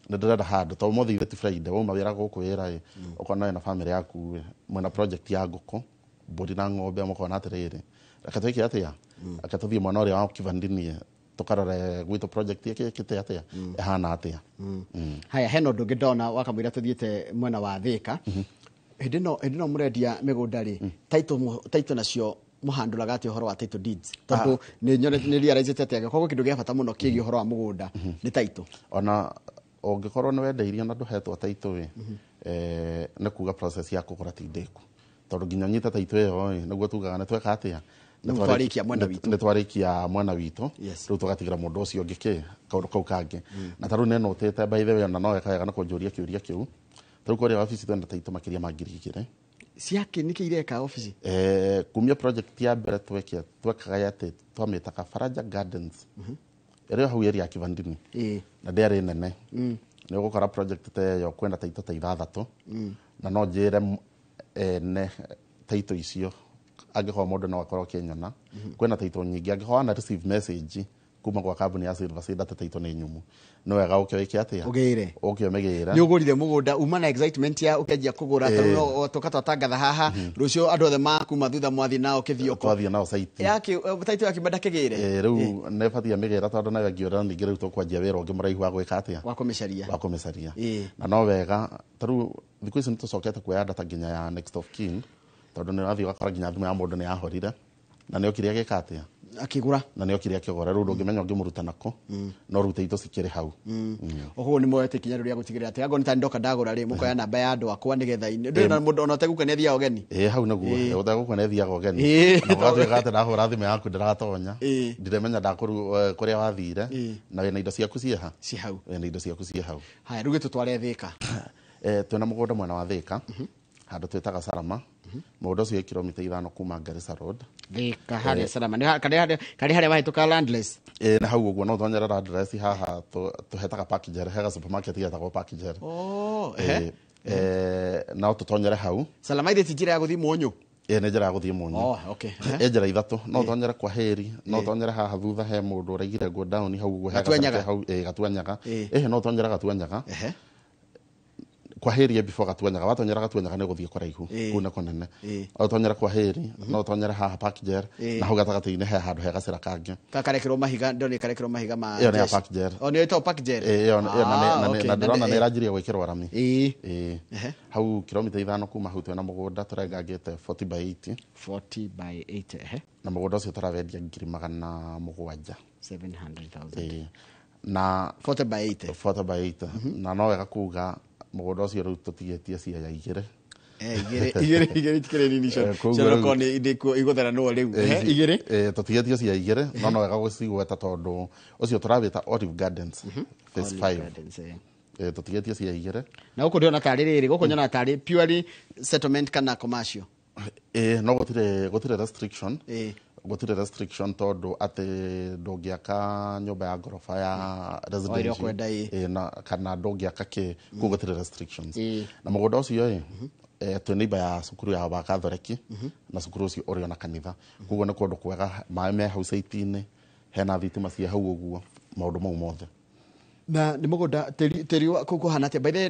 ndenda handu to muthi itheti Friday wo mawira gukwira ukona na family yaku mwena project ya nguku mburi na ng'ombe mukona atiriri akatwiki atia akatuthie mwana uria wa kivandini tukarore gwitu project yake kite atia ehana atia haya heno ndungi ndona wakamwira tuthiete mwena wa Thika hindi no murendia migunda ri taito nacio muhanduraga ati uhoro wa title deeds tondu ni nyonete ni realize ati agakoko kindu gia bata muno kigi uhoro wa mugunda ni taito ona ungikorwo ni wendeirio na nduhetwo taito ni kuga process ya kugura ti ndeku tondu nginya nyita taito iyo niguo tugaga ni tweka atia ni twarikia mwena witu riu tugatigira mundu ucio ngiki kaundu kau kangi na taru neno utete by the way na no eka na kunjuria kiuria kiu taru kuri office twenda taito makiria mangirigire ciake niki ireka office kumia project ya mbere twekaga yate twametaka Faraja Gardens ere hau area kivandini na ndere nene ni gukora project te yo kwenda taito ta ithathatu na no njire ne taito icio angikorwo mundu no akorwo kinyona kwenda taito nyingi angikorwo na receive message kuma kwa kambuni ya Silver Seed atetaito nĩ nyumu no wega ũkĩoike atĩa ũgĩire ũkĩomegĩra nĩ ũgũrire mũgũnda uma na excitement ya ũkĩanjia kũgũra tondũ tũka twatangatha haha rũcio andũ othe makuma thutha mwathi nao kĩthioko twathiĩ nao site taiti yakĩmenda kĩgĩre rĩu nĩ batiĩ mĩgĩra tondũ nawe ngĩũra ningĩ rĩu tũkwanjia wĩra ũngĩ mũraihu wa gwĩka atĩa wa kũmĩcaria na no wega tarĩu thikũ ici nĩ tũcokete kuoya data nginya ya next of kin tondũ nĩ ũrathiĩ ũgakora nginya thimũ ya mũndũ nĩ yahorire na nĩ okire agĩka atĩa akigura na nĩ okire akĩgũra rĩu ndũngĩmenya ũngĩmũruta nako no rute ito cikĩrĩ hau oho nĩ moete kinya rĩrĩa gũtigĩrĩra atĩ angoni ta ndoka ndagũra rĩ mũkoya namba ya andũ akwa nĩgetha ndĩ na mũndũ ona ũtegũkenia thia ũgeni hau naguo ũtegũkenia thia ũgeni na ũgatuĩka atĩ ndahũra thimũ yaku ndĩratonya ndiremenya kũrĩa wathire na wĩna indo ciaku ciĩ hau wĩna indo ciaku ciĩ hau haya rĩu gĩtũtware Thĩka twĩna mũgũnda mwena wa Thĩka handũ twĩtaga Sarama mũgũnda ũcio kilomita 5 kuma Garissa Road Thĩka harĩa Sarama karĩ harĩa wahĩtũka Landless na hau ũguo no thonyera Landless haha tũhetaga Parkger hega supermarket yetagwo Parkger na tũtonyere hau Salama ithĩ njĩra ya gũthiĩ Mũnyũ nĩ njĩra ya gũthiĩ Mũnyũ njĩra ithatũ no thonyere kwa Heri no thonyere haha thutha he mũndũ ũraigire go down hau ũguo Gatuanyaga no thonyera Gatuanyaga kwa Heri before Gatuanyaga watonyera Gatuanyaga nĩ gũthiĩ kũraihu kuna kũnene watonyera kwa Heri no thonyera haha Parkger na hau gatagatĩ-inĩ he handũ he gacĩra kangĩ karekĩrwo mahiga ndone karekĩrwo mahiga ma ĩyo nĩ ya Parkger nĩ ĩtagwo Parkger na ndĩrona nĩ ĩranjirie gwĩkĩrwo rami hau kilomita 5 kuma hau twĩna mũgũnda tũrengangĩte 40 by 80 na mũgũnda ũcio tũrawendia 700,000 700,000 na 40 by 80 na no wega kuga mũgũnda ũcio rĩu tũtigĩtie ciaya igĩrĩ igĩrĩ tikĩrĩ nini ciaroko nĩ igũthera no rĩu igĩrĩ tũtigĩtie ciaya igĩrĩ no wega gũcigweta tondũ ũcio tũrawĩta Olive Gardens phase 5 tũtigĩtie ciaya igĩrĩ na gũkũ ndĩona tarĩ rĩrĩ gũkũ nyona tarĩ purely settlement kana commercial no gũtirĩ restriction gũtirĩ restriction tondũ atĩ ndũngĩaka nyũmba ya ngoroba ya residential kana ndũngĩaka kĩ kũu gũtirĩ restrictions na mũgũnda ũcio twĩ neighbor ya cukuru ya Wakathoreki na cukuru ũcio ũrĩ ona kanitha koguo nĩ kũndũ kwega maĩ me hau site-inĩ hena thitima ciĩ hau ũguo maũndũ mau mothe na nĩ mũgũnda tĩri kũhana atĩa by the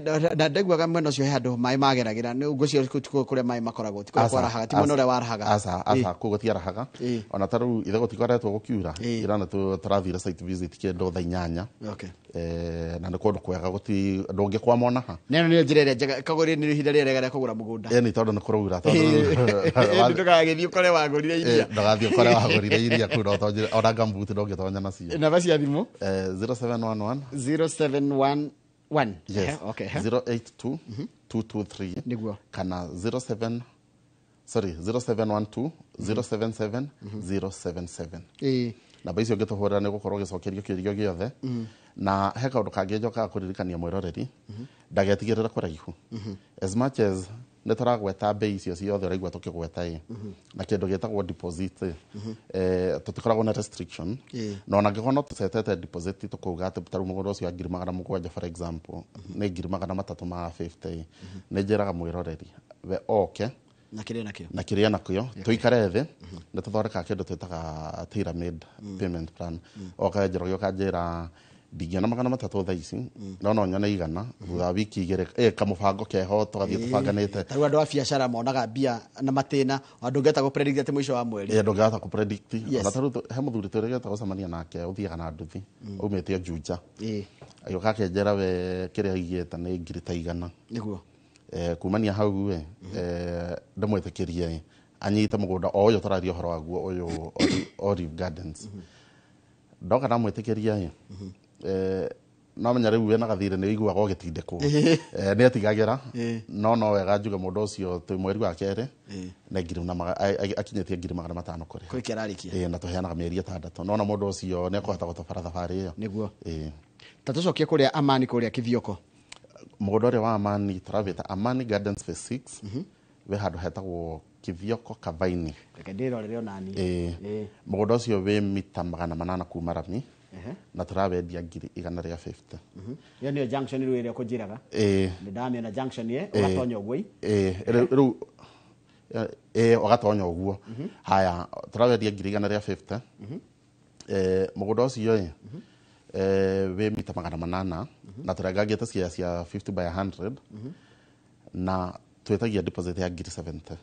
ndaiguaga mwena ũcio he handũ maĩ mageragĩra nĩ ngũcio kũrĩa maĩ makoragwo ti kũrĩa kwarahaga ti mwena ũrĩa warahaga aca kũu gũtiarahaga ona ta rĩu ithe gũtikoretwo gũkiura ira nĩ tũrathire site visit kĩndũ thaa 8 na nĩ kũndũ kwega ndũngĩkwama ona ha nĩ njĩra ĩrĩa njega kagũrĩ nĩ ihinda rĩega rĩa kũgũra mũgũnda nĩ tondũ nĩ kũraura tondũ ndũgagĩthiĩ ũkore wagũrire iria ndũgathiĩ ũkore wagũrire iria kũu ona gambuti ndũngĩtonya nacio namba cia thimũ 0711 0711 yes okay 082 223 niguo kana 0712 077 077 namba icio ngĩtũhũrĩra nĩ gũkorwo gĩcokerio kĩũrio gĩothe na he kaũndũ kangĩ njokaga kũririkania mwĩroreri ndagetigĩrĩra kũraihu as much as nĩ tũragweta mbei icio ciothe ũraigua tũkĩgweta na kĩndũ gĩtagwo deposit tũtikoragwo na restriction na ona angĩkorwo no tũcetete deposit tũkauga atĩ tarĩu mũgũnda ũcio wa 700,000 for example nĩ 350 nĩ njĩraga mwĩroreri we oke na kĩrĩa nakĩo tũikare thĩ nĩ tũthondekaga kĩndũ twĩtaga tailor made payment plan oka njĩra ũkanjĩra ndingĩona 300 thaa ici no nyone 100 thutha wa wiki igĩrĩ kamũbango keho tũgathiĩ tũbanganĩte tarĩu andũ a biacara monaga mbia na matĩna andũ ngĩhota gũ predict atĩ mũico wa mweri ndũngĩhota gũ predict ona tarĩu he mũthuri tũrĩgĩte gũcemania nake ũthiaga na nduthi aumĩte Juja agĩũka akenjera we kĩrĩa aigĩte nĩ 100,000 nĩguo kumania hau we ndĩmwĩtĩkĩrie anyite mũgũnda o ũyũ tũraria ũhoro waguo ũyũ Olive Gardens ndoka ndamwĩtĩkĩria no menya rĩu wĩna gathirĩ nĩ wĩiguaga ũgĩtindĩkwo nĩ atigagĩra no wega njuge mũndũ ũcio twĩ mweri wa kerĩ na akinyĩtie 500,000 kũrĩ na tũheanaga mĩeri 6 no na mũndũ ũcio nĩ ekũhota gũtobara thabarĩ ĩyo nĩguo ta tũcokie kũrĩa Amani kũrĩa Kithioko mũgũnda ũrĩa wa Amani tũrawĩta Amani Gardens phase 6 we handũ hetagwo Kithioko Kavaini reke ndĩrorere onani mũgũnda ũcio wĩ mita 800 kuma rami na tũrawendia 150 yo nĩyo junction rĩu ĩrĩa ũkũnjĩraga nĩ ndamĩona junction ũgatonya ũguo rĩu ũgatonya ũguo haya tũrawendia 150 Mũgũnda ũcio wĩ mita 800 na tũrengangĩte cia 50 by 100 na twĩtagia deposit ya ngiri 70.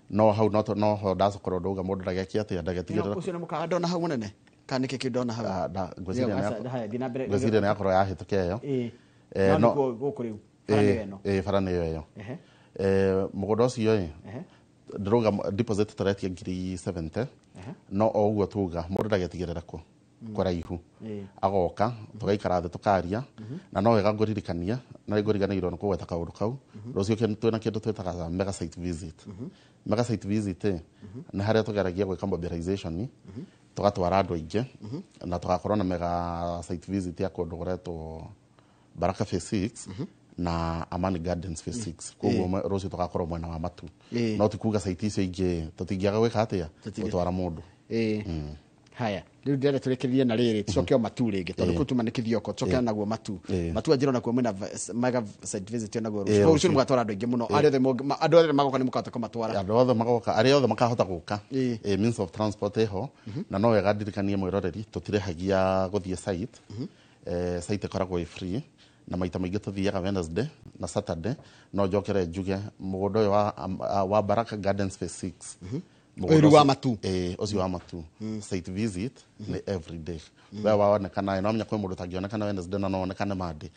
No hau no ho ndacokorwo ndauga mũndũ ndagekia atĩa ndagetigĩrĩra. Ũcio nĩ mũkawa ndona hau mũnene kana nĩkĩ ndona hau. Ngwĩciria nĩ yakorwo yahĩtũka ĩyo. No gũkũ rĩu bara nĩyo ĩyo. Mũgũnda ũcio ndĩrauga deposit tũretia ngiri 70 no o ũguo tuga mũndũ ndagetigĩrĩra kũ kũraihu agoka tũgaikara thĩ tũkaria na no wega ngũririkania na ngũriganĩirwo nĩ kũgweta kaũndũ kau rũciũ twĩna kĩndũ twĩtaga mega site visit. Mega site visit nĩ harĩa tũgeragia gwĩka mobilization tũgatwara andũ aingĩ na tũgakorwo na mega site visit ya kũndũ gũretwo Baraka phase 6 na Amani Gardens phase 6. Koguo rũciũ tũgakorwo mwena wa Matu. No tikuga site icio ingĩ tũtingĩaga gwĩka atĩa gũtwara mũndũ. Haya rĩu ndĩrenda tũrekererie na rĩrĩ tũcoke Matu rĩngĩ tondũ kũtuma nĩ kĩthioko tũcoke naguo Matu. Matu anjĩrwo nakuo mwĩna mega site visit naguo rũciũ. Rũciũ nĩ mũgatwara andũ aingĩ mũno. Andũ othe magoka nĩ mũkahota kũmatwara. Andũ othe magoka arĩa othe makahota gũka. Means of transport eho na no wega ndirikanie mwĩroreri tũtirehagia gũthiĩ site. Site ĩkoragwo ĩ free na maita maingĩ tũthiaga Wednesday na Saturday no njokere njuge mũgũnda ũyũ wa Baraka Gardens phase 6 Ũyũ wa Matu. Ũcio wa Matu. Site visit nĩ every day. We waonekana no menya kwĩ mũndũ tangĩonekana Wednesday na no onekane Monday.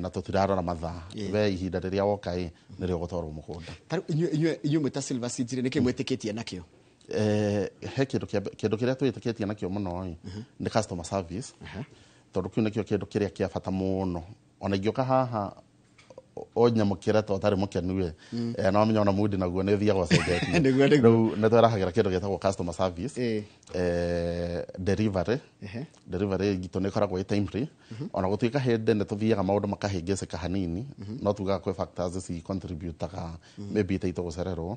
Na tũtirarora mathaa. We ihinda rĩrĩa woka nĩrĩo gũtwarwo mũgũnda. Inyuĩ mwĩta Silver Seeds nĩkĩ mwĩtĩkĩtie nakĩo? He kĩndũ kĩrĩa twĩtĩkĩtie nakĩo mũno nĩ customer service. Tondũ kĩu nĩkĩo kĩndũ kĩrĩa kĩa bata mũno. Ona ingĩũka haha onyamũkĩra to tarĩ mũkenu no menya ona mood naguo nĩ thiaga gũcenjetie. Rĩu nĩ twerahagĩra kĩndũ gĩtagwo customer service. Delivery gitu nĩ ĩkoragwo ĩ timely. Ona gũtuĩka hĩndĩ nĩ tũthiaga maũndũ makahĩngĩcĩka hanini no tugaga kwĩ factors ci contributaga maybe itaitũ gũcererwo.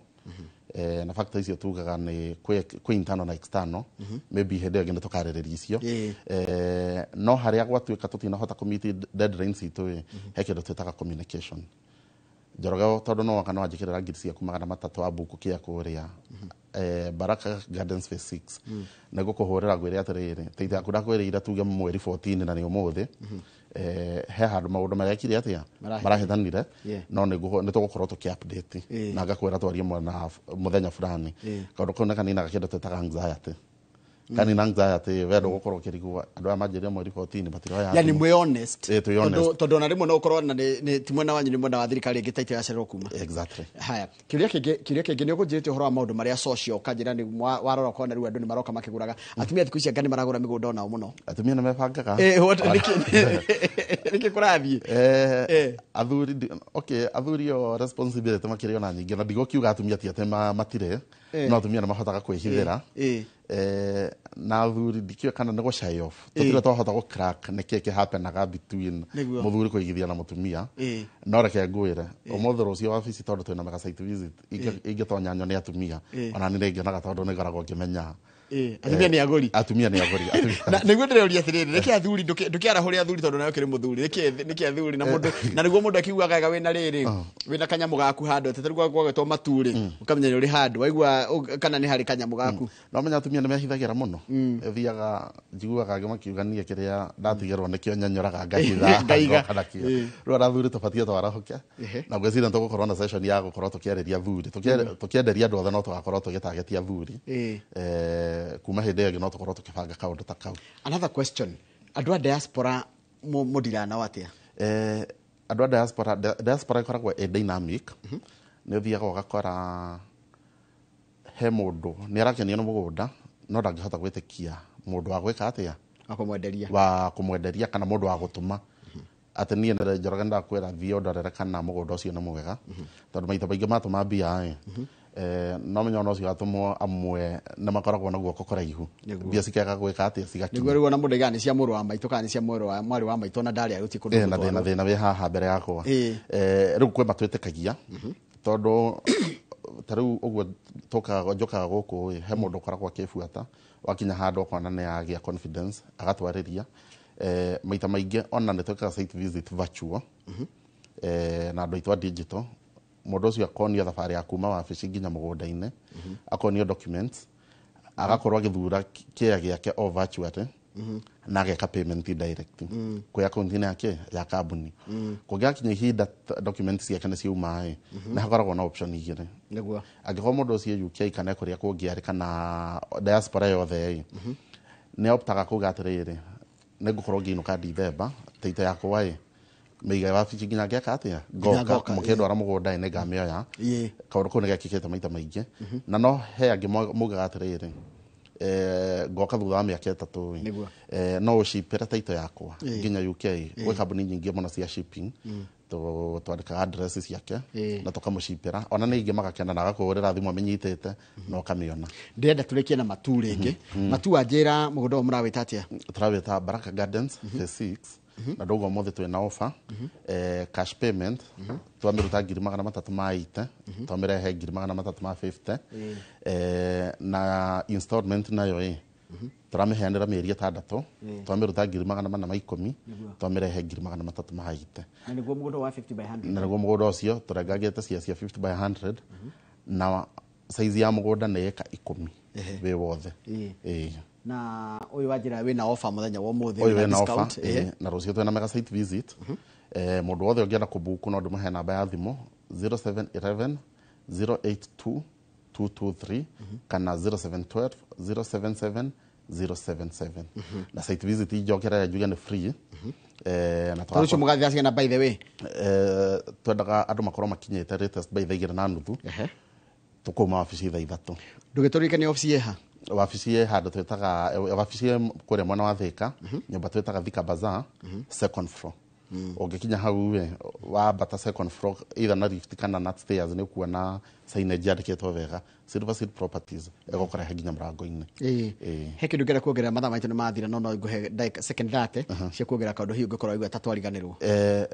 Na factor icio tugaga nĩ kwĩ internal na external maybe hĩndĩ ĩngĩ nĩ tũkarĩrĩria icio. No harĩa gwatuĩka tũtinahota kũmeet deadlines itũ he kĩndũ twĩtaga communication. Njoroge tondũ no waka no anjĩkĩrĩra ngiri ciaku 300 wa buku kĩa kũrĩa Baraka Gardens phase 6 na gũkũhũrĩra ngwĩre atĩrĩrĩ teitha yaku ndakwĩrĩire tuge mweri 14 na nĩ ũmũthĩ he handũ maũndũ marekire atĩa marahĩtanire no nĩ tũgũkorwo tũkĩ-update na ngakwĩra twarie mũthenya fulani. Kaũndũ kau nĩ kaninaga kĩndũ twĩtaga anxiety. Kanina anxiety we ndũgũkorwo ũkĩrigwo andũ aya manjĩrĩire mweri 14 matiroya. Yani mwĩ honest. Tondũ ona rĩmwe no ũkorwo na nĩ ti mwena wanyu nĩ mwena wa thirikari ĩngĩ taitũ yacererwo kuma. Exactly. Haya kĩũria kĩngĩ nĩ ũkũnjĩrĩte ũhoro wa maũndũ marĩa social ũkanjĩra nĩ warora ũkona rĩu andũ nĩ maroka makĩgũraga. Atumia thikũ ici anga nĩ maragũra mĩgũnda onao mũno. Atumia nĩ mebangaga. Nĩkĩ kũrathiĩ? Athuri o responsibility makĩrĩ ona nyingĩ na ndigũkiuga atumia ti atĩ matire no atumia nĩ mahotaga kwĩhithĩra. Na athuri ndikĩũĩ kana nĩ gũ-shy off. Tũtirĩ twahota gũ-crack nĩkĩĩ kĩhapenaga between mũthuri kũigithia na mũtumia. No reke ngwĩre ũmũthĩ rũciũ wabici tondũ twĩna mega site visit ingĩtonya nyo nĩ atumia ona niĩ nĩngĩonaga tondũ nĩ ngoragwo ngĩmenya atumia nĩ agũri. Atumia nĩ agũri. Nĩguo ndĩreuria atĩrĩrĩ nĩkĩ athuri ndũkĩarahũrĩa athuri tondũ nayo kĩrĩ mũthuri nĩkĩ athuri na mũndũ na nĩguo mũndũ akiugaga wega wĩna rĩrĩ wĩna kanyamũ gaku handũ atĩ tarĩu gwagwetwo Matu-rĩ ũkamenya nĩ ũrĩ handũ waigua kana nĩ harĩ kanyamũ gaku. No menya atumia nĩ mehithagĩra mũno. Thiaga njiguaga angĩ makiuga niĩ kĩrĩa ndatigĩrwo nĩkĩo nyanyoraga ngahitha kana kĩo. Rĩu athuri tũbatiĩ twarahũke na ngwĩciria tũgũkorwo na session ya gũkorwo tũkĩarĩria athuri tũkĩenderia andũ othe no tũgakorwo tũgĩtargetia athuri kuma hĩndĩ ĩngĩ no tũkorwo tũkĩbanga kaũndũ ta kau. Another question, andũ a diaspora mũdirana atĩa? Andũ a diaspora ĩkoragwo ĩ dynamic. Nĩ ũthiaga ũgakora he mũndũ nĩ arakenio nĩ mũgũnda no ndangĩhota gwĩtĩkia mũndũ wa gwĩka atĩa wa kũmwenderia kana mũndũ wa gũtũma atĩ niĩ nĩ Njoroge ndakwĩra thiĩ ũndorere kana mũgũnda ũcio nĩ mwega tondũ maita maingĩ matũma mbia no menya ona ũcio atũmwo amwe nĩ makoragwo na guoko kũraihu mbia cikaga gwĩka atĩa cigakinya. Nĩguo rĩu ona mũndũ igana cia mũrũ wa maitũ kana cia mwarĩ wa maitũ na ndarĩ agũthiĩ kũndũ na thĩna wĩ haha mbere yakwa. Rĩu kwĩ matwĩtĩkagia tondũ tarĩu ũguo njokaga gũkũ he mũndũ ũkoragwo akĩbuata wakinya handũ ũkona nĩ agĩa confidence agatwarĩria. Maita maingĩ ona nĩ twĩkaga site visit virtual na andũ aitũ a digital. Mũndũ ũcio akonio thabarĩ ya kuma wabici nginya mũgũnda-inĩ akonio documents agakorwo agithura kia giake o virtually na ageka payment direct kwa account yake ya kambuni kugia kinya ihinda documents ciake nĩ ciuma na hakoragwo na option igĩrĩ nĩguo angĩkorwo mũndũ ũcio UK kana kũrĩa kũngĩarĩ kana diaspora yothe nĩ optaga kuga atĩrĩrĩ nĩ ngũkorwo ngĩinũka December teita yakwa meiga wabici nginya ngĩaka atĩa ngoka mũkĩndwara mũgũnda nĩ ngamĩoya kaũndũ kũu nĩ gekĩkĩte maita maingĩ na no he angĩ mugaga atĩrĩrĩ ngoka thutha wa mĩaka 3 no ũcipĩre taito yakwa nginya UK gwĩ kambuni nyingĩ mũno cia shipping twandĩkaga address ciake na tũkamũcipĩra ona nĩ ingĩ magakena na agakũhũrĩra thimũ amenyitĩte no kamĩona ndĩrenda tũrĩkie na matu rĩngĩ matu wanjĩra mũgũnda mũrawĩta atĩa tũrawĩta Baraka Gardens phase 6 na ndogo mothe twina offer cash payment twamiruta 380 twamirehe 350 na installment nayo turamiheanira mĩeri 6 twamiruta 410 twamirehe 330 na niguo mũgũnda wa 50 by 100 na niguo mũgũnda ũcio turengagĩte cia 50 by 100 na size ya mũgũnda nĩ eka 10 we wothe na uyu wajira wina offer muthenya wa muthi na discount na rucio twena mega site visit mundu wothe ungienda kubuku no ndumuhe namba ya thimu 0711 082 223 kana 0712 077 077 na site visit ijokera ya juga ni free na twarucio mugathi acia na by the way twendaga andu makorwo makinyete latest by the 2:30 tukuma wabici 3 ndugiturikania office yeha wabici ye handu twetaga wabici kũrĩa mwena wa Thika nyũmba twetaga Thika Bazaar second floor ũngĩkinya hau we wa bata second floor either na lift kana na stairs nĩ kuona signage yandĩkĩtwo wega Silver Seed Properties egũkora nginya mũrango-inĩ he kĩndũ ngĩenda kuongerera mathaa maitũ nĩ mathira no ngũhe second 30 cia kuongerera kaũndũ hiũ ngĩkorwo igua tatwariganĩrwo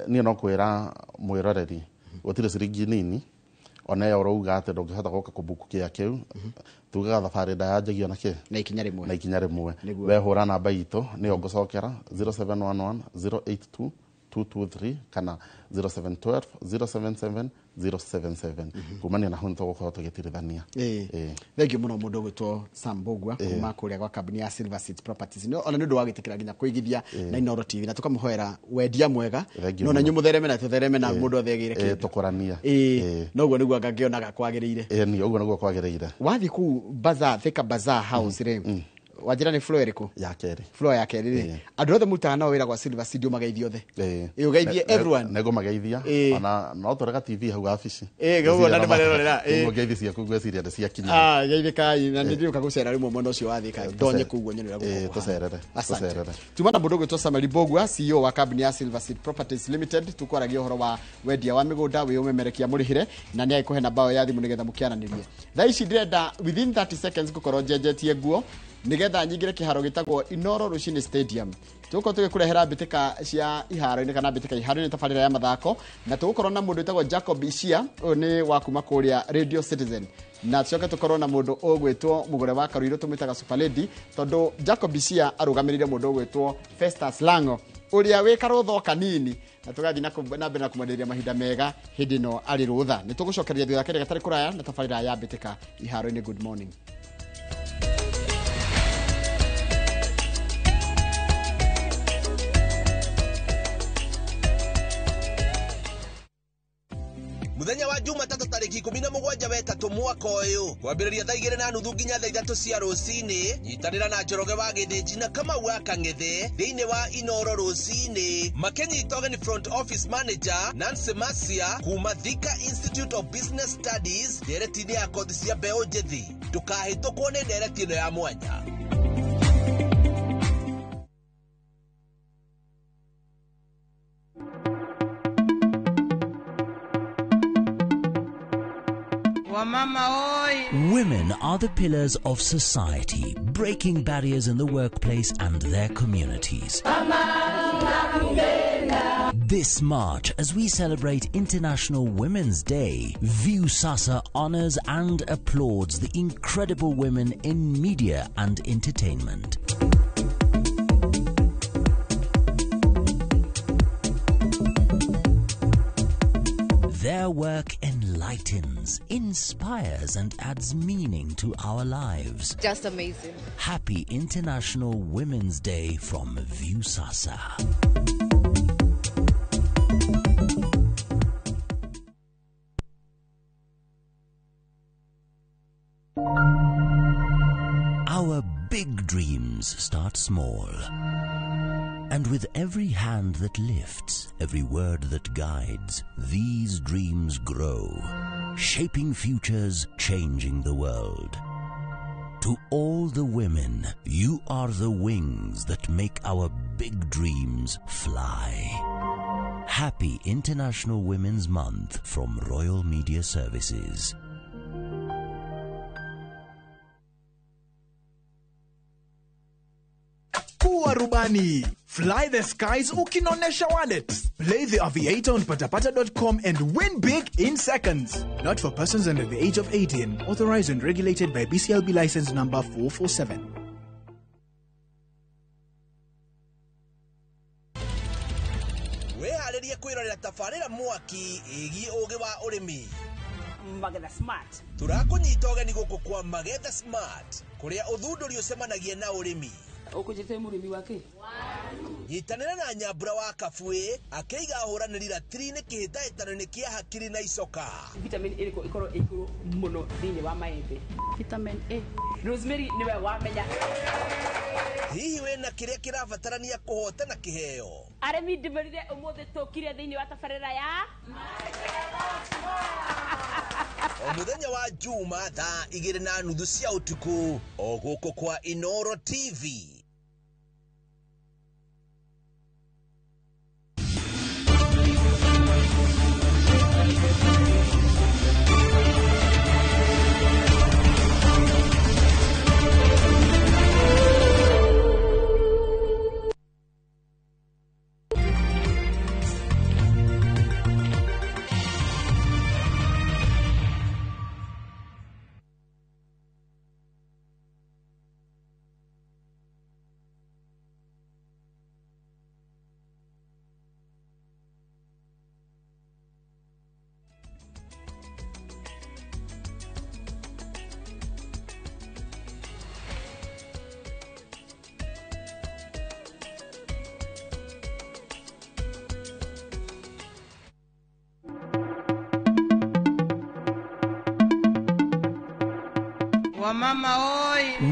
niĩ no kwĩra mwĩroreri gũtirĩ ciringi nini ona yo rouga ate ndũngĩhota gũka kũbuku kĩa kĩu tugaga thabarĩ ndayanjagio na kĩ na ikinya rĩmwe wehũra namba itũ nĩyo ngũcokera 0711 082 223 kana 0712 077 077 kumania na hunto gũkorwo tũgĩtirithania thengiũ mũno mũndũ ũgwĩtwo Sam Bogwa kuma kũrĩa gwa kambuni ya Silver Seed Properties ona nĩ ũndũ wa gĩtĩkĩra nginya kũigithia na Inooro TV na tũkamũhoera wendia mwega no na nyuĩ mũthereme na tũthereme na mũndũ othe agĩire kĩndũ tũkũrania noguo nĩguo ngakĩonaga kwagĩrĩire nĩ ũguo nĩguo kwagĩrĩire wathiĩ kũu Bazaar Thika Bazaar House rĩ wajira ni floor ĩrĩkũ ya kerĩ floor ya kerĩ rĩ andũ othe mutaga no wĩra gwa Silver Seed ũmageithio othe ũgeithie everyone nego mageithia ona no tũrega TV hau wabici gũguo na nĩ marerorera ngeithi ciaku ngweciria nĩ ciakinya geithĩkai na nĩ ndĩũka gũcera rĩmwe mwena ũcio wa Thika ndonye kuguo nyonera gũkũ tũcerere tuma na mũndũ ũgwĩtwo Samuel Bogwa CEO wa kambuni ya Silver Seed Properties Limited tukwaragia ũhoro wa wendia wa mĩgũnda wĩ ũmemerekia mũrĩhĩre na nĩ agĩkũhe namba ya thimũ nĩgetha mũkĩaranĩrie thaa ici ndĩrenda within 30 seconds gũkorwo njenjetie nguo nigetha nyingire kĩharo gĩtagwo Inooro Rushini Stadium tuko tũgĩkũrehera mbĩtĩka cia iharo-inĩ kana mbĩtĩka iharo-inĩ tabarĩra ya mathako na tũgũkorwo na mũndũ wĩtagwo Jacob Ishia ũyũ nĩ wa kuma kũrĩa Radio Citizen na tucoke tũkorwo na mũndũ ũgwĩtwo mũgũre wa Karuiro tũmĩtaga Super Lady tondũ Jacob Ishia arũgamĩrĩire mũndũ ũgwĩtwo Festus Lango ũrĩa wĩ karũtho kanini na tũgathiĩ na mbere na kũmwenderia mahinda mega hĩndĩ ĩno arĩ rũtha nĩ tũgũcokeria thutha kĩrĩa gatarĩ kũraya na tabarĩra ya mbĩtĩka iharo-inĩ. Good morning. Muthenya wa Jumatatu tariki 17 wetatu mwaka uyu kwambĩrĩria thaa 2:30 nginya thaa 3 cia rũcinĩ nyitanĩra na Njoroge wa Gĩthĩnji na Kamau wa Kang'ethe thĩinĩ wa Inooro rũcinĩ makĩnyita ũgeni front office manager Nancy Masia kuma Thika Institute of Business Studies nderetinĩ ya kothi cia mbeũ njĩthĩ ndũkahĩtũkwo nĩ ndereti ĩno ya mwanya. Women are the pillars of society, breaking barriers in the workplace and their communities. This March, as we celebrate International Women's Day, View Sasa honors and applauds the incredible women in media and entertainment. Their work enlightens enlightens, inspires, and adds meaning to our lives. Just amazing. Happy International Women's Day from Viusasa. Our big dreams start small. And with every hand that lifts, every word that guides, these dreams grow, shaping futures, changing the world. To all the women, you are the wings that make our big dreams fly. Happy International Women's Month from Royal Media Services. Kuwa rubani. Fly the skies ukinonesha wallet. Play the aviator on patapata.com and win big in seconds. Not for persons under the age of 18. Authorized and regulated by BCLB license number 447. Weharĩrie kwĩrorera tabarĩra mwaki ĩgiĩ ũgĩ wa ũrĩmi. Magetha Smart. Tũrakũnyita ũgeni gũkũ kwa Magetha Smart, kũrĩa ũthundũri ũcemanagia na ũrĩmi. Ũkũnjĩte mũrĩmi wake? Nyitanĩra na Nyambura wa Kabuĩ akĩiga ahũranĩri ratiri-inĩ kĩhĩtahĩtano-inĩ kĩa hakiri na icoka. Vitamin A ĩkorwo ĩkũrũ mũno thĩinĩ wa maembe. Vitamin A. Rosemary nĩwe wamenya. Hihi wĩna kĩrĩa kĩrabatarania kũhotana kĩheo? Arĩmi ndĩmerire ũmũthĩ tũkire thĩinĩ wa tabarĩra ya o mũthenya wa Juma thaa 2:30 cia ũtukũ o gũkũ kwa Inoro TV.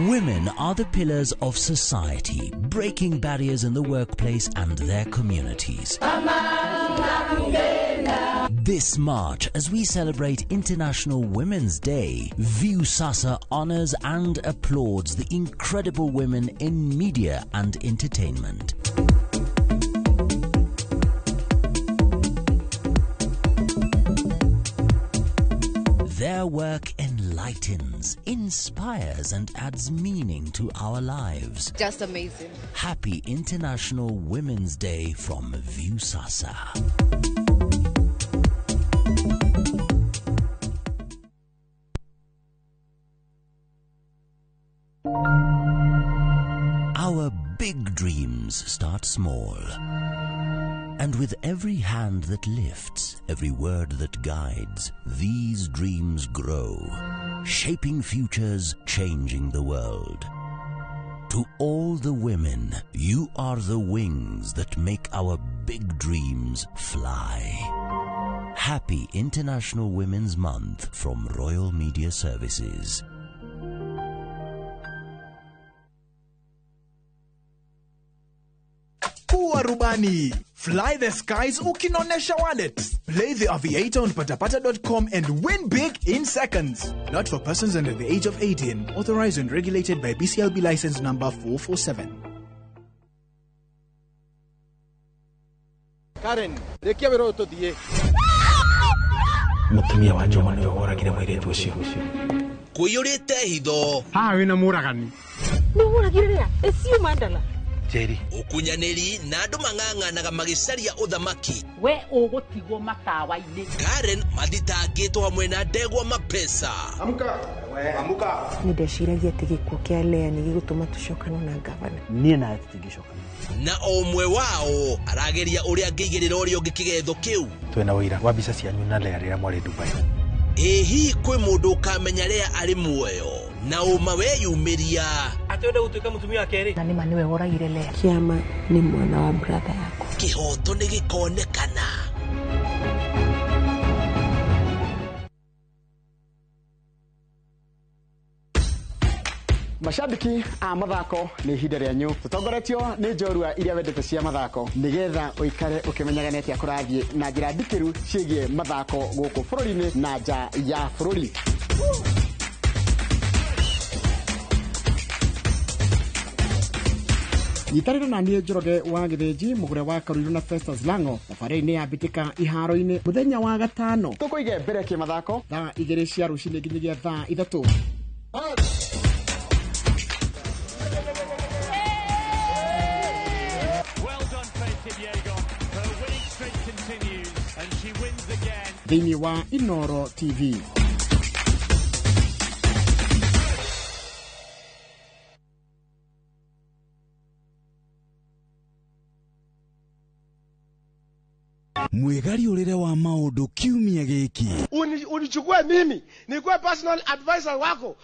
Women are the pillars of society, breaking barriers in the workplace and their communities. This March, as we celebrate International Women's Day, Viusasa honors and applauds the incredible women in media and entertainment. Their work enlightens, inspires, and adds meaning to our lives. Just amazing. Happy International Women's Day from Viusasa. Our big dreams start small. And with every hand that lifts, every word that guides, these dreams grow, shaping futures, changing the world. To all the women, you are the wings that make our big dreams fly. Happy International Women's Month from Royal Media Services. Kuwa rubani. Fly the skies ukinonesha wallet. Play the aviator on patapata.com and win big in seconds. Not for persons under the age of 18. Authorized and regulated by BCLB license number 447. Karen, rekia wero tuthie. Mutumia wa Joma nĩwe woragire mũirĩtu ũcio. Kũiyũrĩte hitho. Haha wĩna mũragani. Nĩ mũragire rĩa? Ĩcio Mandala. Jerry. Ukunyanĩri na andũ mang'ang'anaga magĩcaria ũthamaki. We ũgũtigwo matawa-inĩ. Karen mathitangĩtwo hamwe na Ndegwa Mapesa. Amuka. Amuka. Nĩndeciragia atĩ gĩkuũ kĩa Lea nĩ gĩgũtũma tũcokane na gavana. Niĩ nawe tũtingĩcokana. Na o ũmwe wao arageria ũrĩa angĩigĩrĩra ũrĩa ũngĩ kĩgetho kĩu. Twĩna ũira wa mbica cianyu na Lea rĩrĩa mwarĩ Dubai. Ehi kwe mundu ukamenya ria ari muoyo na uma weyumiria atwenda gutuika mutumia wa keri na nima niwe woragire Lea. Kiama ni mwana wa brother yako. Kihoto ni gikonekana. Mashabiki a mathako ni ihinda rĩanyu tutongoretio ni njorua iria wendete cia mathako nigetha uikare ukimenyaga netia kurathie na njira ndikiru ciĩgie mathako gũkũ bũrũri-inĩ na nja ya bũrũri. Nyitarĩra na niĩ Njoroge wa Gĩthĩnji mũgũre wa Karũirũ na Festus Lango thabarĩ-inĩ ya mbĩtĩka iharo-inĩ mũthenya wa gatano tũkũige mbere kĩmathako thaa 2 cia rũcinĩ nginyagia thaa 3. Thĩinĩ wa Inoro TV. Mwegari urire wa maundu kiumia giki. Unichukue mimi nikuwe personal advisor wako.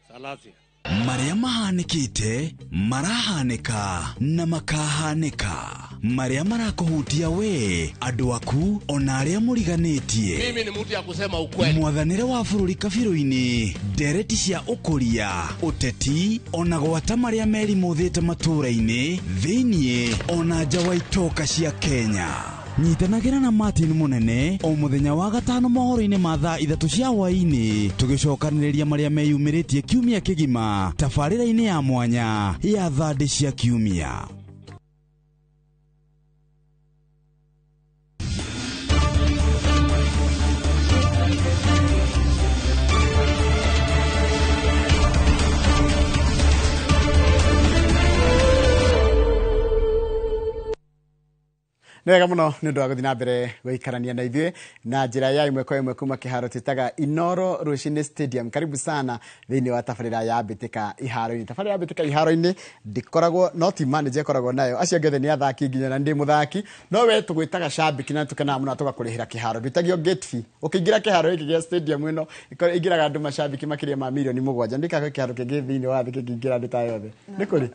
Salasi. Maria mahanikite, marahanika na makahanika. Maria marakuhutia we, andu aku ona aria muriganitie. Mimi ni mtu ya kusema ukweli. Mwathanire wa bururi kabiro-ini, ndereti cia ukuria, uteti ona gwata maria meri muthite matura-ini, thiini ona nja wa itoka cia Kenya. Nyitanagira na Martin Munene o muthenya wa gatano mohoro-ini ma thaa 3 cia hwaini tugicokaniriria maria meyumiritie kiumia kigima tabarĩra-inĩ ya mwanya ya thande cia kiumia. Nega muno ni ndo aguthi na mbere gwikarania na ithuĩ na njira ya imwe kwa imwe kuma kiharo titaga Inoro Rushine Stadium. Karibu sana thĩinĩ wa tabarĩra ya mbĩtĩka iharo-inĩ. Tabarĩra ya mbĩtĩka iharo-inĩ ndikoragwo no team manager koragwo nayo, acio ngethe ni athaki nginya na ndi muthaki, no we tugwĩtaga shabiki na tukana muno tugakũrĩhĩra kiharo. Nditagio gate fee ukĩingĩra kiharo gĩkĩ gĩa stadium ĩno ingĩraga andũ mashabiki makĩria ma milioni 7 ndikaga kiharo kĩngĩ thĩinĩ wa thĩ kĩngĩingĩra ndĩ ta yothe nĩ kũrĩ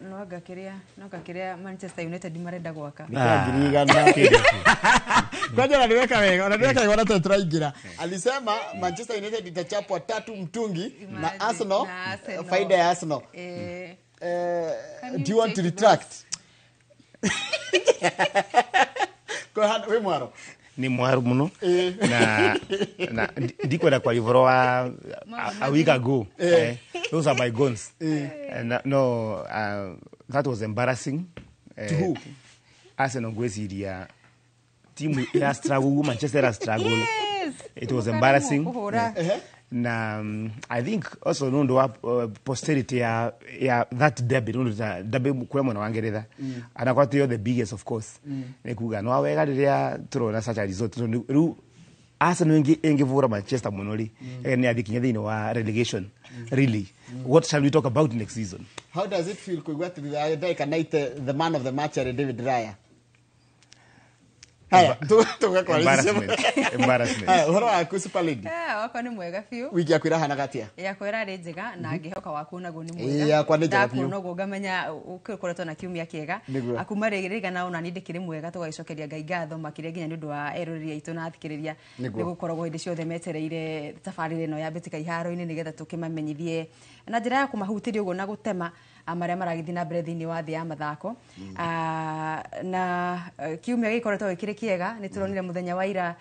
no gakĩrĩa Manchester United marenda gwaka Kwaje anaweka wega, anaweka wega na turaingira. Alisema Manchester United itachapwa 3-0 na Arsenal, faida ya Arsenal. Do you want to retract? Kwa hana we mwaro. Ni mwaro muno. Na ndikwenda kwa livoro wa a week ago. Those are my goals. No, that was embarrassing. To who? Arsenal gwesiria team ya struggle, Manchester has struggle. Yes. It was embarrassing. Na I think also no posterity ya that derby kwa mwana wangereza anakwatio the biggest of course nikuga no awega riria turona such a result ru Arsenal ingivura Manchester munoli ni athikinya thini wa relegation really. What shall we talk about next season? How does it feel kuigwa the man of the match are David Raya? Haya, embarrassment. Haya, uhoro waku Super Lady. Wako ni mwega fiu. Wiki yaku irahana gatia? Yakwa irari njega na ngihoka waku naguo ni mwega. Yakwa ni njega fiu. Ndakuona guo ngamenya ukikoretwo na kiumia kiega. Akuma riga na ona ni ndikiri mwega tugagicokeria Ngai ngatho makire nginya ni undu wa eroriria itu na athikiriria ni gukoragwo hindi ciothe metereire tabarĩra ino ya mbĩtĩka iharo-inĩ nigetha tukimamenyithie na njira ya kumahutiria uguo na gutema amaria maragithii na mbere thiini wa thĩ ya mathako. Na kiumia gikoretwo gikiri kiega ni turonire muthenya wa ira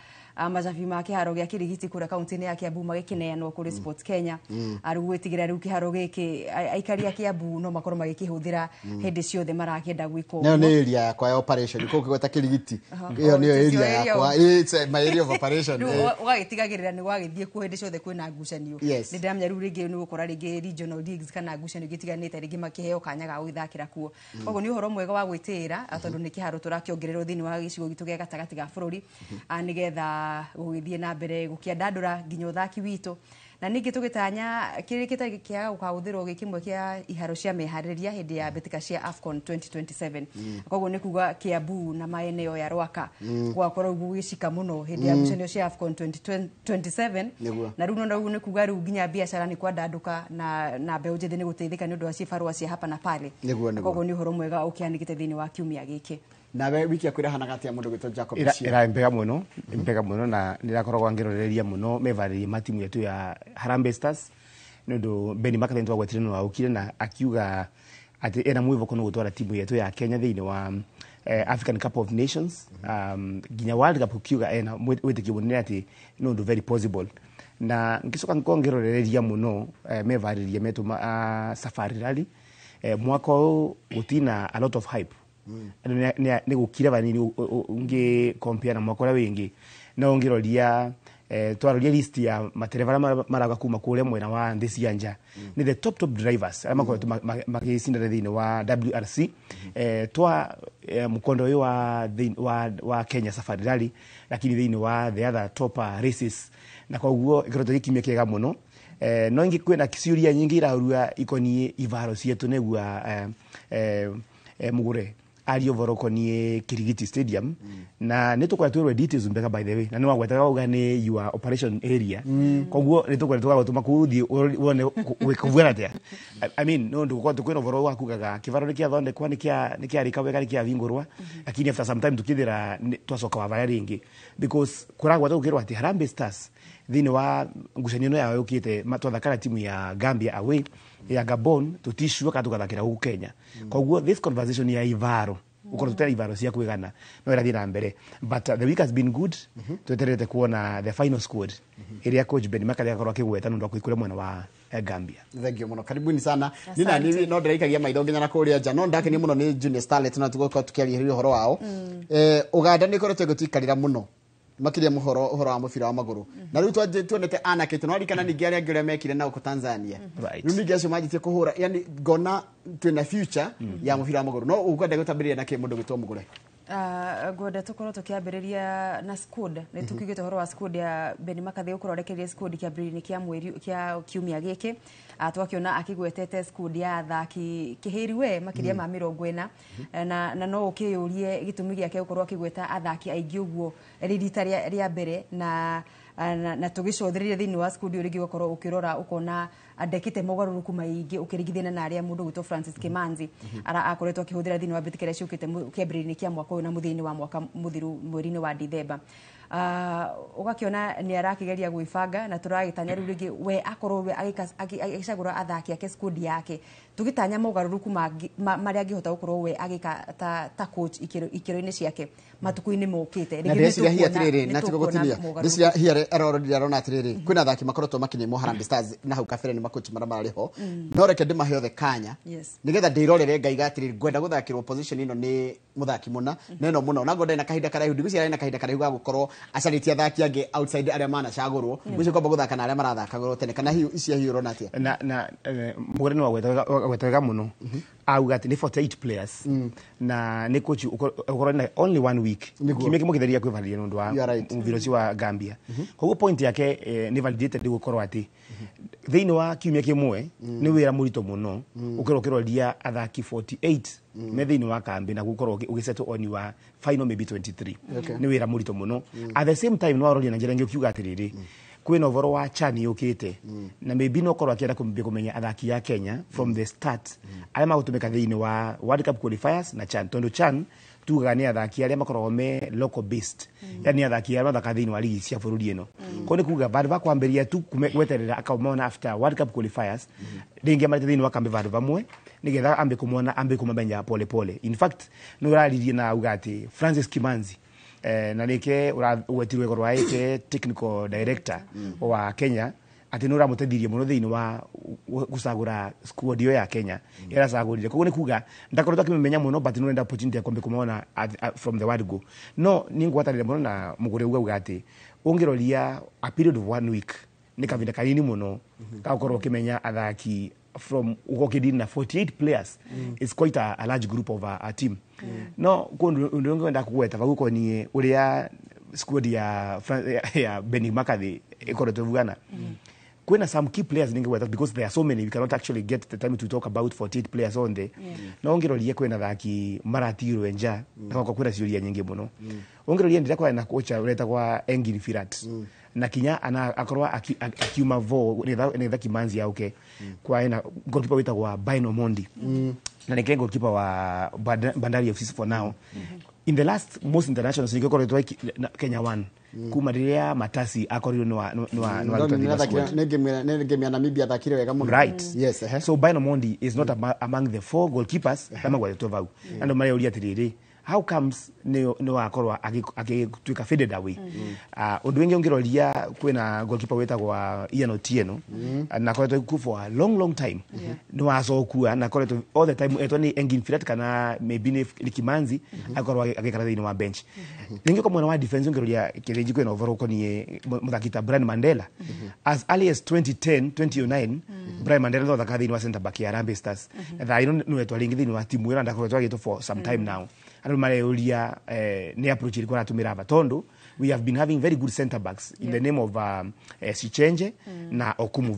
majabi ma kiharo gĩa Kirigiti kũrĩa kaunti-inĩ ya Kiambu magĩkineanwo kũrĩ Sports Kenya. Arugwĩtigĩra rĩu kiharo gĩkĩ aikari a Kiambu no makorwo magĩkĩhũthĩra hĩndĩ ciothe marakĩenda gwĩka ũguo. Nĩ area yakwa ya operation kũu kĩgweta Kirigiti. Iyo nĩyo area yakwa. It's my area of operation. Ũgagĩtigagĩrĩra nĩ gwagĩthiĩ kuo hĩndĩ ciothe kwĩna ngucanio. Nĩ ndĩramenya rĩu rĩngĩ nĩ gũkora rĩngĩ regional leagues kana ngucanio igĩtiganĩte rĩngĩ makĩheo kanya ga gũthakĩra kuo. Koguo nĩ ũhoro mwega wa gwĩtĩĩra tondũ nĩ kiharo tũrakĩongererwo thĩinĩ wa gĩcigo gitũ gĩa gatagatĩ ga bũrũri nĩgetha wa gugithie na mbere gukiandandura nginya uthaki witu na ningi tugitanya kirikita kiaga gukahuthirwo gikimwe kia iharo cia mehariria hindi ya betika cia AFCON 2027 koguo ni kuga Kiambu na maeneo ya Rwaka gwakorwo gugicika muno hindi ya ngucanio cia AFCON 2027 na riu no ni kuga riu nginya biashara ni kwandanduka na mbeu njithi ni guteithika ni undu wa cibarua cia hapa na pale koguo ni uhoro mwega ukiandikite thiini wa kiumia giki na we wiki akwira hana gatia mundu gwitwo Jacob ira mpega muno na ndirakoragwo ngiroreria muno mevaririe matimu yetu ya Harambee Stars nundu Benny McCarthy twagwetire no aukire na akiuga ati ena mwivoko no gutwara timu yetu ya Kenya thiini wa African Cup of Nations ginya World Cup kiuga ena witikio munene ati nundu very possible na ngicoka ngiroreria muno mevaririe metu Safari Rally mwaka utina a lot of hype ni gukira vanini unge compare na mwaka wingi na ungiroria twaroria list ya matereva maraga kuma kule mwena wa nthi cia nja ni the top drivers ama kwa makisinda thini wa WRC twa mkondo uyu wa Kenya Safari Rally lakini thini wa the other top races na kwa uguo ikiroto gikimia kiega muno no ingi kwena kisiuria nyingi irarua ikoni ivaro cietu negua mugure Ario Vorokoni Kirigiti Stadium na netukwa tuwe details mbeka by the way na ni wagwetaga ugane your operation area koguo netukwa gutuma kuthi wone wekuvura tia I mean no ndu kwa tukwino voro wakugaga kivaro nikia thonde kwa nikia rikawe nikia vingurwa lakini after some time tukithira twacoka wa vaya ringi because kuragwa tukirwa ati Harambee Stars thini wa ngucanio yawe ukite matwathakara timu ya Gambia away ya Gabon tutishua katukathakira huku Kenya koguo this conversation ya ivaro ukoro tutera ivaro cia kwigana no irathi na mbere but the week has been good tweterete kuona the final squad area coach Benny McCarthy akorwa kigweta nundu akuikure mwena wa Gambia. Thank you muno, karibuni sana. Nina ni no ndiraikagia maitho nginya na kuria nja no ndake ni muno ni Junior Starlet na tugoka tukiaria hiyo horo wao Uganda ni korete gutikarira muno makiria muhoro wa mufira wa maguru na riu tuonete anake tunarikana ningi aria ngiore mekire na uko Tanzania riu ningi acio majitie kuhura yani ngona twina future ya mufira wa maguru no ukwenda gutambiria na kimundu gitwo mugure gwenda tukorwo tukiambiriria na squad ni tukigite horo wa squad ya Benny McCarthy ukororekeria squad kiambiriria kia mweri kia kiumia giki twakiona akigwetete squad ya athaki kihiriwe makiria ma 40 na no ukiyurie gitumi giake ukorwo akigweta athaki aingi uguo ririta ria mbere na tugicothiriria thini wa squad urigi gukorwo ukirora ukona andekite mogaruruku maingi ukirigithina na aria mundu gwitwo Francis Kimanzi ara akoretwo akihuthira thini wa bitikere ciukite kiambiriria kia mwaka na muthini wa mwaka muthiru mweri-ini wa December ugakiona ni arakigeria gwibanga na turagitanya riu ringi we akorwo agicagura athaki ake squad yake tugitanya mogaruruku maria angihota gukorwo we agika ta coach ikiro-ini ciake matuku-ini mokite na tugogotinia ndisia hiare arororira rona atiriri kwina athaki makorotwo makinyimo Harambee Stars na hau kabere ni makochi marabari ho no reke ndimahe othe kanya nigetha ndirorere ngaiga atiriri gwenda guthakirwo position ino ni muthaki muna neno muno na ngoda na kahinda karaihu ndigucia na kahinda karaihu ga gukorwo acaritie athaki ange outside aria mana cagurwo gucio kwamba guthaka na aria marathakagwo tene kana hiyo icia hiyo rona atia na mugure no gwetaga muno auga ati ni 48 players na ni coach ukorwo na only 1 week kimwe kimugitharia kwivaliria nundu wa mviroci wa Gambia koguo point yake ni validated gukorwo ati thiini wa kiumia kimwe ni wira murito muno ukiroria athaki 48 me thiini wa kambi na gukorwo ugisetwo on wa final maybe 23 ni wira murito muno at the same time no aroria na njira ngi ukiuga atiriri kwina uvoro wa CHAN yukite na maybe no korwa akienda kumenya athaki ya Kenya from the start aria magutumika thiini wa World Cup qualifiers na CHAN tondo CHAN tuga ni athaki aria makorwo me local based yani athaki aria mathaka thiini wa ligi cia bururi ino ko ni kuga bado va kwambiria tu gweterera akaumona after World Cup qualifiers ringi marite thiini wa kambi vandu vamwe nigetha ambe kumamenya pole pole in fact no raririe na ugati Francis Kimanzi na nike wetirwe korwa ite technical director wa Kenya ati no ramutithirie muno thiini wa gusagura squad yo ya Kenya era sagurire koguo ni kuga ndakorwo akimenya muno but no enda opportunity ya kombe kumona from the word go no ningwatarire muno na mugure uga ati ungiroria a period of 1 week ni kavinda kanini muno ka ukorwo kimenya athaki from ukokidini na 48 players it's quite a large group of a team no kundu ndongo nda kuweta vaguko ni uria squad ya Benny McCarthy ikoretwo vuana kwena some key players ningeweta because there are so many we cannot actually get the time to talk about 48 players on the no ongerorie kwena thaki maratirwe nja na kwena ciuria nyingi muno ongerorie ndira kwa na kocha ureta kwa Engin Firat na kinya ana akorwa akiuma vo ni thaki manzi yauke kwa ina goalkeeper witagwa Bino Mondi na ni goalkeeper wa Bandari FC for now in the last most international so ikoretwo Kenya 1 kuma riria Matasi akorirwo ngemia Namibia thakire wega muno right yes so Bino Mondi is not among the 4 goalkeepers kama gwaletwo vau ando mari uria tiriri how comes no akorwa agituika faded away undu wingi ongiroria kwina goalkeeper wetagwa Ian Otieno na koretwo ku for a long time no azokua na koretwo all the time etoni Engin Firat kana maybe ni Kimanzi akorwa agikara thini wa bench ningi kwa mwana wa defense ongiroria kireji kwina overall konie muthakita Brian Mandela as early as 2010 2009 Brian Mandela ndo thakathini wa center back ya Harambee Stars na ino no etwa lingi thini wa timu ira ndakoretwo agito for some time now and Mareolia ne approach ilikuwa natumira Batondo we have been having very good center backs in the name of Sichenje na Okumu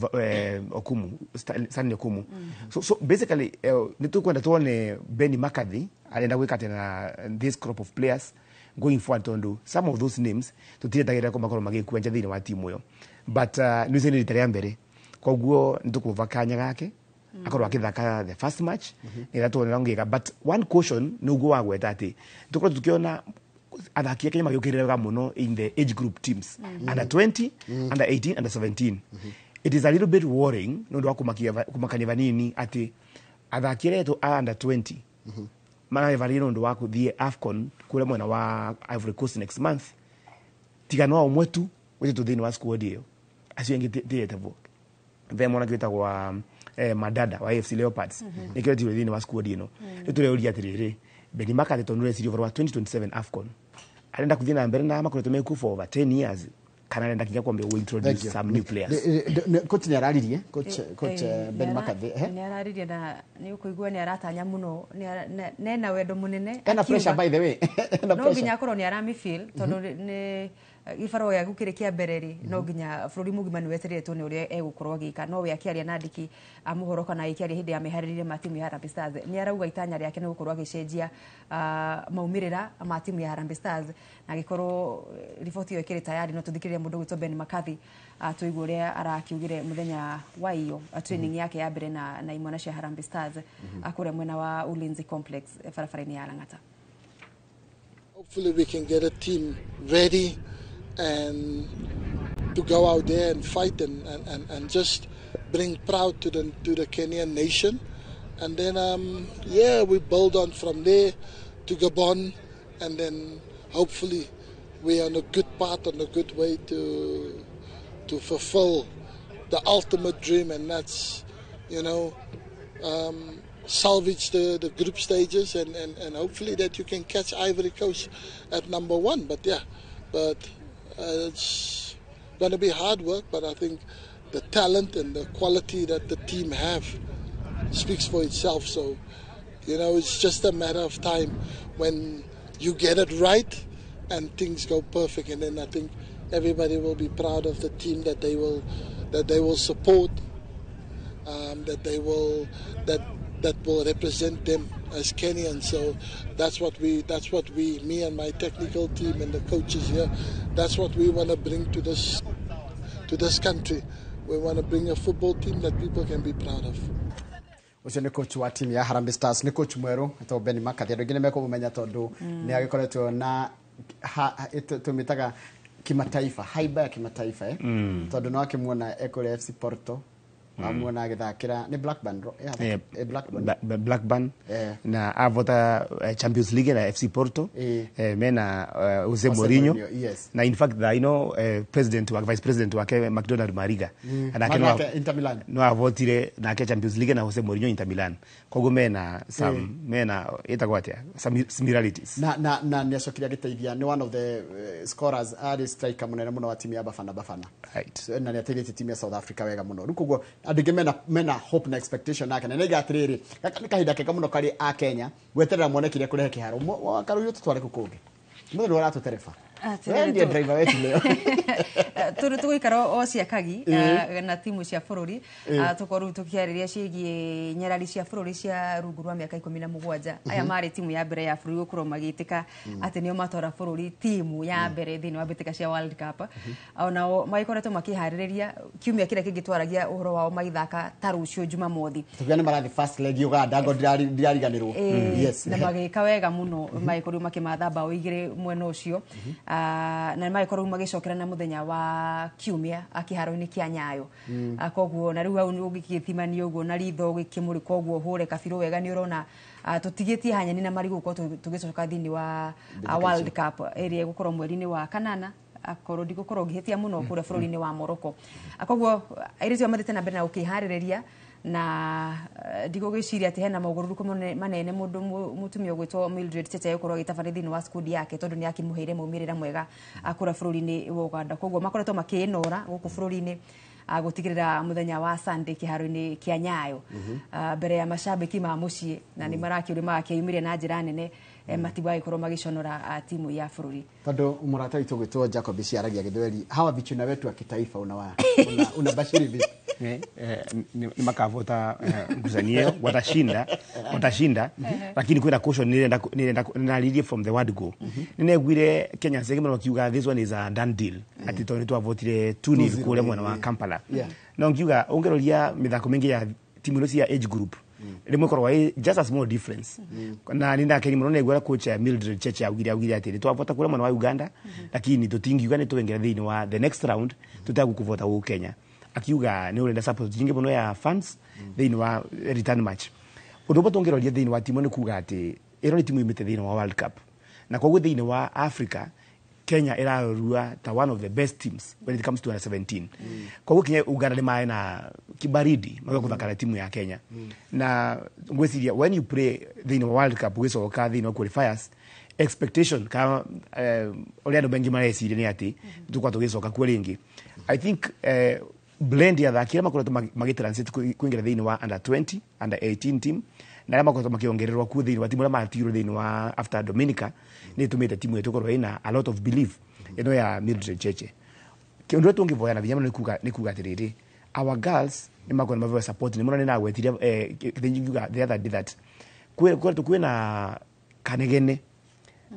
Stanley Okumu so basically nitukwenda tuone Benny McCarthy alienda gwika tena this crop of players going forward Tondo some of those names tutiragira kwa makoro magikuenja thini wa timu yo but nuze ni literia mbere kwa guo nitukuva kanya gake akorwa akithaka the first match ira tuonera ngiga but one caution nugo wagweta ati tukoro tukiona athaki Kenya magikirira muno in the age group teams under 20 under 18 under 17 it is a little bit worrying ndo kumakania vanini ati athaki retu under 20 mana evarino ndo wako the AFCON kule mwena wa Ivory Coast next month tigano omwetu wetu tuthini wa squad hiyo asiyengi theater ve mwana kwita kwa madada wa AFC Leopards nikyo thini wa squad ino nitule uria tiriri Benny McCarthy tonure siri for 2027 AFCON alenda kuthina mbere na makoreto meku for over 10 years kana alenda kinya kwambia we introduce some new players coach ni araririe coach Benny McCarthy ni araririe na ni ukuigua ni aratanya muno nena wendo munene ana pressure by the way no ginya korwo ni arami feel tondu ni ifaro ya gukirikia bereri no ginya bururi mugima ni weteretwo ni uria egukorwo gika no we akiaria nandiki amuhoro kana ikiaria hindi ya mehariririe matimu ya Harambee Stars ni arauga itanya riake ni gukorwo agicenjia maumirira ma timu ya Harambee Stars na gikorwo riboti yo ikiri tayari no tuthikirie mundu gwitwo Benny McCarthy tuigwe uria arakiugire muthenya wa iyo training yake ya mbere na imwana cia Harambee Stars akure mwena wa Ulinzi Complex farafara-ini ya Lang'ata. Hopefully we can get a team ready and to go out there and fight and just bring proud to the Kenyan nation, and then we build on from there to Gabon, and then hopefully we're on a good path, on a good way to fulfill the ultimate dream, and that's salvage the group stages and hopefully that you can catch Ivory Coast at number 1. But it's going to be hard work, but I think the talent and the quality that the team have speaks for itself. So, it's just a matter of time when you get it right and things go perfect, and then I think everybody will be proud of the team that they will support, that will represent them as Kenyans. So that's what we, me and my technical team and the coaches here, that's what we want to bring to this country. We want to bring a football team that people can be proud of. Ucio ni coach wa team ya Harambee Stars, ni coach mweru eto Benny McCarthy. Andu ngine meko mumenya tondu ni agikoretwo na tumitaga kimataifa, haiba ya kimataifa tondu no akimuona ekore FC Porto amwona agithakira ni Blackburn Blackburn na avota Champions League na FC Porto mena Jose Mourinho na in fact president wa vice president wake McDonald Mariga na Inter Milan no avotire na Champions League na Jose Mourinho Inter Milan kogo mena itagwatia some similarities na niacokiria giteithia ni one of the scorers ari striker munene muno wa timu ya Bafana right na niateithia timu ya South Africa wega muno rukugo andu mena hope na expectation nake na nega atiriri kahinda kega muno kari a Kenya gweterera mwone kiria kurehe kiharo wakaru yo tutware kukungi mundu waratu terefa Ndiye driver wetu leo. Tugikara o cia kagi na timu cia bururi tukoru tukiariria cigie nyarari cia bururi cia rungu rwa miaka 17 aya mari timu ya mbere ya bururi gukorwo magitika ati nio matora bururi timu ya mbere thini wa bitika cia World Cup ona maikoretwo makihariria kiumia kira kingitwaragia uhoro wao magithaka tarucio Jumamothi tukiane marathi first leg Uganda ngo ndirariganirwo yes na magika wega muno maikoru makimatha bao igire mwena ucio na maikoru magicokera na muthenya wa kiumia akiharo-ini kia Nyayo koguo na riu au ugikithimani uguo na ritho gikimuri koguo hure kabiro wega ni urona tutigitie hanyani na marigu ko tugicoka thini wa World Cup area gukorwo mweri-ini wa kanana akorwo ndigukorwo ngihitia muno kure bururi-ini wa Morocco koguo airitio mathite na mbere na ukiharireria na ndigugiciria ati hena maugururuku manene mundu mutumia gwitwo Mildred Cheche yukorwo gitafari thini wa squad yake tondu ni akimuheire maumirira mwega akura bururi-ini wa Uganda koguo makoretwo makinora guku bururi-ini gutigirira muthenya wa Sunday kiharo-ini kia Nyayo mbere ya mashabiki ma mucii na ni marakiuri makiumire na njira nene matibai korwo magiconora timu ya bururi tondu umurata witu gwitwo Jacob Ciaragia Githweri hawa vichuna wetu wa kitaifa una bashiri vipi ni makavota nguzanio watashinda lakini kwenda caution nilienda from the word go ninegwire Kenya segment wakiuga this one is a done deal ati tondu twavotire 2-0 kule mwana wa Kampala no ngiuga ongeroria mithako mingi ya timu ino cia age group rimwe korwa just a small difference na ninda keni muno negwera coach ya Mildred Cheche augire ati twavota kule mwana wa Uganda lakini tutingiuga ni tuwengera thini wa the next round tutagukuvota ku Kenya akiuga ni urenda support jinge muno ya fans thini wa return match undu botongeroria thini wa timu ni kuga ati ero ni timu imite thini wa World Cup na kwa thini wa Africa Kenya irarua ta one of the best teams when it comes to 17 kwa Kenya Uganda ni maana na kibaridi mwa kuthakara timu ya Kenya na ngwesiria when you play thini wa World Cup wicoka thini wa qualifiers expectation kama ole ndo bengi maresi ni ati tukwa tugicoka kwa ringi I think blend ya thakira makoretwo magitransit kuingira thini wa under 20 under 18 team na makoretwo makiongererwa ku thini wa timu ya matiro thini wa after Dominica ni tumite timu yetu korwo ina a lot of belief ino ya Mildred Cheche kindu tungivoya na vinyama ni kuga tiriri our girls ni makoretwo mavewa support ni mona na gwetiria the other day that kwena kanegene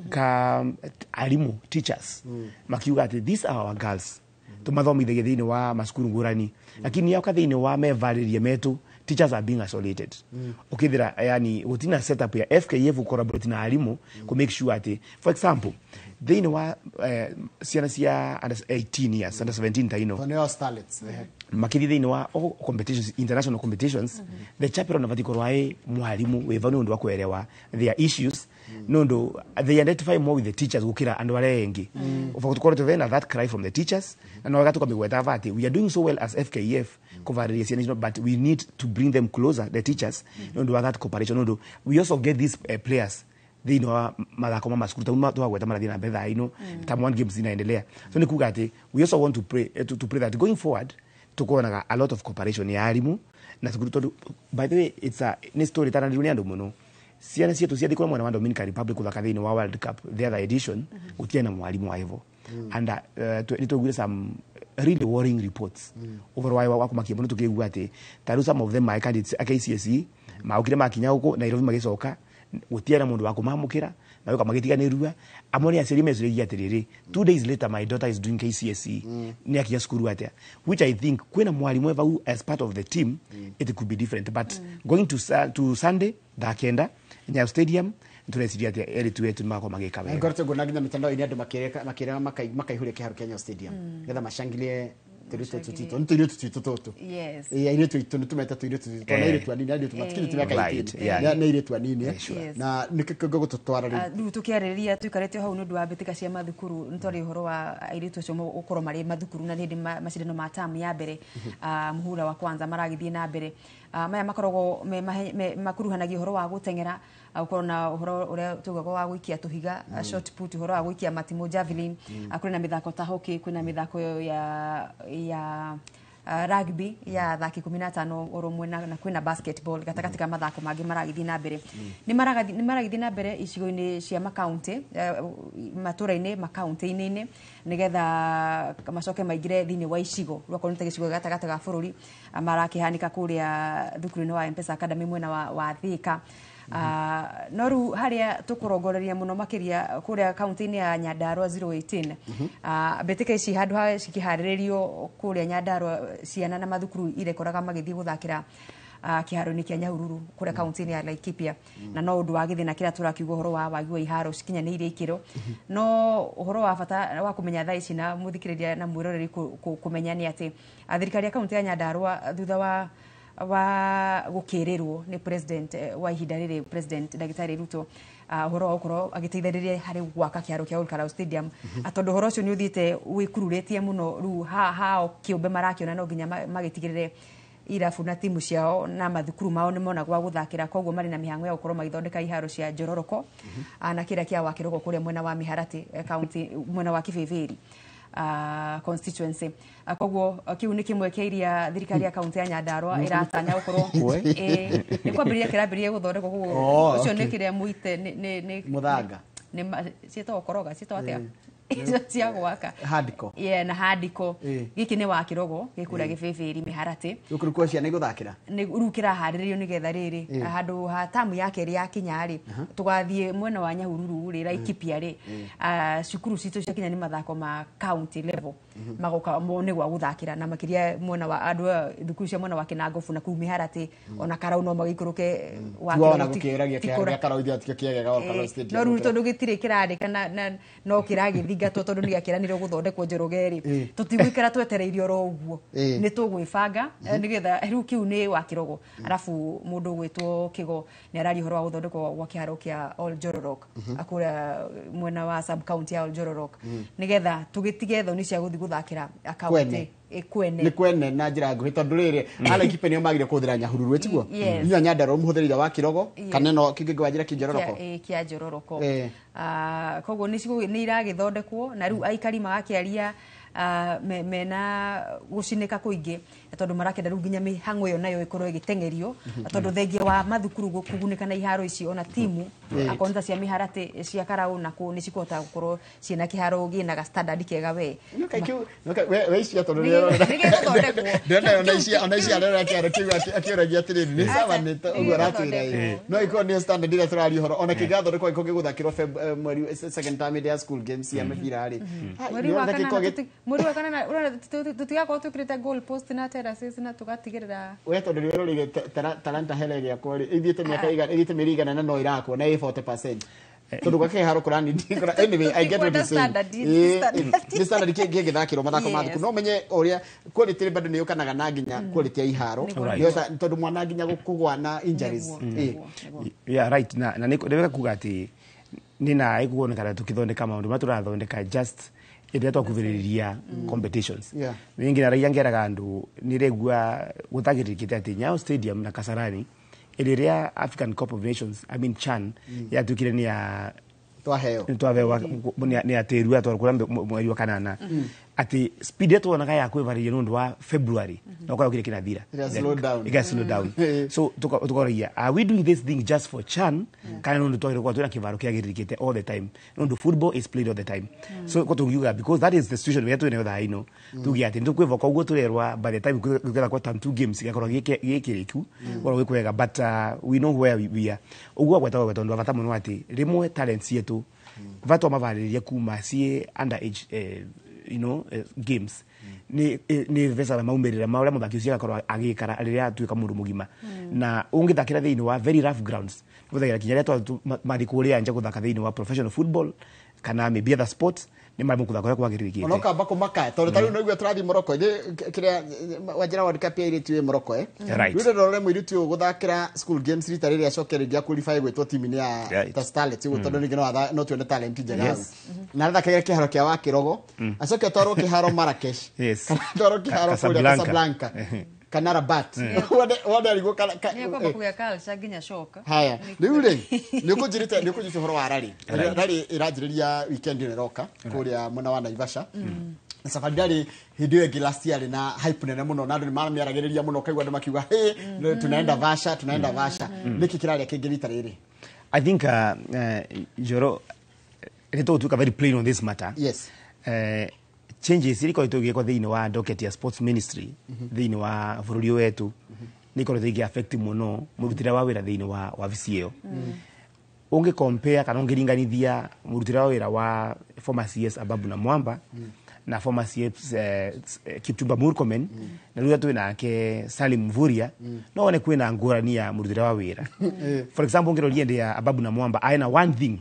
ka alimu teachers makiuga ati these are our girls tumathomithagia thini wa masukuru ngurani lakini yao kathini wa mevalirie metu teachers are being isolated ukithira yani utina setup ya FKF collaborate na alimu ku make sure ati for example thini wa ciana cia under 18 years under 17 taino for starlets makithi thini wa competitions international competitions the chaperone of the mwalimu weva nundu wa kuelewa their issues nundu they identify more with the teachers gukira andu are engi ufakutukora to vena that cry from the teachers and wagatu kamigweta vati we are doing so well as FKF coverage ciana but we need to bring them closer the teachers nundu wa that cooperation nundu we also get these players they know mathako ma masukuru tauma twagweta marathi na mbetha ino tam one games inaendelea so ni kuga ati we also want to pray to pray that going forward tukonaga a lot of cooperation ya alimu na sukuru by the way it's a ni story tana ndio ndo muno ciana cietu cia thikora mwana wa Dominican Republic kuthaka thini wa World Cup the other edition utie na mwalimu wa hivyo and nitogwire some really worrying reports over why wako makiambo tukigwa ati taru some of them my candidates KCSE maukire makinya huko Nairobi magicoka gutie na mundu wako mamukira na yuka magitiganirua amoni aciri mesuri atiriri 2 days later my daughter is doing KCSE ni akia skuru atia which I think kwena mwalimu eva as part of the team it could be different but going to Sunday dakenda Nyayo Stadium tunasidia ati eri tuetu mako mageka wewe ngorto gonaginya mitandao ini andu makireka makaihure kiharo Kenya Stadium getha mashangilie Tiro tutito. Yes. Ile tumeta tiro tutito. Na ile tu anini ndio tumatikini tumeka itini. Na ile tu anini. Na nikikogo tutwara ri. Tukiareria tuikarete hau nundu wa bitika cia mathukuru ntori horo wa ile tu cio ukoro mari mathukuru na hindi macindano ma tamu ya mbere muhura wa kwanza maragithie na mbere maya makorogo makuruhanagia horo wa gutengera ukorwo na horo uria tugago wa gwikia tuhiga short put horo wa gwikia matimo javelin akuri na mithako ta hockey kwina mithako ya rugby ya thaki 15 oromwe na kwina basketball gatagati ka mathako mangi maragithi na mbere ni maragithi na mbere icigo-ini cia makaunti matura-ini makaunti-ini nigetha macoke maingire thini wa icigo rwako nite gicigo gatagati ga bururi marakihanika kuria thukuru-ini wa M-Pesa Academy mwena wa Thika. Noru haria tukurongoreria muno makiria kuria county-ini ya Nyandarua 018 betika ici handu ha cikiharirio kuria Nyandarua ciana na mathukuru ire koraga magithi guthakira kiharo-ini kia Nyahururu kuria county-ini ya Laikipia na no undu wa githina kira turakiuga horo wa wagi wa iharo cikinyaniire ikiro no horo wa bata wa kumenya thaa ici na muthikiriria na mwiroreri kumenya ni ati thirikari ya county ya Nyandarua thutha wa gukirirwo ni president wa ihinda riri president Dagitari Ruto horo okoro agiteitharirie hari gwaka kiaro kia Olkarau Stadium atondu horo ucio ni uthite wikururitie muno ru ha kiumbe marakiona no nginya magitigirire irabu na timu ciao na mathukuru mao ni mona gwa guthakira koguo mari na mihango ya gukorwo magithondeka iharo cia Njororoko na kira kia wa Kirogo kuria mwena wa Miharati county mwena wa Kibeberi constituency koguo kiu ni kimwe kia iria thirikari ya county ya Nyandarua iratanya gukorwo ni kwambiria kirabirie guthondekwo koguo ucio ni kiria muite ni muthanga ni cieto okoroga cieto atia cia gwaka handiko na handiko giki ni wa Kirogo gikuria Gibeberi Miharati ukurukwo cia ni guthakira ni urukira hariririo ni getha riri handu ha tamu yake ri ya kinyari tugathie mwena wa Nyahururu ri Laikipia ri cukuru citu cia kinya ni mathako ma county level magoka ni gwa guthakira na makiria mwena wa andu thukuru cia mwena wa Kinangofu na ku Miharati ona Karau no magikuruke wa gukiragia kia Karau ithia kiagega Olkarau Stadium no ruto ndugitire kirandika na no kiragithi gato tondu ni gakiranire guthondekwo Njorogeri tutigwikara twetereirio ro uguo ni tugwibanga ni getha riu kiu ni wa Kirogo arafu mundu gwitwo Kigo ni arari horo wa guthondekwo gwa kiharo kia Oljororok akura mwena wa sub county ya Oljororok ni getha tugitige thoni cia guthi guthakira county ni kwene na njira nguhi tondu riri Laikipia ni magire kuthira Nyahururu etiguo nya Nyandarua muthirira wa Kirogo kana no kingigwa njira ki Njororoko kia Njororoko koguo ni iragithondekwo na riu aikari magakiaria mena gucinika kuingi tondu marakenda riu nginya mihango yo nayo ikorwo igitengerio tondu thengia wa mathukuru gukugunika na iharo ici ona timu akonza cia Miharati cia Karau na ku ni cikota gukorwo ciena kiharo gina ga standard kega we we ici tondu ndena ona ici arera kiaro kiu akioragia atiriri ni sawa ni ugo ratira no iko ni standard ira turari horo ona kigatho riko iko giguthakirwo mweri second term ya school games ya mibira ri muri wa kana urona tutigakorwo twikirite goal post na terraces na tugatigirira we tondu rero talanta hele ya kwori ithiete miaka igana ithiete mirigana na no irakwo na 40% tondu gwake haro kurani ndikora anyway I get what you say ni standard kige githakirwo mathako mathuku no menye uria quality bado ni yukanaga na nginya quality ya iharo tondu mwana nginya gukugwa na injuries yeah right na ndeka kuga ati nina ikuonekana tukithondeka maundu maturathondeka just ire twakuviriria competitions ningi na raia ngeraga andu niregua gutagirikite ati Nyayo Stadium na Kasarani iriria African Cup of Nations I mean CHAN ya tukire ni ya twaheo ni ateru atwakura mweri wa kanana ati speed yetu onaka ya kwevaria nundu wa February na kwa kile kinathira slow down so tukoria are we doing this thing just for CHAN kana nundu twagire kwa tuna kivaro kiagirikite all the time nundu football is played all the time so ko tugiuga because that is the situation we have to know that I know tugia ati ndukwevo kwa ugo turerwa by the time kugera kwa tam 2 games gakorwo gikiriku wala wikwega but we know where we are ugo gwetaga tondu avata muno ati rimwe talents yetu vato mavariria kuma sie underage games ni vesa na maumerera maura muthaki ucio akorwo agikara riria atuika mundu mugima na ungithakira thiini wa very rough grounds guthagira kinya ria marikuria nje guthaka thiini wa professional football kana maybe other sports ni mara mukuthaka kwa kwagiririkie ono kamba kumaka tondu tari no igwe turathi Morocco kiria wajira World Cup iri tu Morocco rire rore mwiri tu guthakira school games rita riri acokereria qualify gwetwo timu ni ya Starlets tondu ni ngino no tuone talent njega na thakagira kiharo kia wa Kirogo acoke twarwo kiharo Marrakesh twarwo kiharo Casablanca kana Rabat wode aligo kana ni kwa kuya kalsa ginya shoka haya riure ni kujirite horo wa rari irajiriria weekend ni roka kuria mwana wa Naivasha Safari ndari hindi yo last year na hype nene muno na andu ni maramiaragiriria muno kaigwa andu makiuga tunaenda Vasha niki kiraria kingirita riri. I think Joro to talk very plain on this matter. Yes. Changes iliko itogeko thiini wa docket ya sports ministry thiini wa bururi wetu niko thigi affect muno murutira wa wira thiini wa VCO. Unge compare kana ungiringanithia murutira wa wira wa former CS Ababu na Mwamba na former CS Kipchumba Murkomen na ruga tu nake Salim Mvuria no one kwina ngurani ya murutira wa wira. For example ngiro ya Ababu na Mwamba aina one thing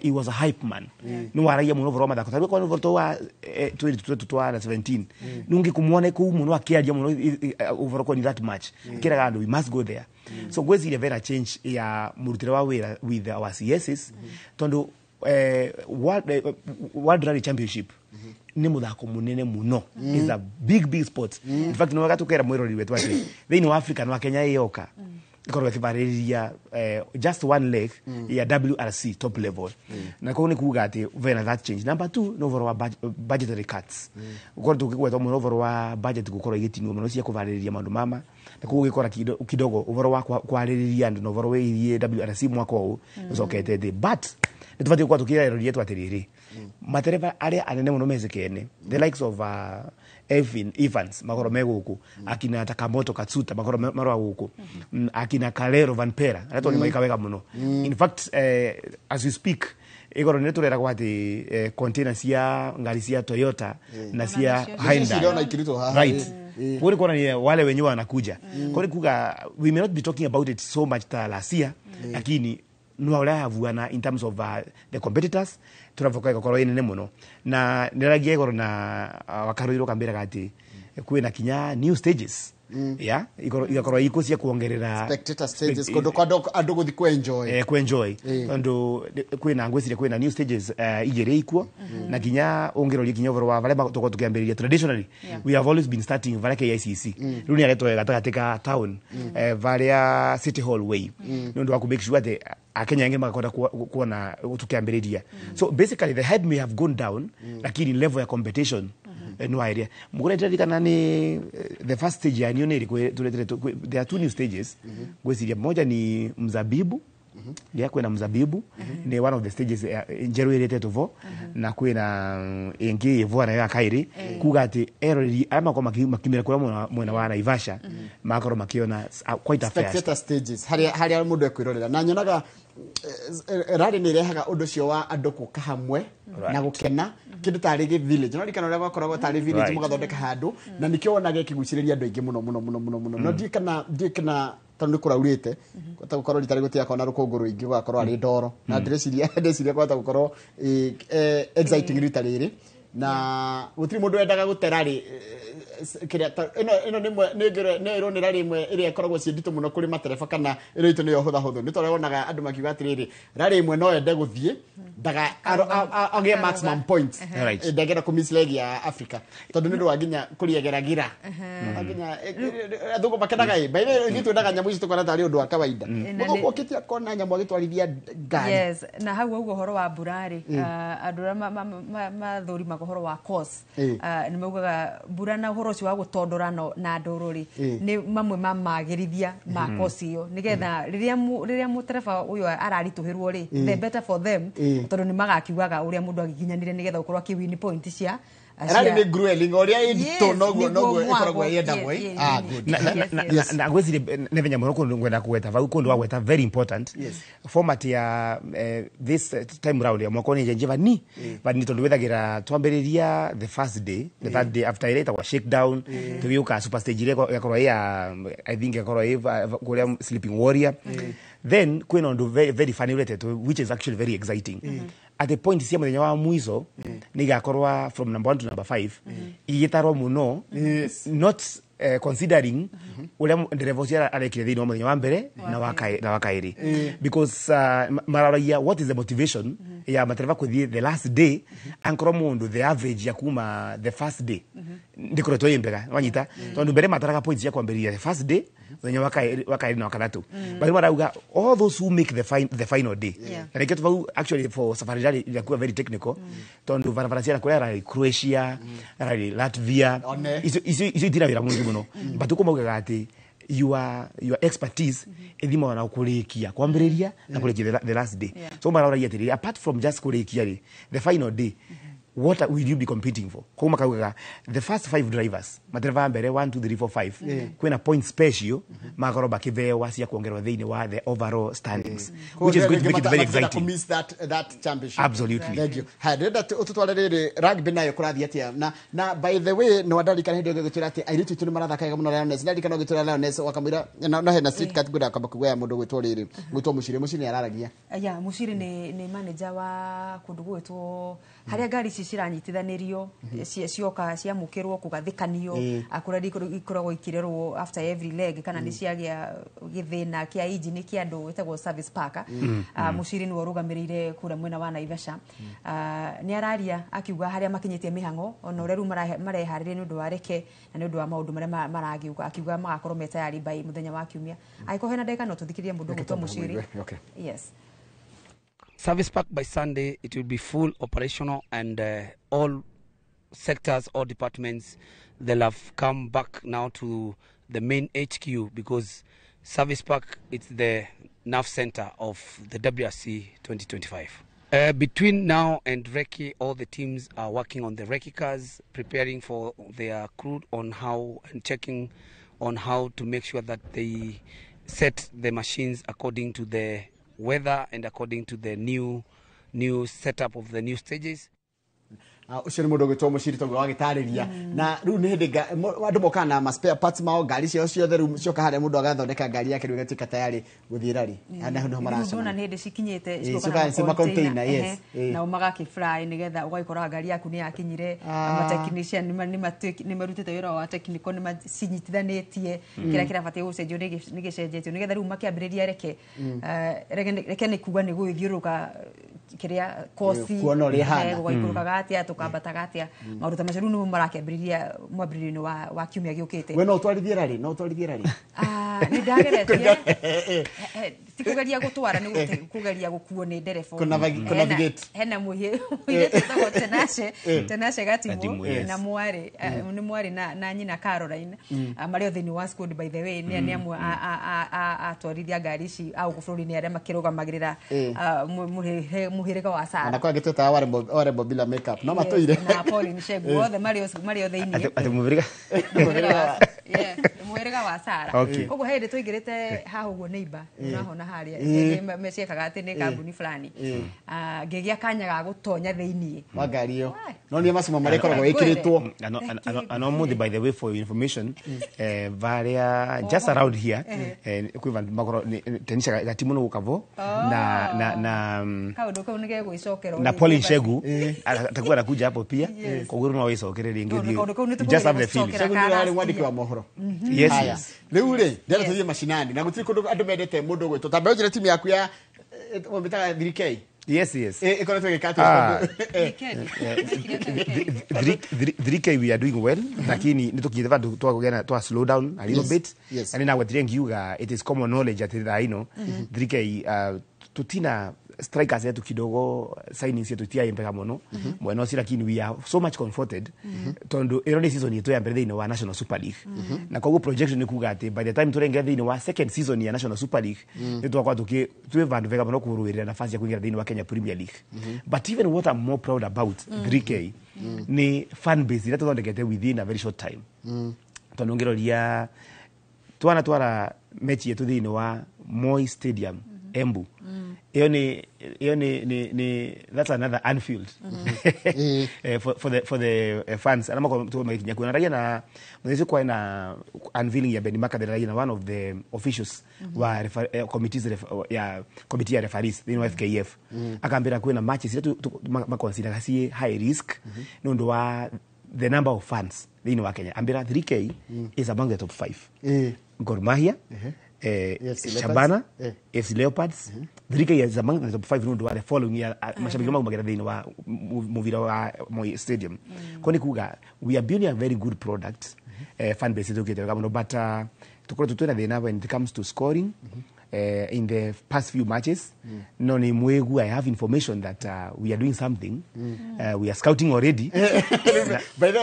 he was a hype man. No waraia muno voroma da kotari kwa vorto wa 2017 nungi kumuona ku muno akiadia muno over kwa ni that match kira gando we must go there. So gwezi ile vera change ya murutira wa wira with our CSs tondo World Rally Championship ni muthako munene muno. Is a big sport. In fact no wakatukera mwirori wetu ati they know Africa no Kenya yoka ikorwa kibariria just one leg ya WRC top level na ko ni kuga ati vena that change. Number 2 no over budgetary cuts ukorwa tukigweta muno over wa budget gukorwa igitingo muno cia kubariria mandu mama na ko gikora kidogo over wa kwaririria andu no over we WRC mwaka huu uzokete but nitubati kwa tukira rodi yetu atiriri matereva aria anene muno mezekene the likes of Evans magoro meguku akina Takamoto Katsuta magoro marwa guku akina Kalero Van Pera ato ni maikaweka muno. In fact as we speak igoro netu rera kwati container cia ngari cia Toyota na cia Hyundai right wale kwa ni wale wenyewe wanakuja kwa kuga we may not be talking about it so much last year lakini no wala havuana in terms of the competitors turavoka ikokoro ine muno na niragie igoro na wakaruiro kambira gati kwina kinya new stages yeah igokoro iko cia kuongerera spectator stages kondo andu guthi kuenjoy ando kwina ngwesire kwina new stages igere ikuo na kinya ongerori kinya over wa vale toko tukiambiriria traditionally we have always been starting vale KICC runi areto gatagateka town vale city hall way ndo wa make sure that Kenya yange makoda kuona tukiambiriria. So basically the hype may have gone down lakini level ya competition no idea. Mugore tadikana ni the first stage ya nioneri there are two new stages. Gwesiria moja ni Mzabibu ya kwena Mzabibu ni one of the stages Njeru related to na kwena engi Evoa na ya Kairi kuga ati erori ama kwa makimira kwa mwena wa Naivasha makoro makiona quite a fair spectator stages hari mundu ekwirorera na nyonaga rari ni rehaga undu cio wa andu guka hamwe na gukena kindu tari gi village no rikana ria bakoragwo tari village mugathondeka handu na nikio wonaga kiguciriria andu aingi muno no ndikana tondu kuraurite kwata gukorwo ritari gutia kona rukungu ruingi gukorwo ari ndoro na ndeciria kwata gukorwo exciting ritari ri na gutiri mundu endaga guterari kiria ino ni iro ni rari imwe iria ikoragwo ciendito muno kuri matereba kana iro itu ni yo hutha ni twareonaga andu makiuga atiriri rari imwe no ende guthie daga age maximum points ndagera ku Miss League ya Africa tondu ni rwaginya kuriegeragira aginya athungu makenaga baile gitu ndaga nyamu ici tukona tari undu wa kawaida muthungu okitia kona nyamu agitwarithia ngari yes na hau horo wa burari andu mathuri magohoro wa course ni maugaga mbura na horo cio wa gutondora na ndururi ni mamwe mamagirithia ma course iyo nigetha riria mutereba uyu ararituhirwo ri the better for them tondu ni magakiugaga uria mundu agikinyanire nigetha ukorwa ki win point cia rari ni grueling oria edito noguo ikoragwo yenda moi good na gwezire nevenya muno kundu ngwenda kuweta va kundu wagweta very important format ya this time round ya mwakoni njenjeva ni but tondu wethagira twambiriria the first day the third day after ile wa shakedown tugiuka super stage ile yakorwa ya I think yakorwa kuria sleeping warrior then kwena ndo very funny related which is actually very exciting at the point cia muthenya wa mwizo nigakorwa from number 1 to number 5 igitarwa muno not considering ule ndereva cia arekire thini muthenya wa mbere na wakairi because mararia what is the motivation ya matereva kuthie the last day ankoro mundu the average ya kuma the first day ndikoro toyembega wanyita tondu mbere mataraga points ya kwambiriria the first day muthenya wa kairi na wakatatu bali marauga all those who make the final day na get actually for Safari Rally ilikuwa very technical tondu barabara cia kũrĩa Croatia Latvia icio tira wĩra mũingĩ mũno but ukomaugaga ati your expertise ithima na kurikia kwambĩrĩria na kurikia the last day so marauragia atĩrĩrĩ apart from just kurikia the final day what will you be competing for? Kuma kauga the first 5 drivers madereva mbere 1 2 3 4 5 kwena point special magoroba kivewa cia kuongerwa thini wa the overall standings which is going to make it very exciting to miss that championship. Absolutely. Thank you. Hadenda ututwarere rugby nayo kurathi atia na by the way no ndalika hindi gitwira ati airitu tu marathaka ga muno Lioness ndalika no gitwira Lioness wakamwira no hena street cat guda kamba kugwa mundu gwitwo riri gwitwo muciri araragia ya muciri ni manager wa kundu gwitwo haria ngari ciranyitithanirio cioka ciamukirwo kugathikanio akurari ikoragwo ikirerwo after every leg kana ni ciagia githina kia engine kia andu etagwo service park muciri ni warugamirire kura mwena wa Naivasha ni araria akiuga haria makinyitie mihango ona ureru mareharire ni undu wa reke na ni undu wa maundu maria maragiuka akiuga magakorwo metayari by muthenya wa kiumia aiko hena ndeka no tuthikirie mundu gutwa muciri. Yes. Service Park by Sunday, it will be full operational and all sectors, all departments, they'll have come back now to the main HQ because Service Park, it's the nerve center of the WRC 2025. Between now and Recce, all the teams are working on the Recce cars, preparing for their crew on how and checking on how to make sure that they set the machines according to the weather and according to the new setup of the new stages. Ucio ni mundu gwitwo muciri togo wagitariria na riu ni hindi andu moka na ma spare parts mao ngari cio ciothe riu cioka haria mundu agathondeka ngari yake riu gatika tayari guthira ri ana no marasha ndona ni hindi cikinyite cioka container yes na umaga ki fly nigetha ugaikora ngari yaku ni yakinyire ama technician ni marutite wira wa technical ni macinyitithanitie kira batie gucenjio ni gicenjetio nigetha riu makiambiriria reke ni kuga ni guithiuruka kiria kosi kuona ri hana gugaikurukaga atia tukambataga atia maruta maceru no marakiambiriria mwambiririo wa kiumia giukite we no utwarithie rari ni ndageretie tikugeria gutwara ni kugeria gukuo ni nderefo kuna navigate hena muhire tutago tenashe gatimu na mwari ni mwari na nyina Caroline mario thini wa squad by the way ni amwe atwarithia ngari ici au gufururi ni aria makirugamagirira muhirega wa Sara na kwa giteta ware bila makeup no matoire na Pauline Shegu othe mario thini ati muhirega muhirega wa Sara koguo hindi tuigirite haha uguo neighbor unahona haria meciekaga ati ni kambuni fulani ngigia kanya ga gutonya thiini wa ngari iyo no ni macimo marekoragwo ikiritwo ano muthi by the way for information varia just around here equivalent makoro tenisha gatimu no gukavo na kaundo kau nige gwicokero na Pauline Shegu atakuwa anakuja hapo pia koguo no wicokereri ngiri just have the feel Shegu ni wale mwandiki wa mohoro yes riu ri ndera tuthie mashinani na gutiri kundu andu mendete mundu gwitwo tambe ujire timu yaku ya mbitaga 3K yes ikoretwo gikatu 3K we are doing well lakini nitukiitha vandu twakugena twa slow down a little bit and now what ngiuga it is common knowledge at I know 3K tutina strikers yetu kidogo signings yetu tia impeka mono mweno si lakini we are so much comforted tondo erone season yetu ya mbere wa National Super League na kwa projection ni kuga ati by the time turenga thini wa second season ya National Super League yetu kwa tuwe vandu vega mono kuruirira nafasi ya kuingia thini wa Kenya Premier League but even what I'm more proud about 3K ni fan base that thondekete within a very short time tondo ngiroria twara mechi yetu thini wa Moi Stadium Embu iyo ni that's another Anfield for the fans ana mako tu makinya kuna raia na mwenzi kwa na unveiling ya Benimaka the raia na one of the officials wa committee ya referees the FKF akambira kuna matches yetu maconsider kasi high risk ndo wa the number of fans in wa Kenya ambira 3K is among the top 5 Gor Mahia Shabana FC Leopards 3K is among the top 5 round the following year mashabiki wangu magera thini wa muvira wa Moi Stadium koni kuga we are building a very good product fan base tukite kamuno but tukoro tutwena thina when it comes to scoring in the past few matches no ni mwegu. I have information that we are doing something. We are scouting already. By the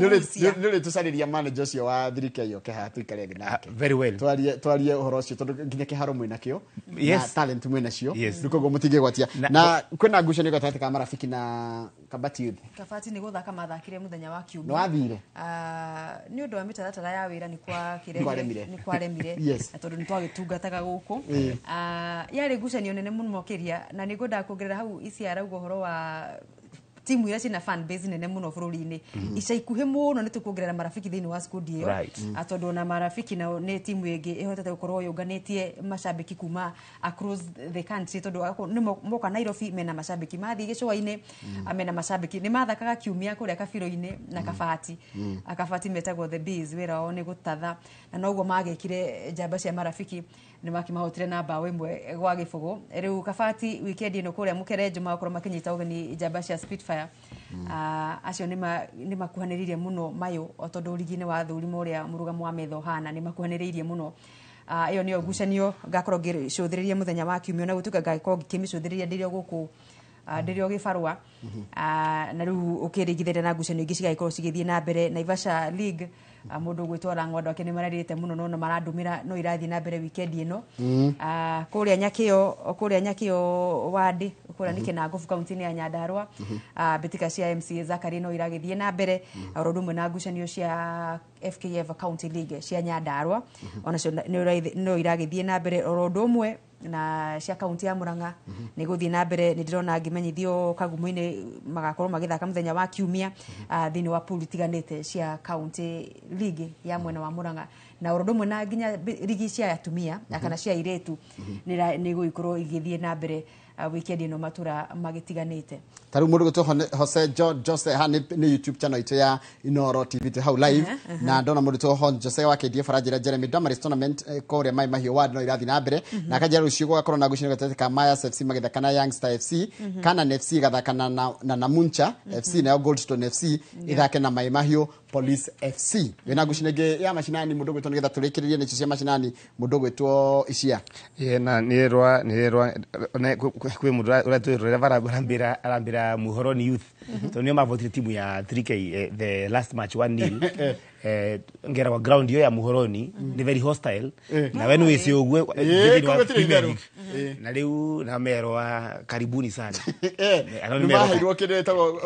way, tusariria managers yo wa thirike yo ke hatu ikare nake. Very well. Twarie horo cio tondu nginya ke haro mwina kio. Na talent mwina cio. Nduko go mutige gwatia. Na kwena ngucanio gatagati ka marafiki na Kabati Youth. Kabati ni guthaka mathakire muthenya wa kiumia. No athire. Ni undu wa mitaratara ya wira ni kwa kiremire. Ni kwa remire. Tondu ni twagitungataga guku. Yari ngucanio nene muno mokiria na ni ngwenda kuongerera hau ici arauga horo wa timu ira cina fan base nene muno bururi-ini ica ikuhe muno nitukuongerera marafiki thiini wa skundi iyo atondu na marafiki na ne timu ingi ihotete gukorwo yunganitie mashabiki kuma across the country tondu ni moka Nairobi mena mashabiki mathi gicua-ini amena mashabiki ni mathakaga kiumia kuria Kabiro-ini na Kabati akabati metagwo the bees wira o ni gutatha na noguo magekire njamba cia marafiki ni makimahotire na bao imwe gwa gibugu riu Kabati weekend ino kuria Mukerenjo makorwo makinyita ugeni njamba cia Spitfire acio ni makuhaniririe muno mayo otondu rigine wa thurimo uria murugamo wa metho hana ni makuhaniririe muno iyo niyo ngucanio ngakorwo ngicũthĩrĩria muthenya wa kiumia na gutuka ngakorwo ngikimicũthĩrĩria ndirio guku ndirio gibarua na riu ukiringithania na ngucanio ingi cigakorwo cigithie na mbere Naivasha League mundu gwitwara ng'ondo ake ni mararite muno no marandumira no irathi na mbere weekend ino kuria nyakio wadi kuria nike na Ngovu county ya Nyandarua bitika cia MC Zakari no iragithie na mbere rodumwe na ngucanio cia FKF County League cia Nyandarua ona no iragithie na mbere rodumwe na cia kaunti ya Murang'a ni guthie na mbere ni ndirona ngimenyithio Kagumo-ini magakorwo magithaka muthenya wa kiumia thiini wa pool tiganite cia county league ya mwena wa Murang'a na rodumwe na nginya ligi cia atumia kana cia iretu ni guikorwo igithie na mbere weekend ino matura magitiganite taru mundu gutwo Jose Jose ha ni YouTube channel ito ya Inoro TV to how live na ndona mundu to Jose wa KDF Farajira Jeremy Damaris tournament kore mai mahio ward no irathi na mbere na kaja rucio gwakorwo na gucini gatete ka Maya FC magithakana Youngster FC kana FC gathakana na Namuncha FC na Goldstone FC ithake na mai mahio Police FC wena gucini ya mashinani mundu gutwo nigetha turikiririe ni cia mashinani mundu gutwo Isia na nirwa kwe mundu uratwirira arambira Muhoroni Youth so nio mavotire timu ya 3K the last match 1-0 ngera wa ground yo ya Muhoroni ni very hostile na wenu wisi ogwe na leo na merwa karibuni sana ni mahirwo kinde tago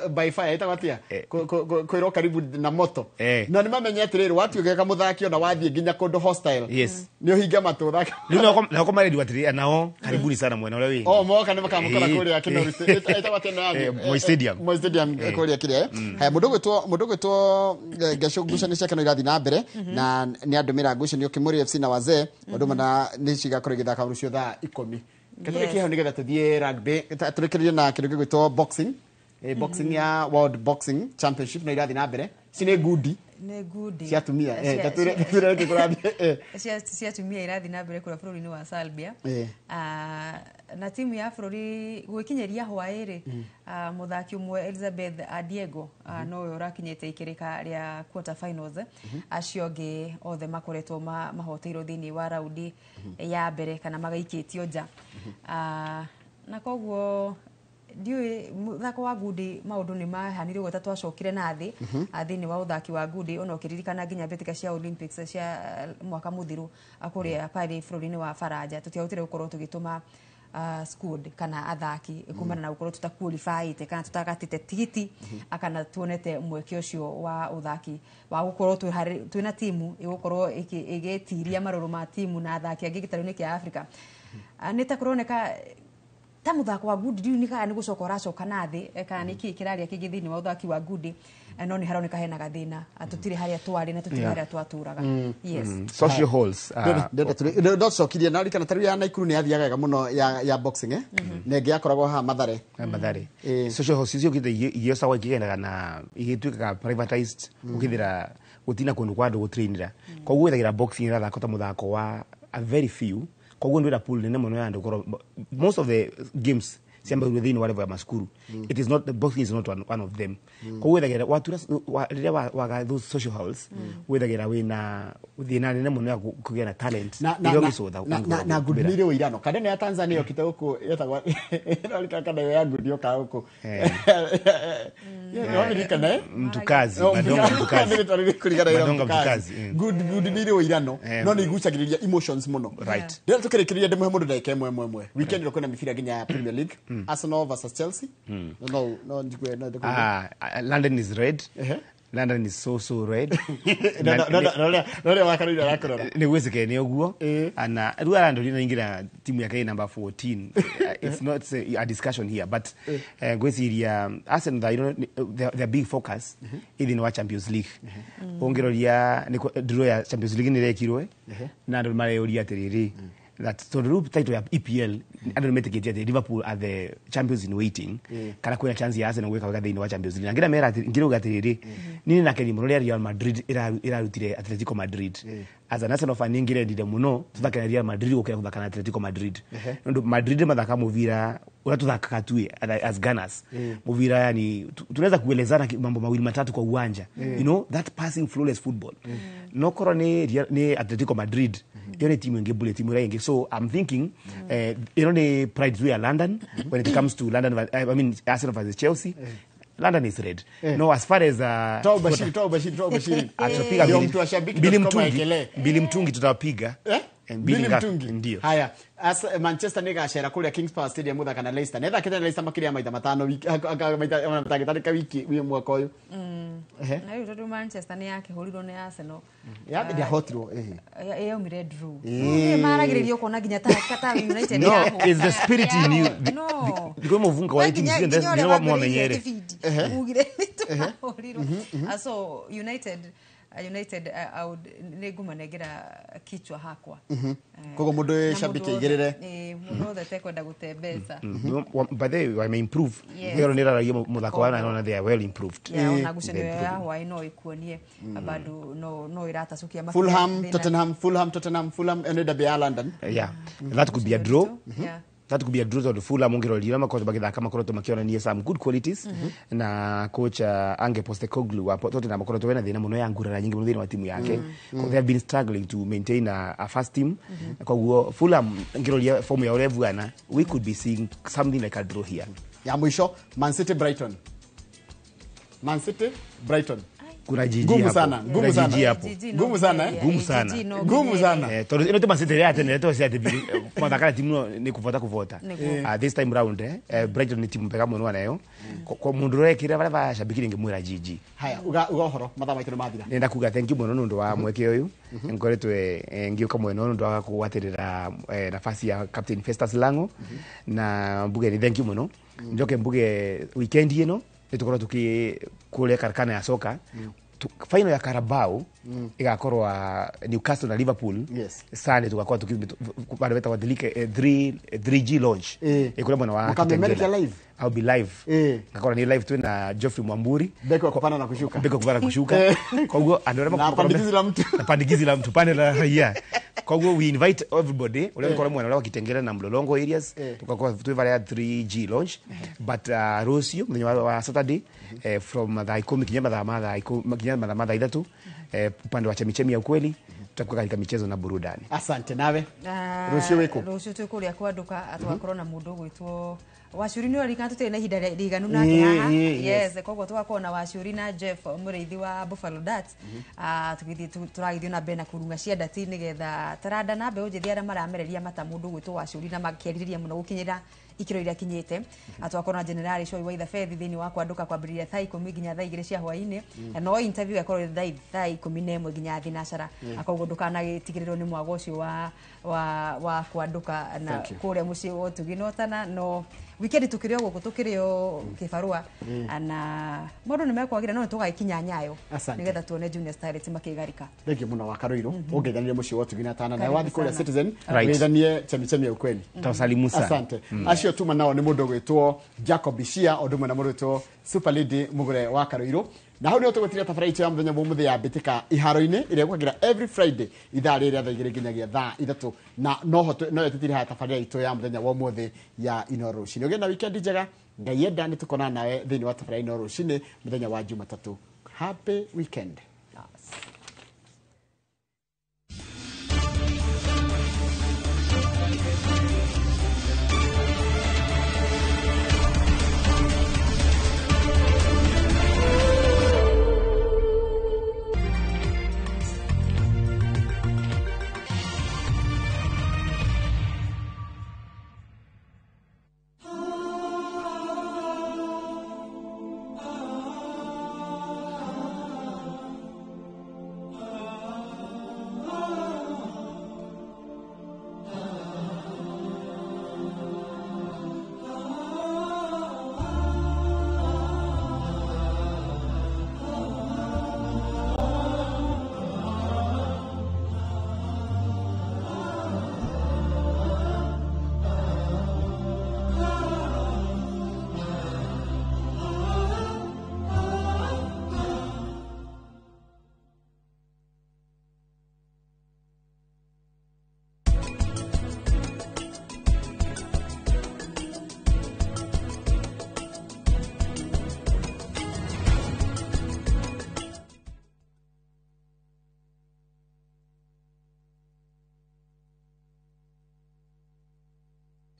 by fire itawatia kwiro karibu na moto na ni mamenyete rero watuigeka muthaki ona wathie nginya kondo hostile ni uhinga matuthaka na ko maredi watiri nao karibuni sana mwena ule wi moka ni makamukora kuri akino itawatia na Moi Stadium kuri akire haya mundu gwitwo gasho ngucanio ciake no irathi na mbere na ni andumira ngucanio Kimuri FC na Wazee oduma na ni cigakorwo igithaka rucio thaa 10 katuriki hau nigetha tuthie rugby turikirie na kindu gigwitwo boxing boxing ya World Boxing Championship no irathi na mbere cine gudi cia tumia tature kurathi cia tumia irathi na mbere kura bururi-ini wa Serbia na timu ya bururi gwikinyeria hwairi muthaki umwe Elizabeth Diego no urakinyete ikirika ria quarter finals acio ngi othe makoretwo mahoteirwo thiini wa raundi ya mbere kana magaikitio nja na koguo ndiwe muthako wa ngundi maundu ni mahanire gweta twacokire na thi thiini wa uthaki wa ngundi ona ukiririkana nginya mbitika cia Olympics cia mwaka muthiru akuria Paris bururi-ini wa Faraja tutiahotire gukorwo tugituma squad kana athaki kumana na gukorwo tutaqualified kana tutagatite tigiti akana tuonete mweke ucio wa uthaki wa gukorwo twina timu igukorwo igetiria maruru ma timu na athaki angi gitaro-ini kia Africa nita kuroneka ta muthako wa ngundi ndiu nika ni gucoka racoka na thi kana niki kiraria kingi thiini wa uthaki wa ngundi no ni haroneka hena gathina atutire haria twari na tutire haria twaturaga social halls ndo cokirie na rikana taru ya Naikuru ni athiaga muno ya boxing nenge yakoragwo ha Mathare social halls icio kite iyo sawa kigenaga na igituika privatized ukithira gutina kundu kwa ndu gutrainira koguo ithagira boxing irathaka ta muthako wa a very few koguo ndira pool nene muno ya ndu most of the games siamba within whatever maskuru it is not the boxing is not one of them ko wethagira watu rira waga those social halls wethagira wina thina nene muno kugia na talent na good mire wirano kadene ya Tanzania yokite huko yetagwa alika kada ya good yoka huko mtukazi madonga mtukazi good mire wirano no ni gucagiriria emotions muno right ndio tukerekeria ndemwe mundu ndaike mwe weekend roko na mifira ginya Premier League Arsenal versus Chelsea no njikwe no London is red London is so red. No wakarira rakorora. Ni wezeke ni oguo. Ana ruara ndo ingira timu yake number 14. It's not a discussion here but gwesiria Arsenal you know their big focus in the Champions League. Ongeroria ni draw ya Champions League ni rekirwe. Na ndo mare oria teriri. That so the group title ya EPL and make it Liverpool are the champions in waiting kana kuna chance ya Arsenal weka wakati ni wa Champions League ngira mera ngiro gatiriri nini na keni muno Real Madrid ira rutire Atletico Madrid as an Arsenal fan ngire ndide muno tuthaka Real Madrid okera kuthaka na Atletico Madrid ndo Madrid mathaka muvira uratuthaka katue as Gunners muvira yani tunaweza kuelezana mambo mawili matatu kwa uwanja you know that passing flawless football no korone ni Atletico Madrid yone timu ngebule timu ra so I'm thinking you know the pride we are London when it comes to London I mean Arsenal versus Chelsea London is red no as far as Bashir atapiga Billy Mtungi tutapiga Billy Mtungi ndio haya as Manchester nigashera kule Kings Power Stadium muthaka na Leicester netha kete Leicester makiria maita matano wiki maita matagitari wiki wi mwaka uyu na hiyo ndo Manchester ni yake horirwo ni Arsenal ya ndia hotirwo umire draw maragiririo kona ginya ta United no is the spirit in you ndiko muvunga wa timu zile ndio wa muamenyere ugire horirwo so United I would negumanegera kichwa hakwa kogo mundu shabiki igirire mundu the kwenda gutembeza but they may improve hero nira ragia muthako wana naona they are well improved na gucenio ya why no ikuonie bado no iratasukia Fulham and the London that could be a draw that could be a draw to the Fulham ngirolira makoto bagitha kama koroto makiona ni some good qualities na coach Ange Postecoglou wa Tottenham makoto wena thina muno ya ngurara nyingi muthini wa timu yake they have been struggling to maintain a first team kwa hiyo Fulham ngirolira form ya Olevuana we could be seeing something like a draw here ya mwisho Man City Brighton kuna jiji hapo ngumu sana to ino tema sete ya tena to sete bili kwa timu ni kuvota this time round Brighton ni timu peka mwana nayo kwa mundu rekira bale bashabikire ngemwira jiji haya ugahoro mathama itino mathira nenda kuga thank you muno nundu wa mweke uyu ngoretwe ngiuka mweno nundu wa kuwatirira nafasi ya captain Festus Lango na mbuge ni thank you muno njoke mbuge weekend ino tukora tukikule karkana ya soka final ya Carabao igakorwa Newcastle na Liverpool Sunday tukakuwa tukibado beta wadilike 3G launch ikule mwana wa Kitengela live I'll be live ngakora ni live tu na Geoffrey Mwamburi beko kupana na kushuka kwa hiyo andorema na pandikizi la mtu pande la raia kwa hiyo we invite everybody ule mkono mwana wa Kitengela na Mlolongo areas tukakuwa tu vale 3G launch but Rosio mwenye wa Saturday from the iconic kinyama madha idatu upande wa chemichemi ya ukweli tutakuwa katika michezo na burudani. Asante nawe. Rosio weko. Rosio tuko ya kwaduka atwakoro na mundu gwitwo Wachuri ni rika tutena hida liganu nake haha yes kogo twako na Wachuri na Jeff murithi wa Buffalo Dats tugithi turagithio na bena kurunga cia ndati nigetha taranda na be ujithi ara maramereria mata mundu gwitwo Wachuri na makeriria muno gukinyira ikiro iria kinyite atwako na General Shoi wa Ithafethi thini wa kwanduka kwambiria thaa 10 ginya thaa 2 cia hwaini no interview yakoro thaa 11 ginya thinacara akogo ndukana gitigiriro ni mwago ucio wa kwanduka na kuria muci wotuginotana no weekend tukirio guku tukirio kifarua ana mundu ni mekwagira no tugaikinya nyayo nigetha tuone Junior Starlets makigarika thenge muno wa karoiro ungeithanire muci wotuginatana na wathi kuria Citizen withanie chemichemi ya ukweli tawasalimusa asante acio tuma nao ni mundu gwitwo Jacob Bishia odumwe na mundu gwitwo Super Lady mugure wa karoiro na hau ni otogotira tabarĩra itũ ya mũthenya wa mũthĩ ya mbĩtĩka iharo-inĩ ĩrĩa gũkagira every Friday ithaa rĩrĩa thaa 2 nginyagia thaa 3 na no yetĩtire ha tabarĩra itũ ya mũthenya wa mũthĩ ya Inoro Rũcinĩ. Ũgĩe na weekend njega, Ngai enda nĩ tũkona nawe thĩinĩ wa tabarĩra Inoro Rũcinĩ mũthenya wa Jumatatũ. Happy weekend.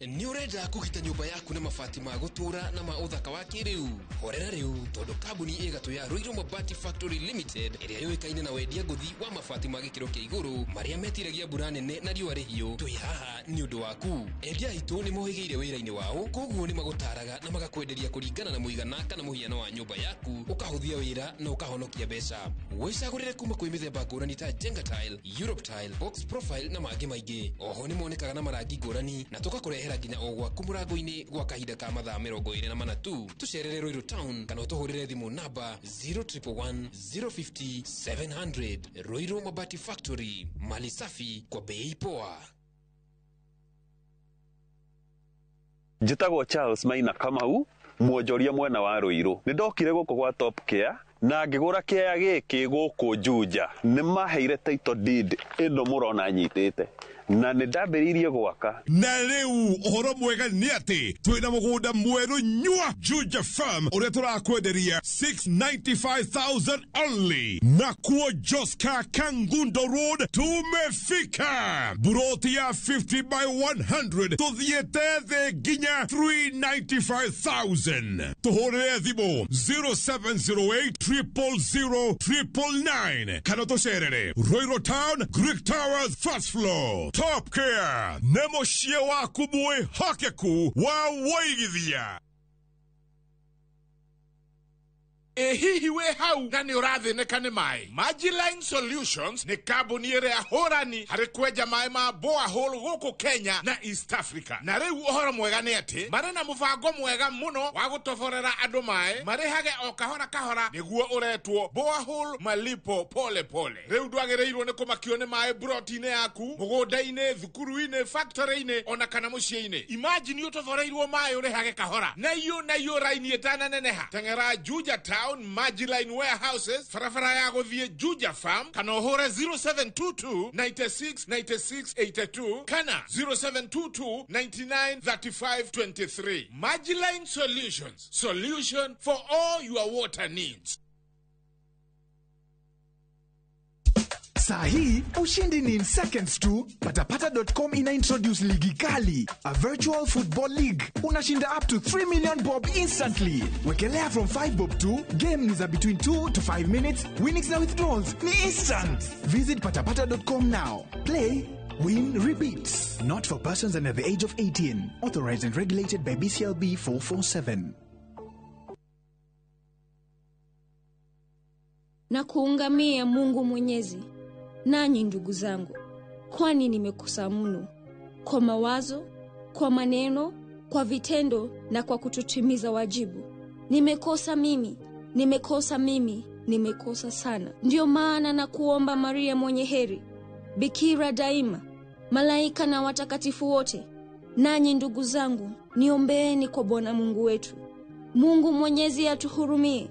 Ni urenda kugita nyumba yaku na mabati ma gutura na ma uthaka wa kiriu. Horera riu tondu kambuni igatu ya Ruiru Mabati Factory Limited iria yoikaine na wendia nguthi wa mabati ma gikiro kia iguru maria metiragia mbura nene na riua rihiu. Twi haha ni undu waku. Endia itu ni mohigeire wira-ini wao, koguo ni magutaraga na magakwenderia kuringana na muigana kana muhiano wa nyumba yaku, ukahuthia wira na ukahonokia mbeca. Wicagurire kuma kwi mithemba ngurani ta Jenga Tile, Europe Tile, Box Profile na mangi maingi. Oho ni monekaga na marangi ngurani na tugakurehera nginya ogwa kumurango-ini gwa kahinda ka mathaa 24 tu. Tucerere Ruiru Town kana utuhurire thimu namba 0111 050 700. Ruiru Mabati Factory, mali safi kwa bei poa. Njitagwo Charles Maina Kamau, muonjoria mwena wa Ruiru. Nindokire guku gwa Top Care na ngigura kĩaya gĩkĩ gũkũ Juja. Nĩ maheire title deed ĩno mũrona nyitĩte na nĩ ndambĩrĩirie gwaka. Na rĩu ũhoro mwega nĩ atĩ twĩna mũgũnda mwerũ nyua Juja Farm ũrĩa tũrakwenderia 695,000 only. Na kuo Joska Kangundo Road tumefika. Buroti ya 50 by 100 tuthiĩte thĩ nginya 395,000. Tũhũrĩre thimũ 0708 000 999 kana tũcerere Ruiru Town, Greek Towers, first floor. Top Care, nemo cie waku mwe hakeku wa waigithia. Hihi we hau na ni ũrathinĩka nĩ maĩ. Magiline Solutions nĩ kambuni ĩrĩa hũrani harĩ kwenja maĩ ma borehole gũkũ Kenya na East Africa. Na rĩu ũhoro mwega nĩ atĩ marĩ na mũbango mwega mũno wa gũtoborera andũ maĩ marĩhage o kahora kahora nĩguo ũretwo borehole malipo pole pole. Rĩu ndwagĩrĩirwo nĩ kũmakio nĩ maĩ broti-inĩ yaku, mũgũnda-inĩ, thukuru-inĩ, factory-inĩ ona kana mũciĩ-inĩ. Imagine ũtoboreirwo maĩ ũrĩhage kahora. Na iyo raini ĩtananeneha. Teng'era Juja Town Magiline Warehouses, farafara ya guthie Juja Farm, kana uhore 0722 96 96 82, kana 0722 99 35 23. Magiline Solutions, solution for all your water needs. Sahi, ushindi ni in seconds tu. Patapata.com ina introduce ligi kali, a virtual football league. Unashinda up to 3 million bob instantly. Wekelea from 5 bob to game ni za between 2 to 5 minutes. Winnings na withdrawals ni instant. Visit patapata.com now. Play, win, repeat. Not for persons under the age of 18. Authorized and regulated by BCLB 447. Na kuungamia Mungu Mwenyezi, nanyi ndugu zangu, kwani nimekosa mno kwa mawazo, kwa maneno, kwa vitendo na kwa kutotimiza wajibu. Nimekosa mimi, nimekosa sana. Ndio maana na kuomba Maria mwenye heri, Bikira daima, malaika na watakatifu wote, nanyi ndugu zangu, niombeeni kwa Bwana Mungu wetu. Mungu Mwenyezi atuhurumie,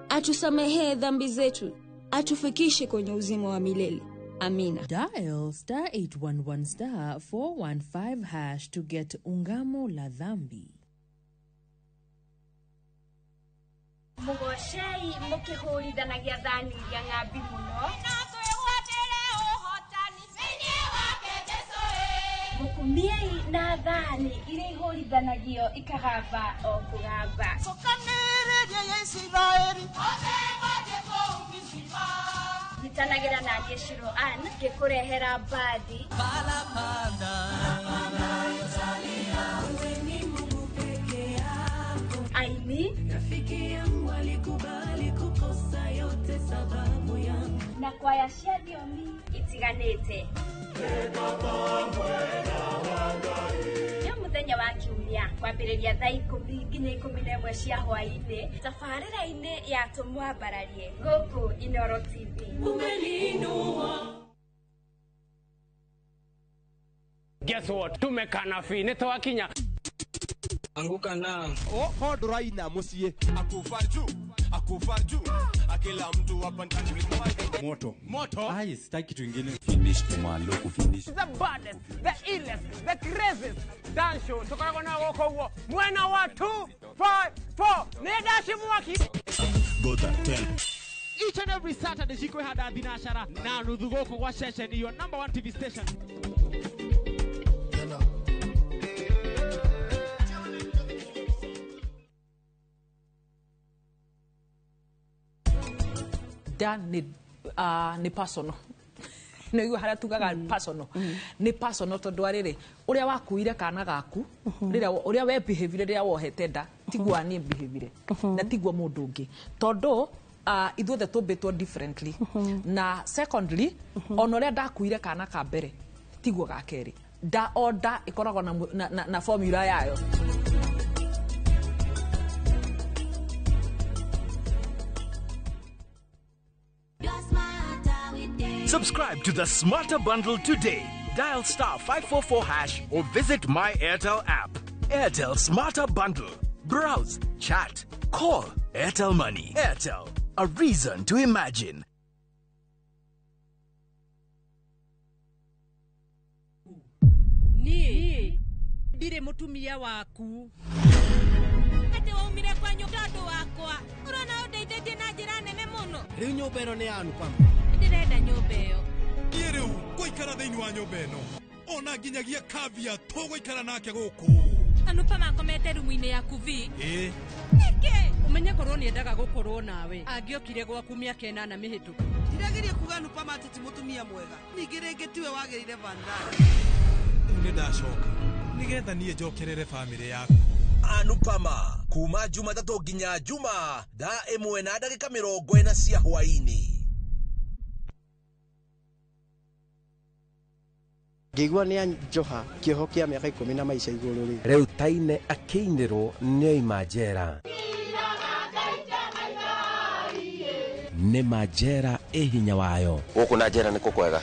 atusamehee dhambi zetu, atufikishe kwenye uzima wa milele. Amina. Dial *811 415# to get ungamo la dhambi. Mugoshei mukihurithanagia thani ya ng'ambi muno. Mukumiei na thani iria ihurithanagio ikagamba o kugamba. Nitanagira na Yeshiro An gekurehera bathi. Aini rafiki yangu alikubali kukosa yote sababu yangu. Na kwaya cia thiomi itiganite. Yo muthenya wa kiumia kwambĩrĩria thaa 10 nginya 11 cia hwaĩ-inĩ tabarĩra-inĩ ya tũmwambararie gũkũ Inooro TV. Guess what? Tumekana fi nitawakinya anguka na hodo raina musie akufarju akila mtu hapa ndani moto ai sitaki kitu kingine finish kumalo kufinish the baddest the illest the craziest dance show tukako na woko huo mwena wa 254 ne dashi mwaki Gota 10 each and every Saturday jiko hada dinashara na nudhugoko kwa session your number 1 TV station. Dan ni personal. No igu hara tugaga personal. Ni personal to dwarire. Uria wakuire kana gaku, rira uria we behavior rira wohete nda, tigwa ni behavior. Na tigwa mundu ungi. Todo ithuothe tumbitwo differently. Na secondly, onoria ndakuire kana ka mbere, tigwa ga keri. Da order ikoragwo na formula yayo. Subscribe to the Smarter Bundle today. Dial *544# or visit My Airtel app. Airtel Smarter Bundle. Browse, chat, call. Airtel Money. Airtel. A reason to imagine. Ni dire mutumia waku. Ate waumire kwa nyũmba wakwa. Urona undeithĩtie na njĩra nene mũno. Rĩu nyũmba ĩno nĩ yanu pam. Ndirenda nyũmba ĩyo. Niĩ rĩu ngũikara thĩinĩ wa nyũmba ĩno. Ona nginyagia Kavia tũgũikara nake gũkũ. Anupa makomete rumu-inĩ yaku vi. Nĩkĩ? Ũmenye korwo nĩendaga gũkorwo nawe. Angĩokire gwaku mĩaka 8 mĩhĩtũku. Ndirageria kuga Anupa matiti mutumia mwega. Ningĩ rĩngĩ tiwe wagĩrĩire Vandana. Nĩ ndacoka. Nĩgetha niĩ njokerere famĩlĩ yaku. Anupama kuma Jumatatu nginya Juma thaa 1:40 cia hwaĩ-inĩ. Ngĩigua nĩ anjoha kĩoho kĩa mĩaka 10 na maica igũrũ rĩ. Rĩu Taine akĩinĩrwo nĩoima njera. Nĩ manjera hinya wayo. Gũkũ na njera nĩkũ kwega.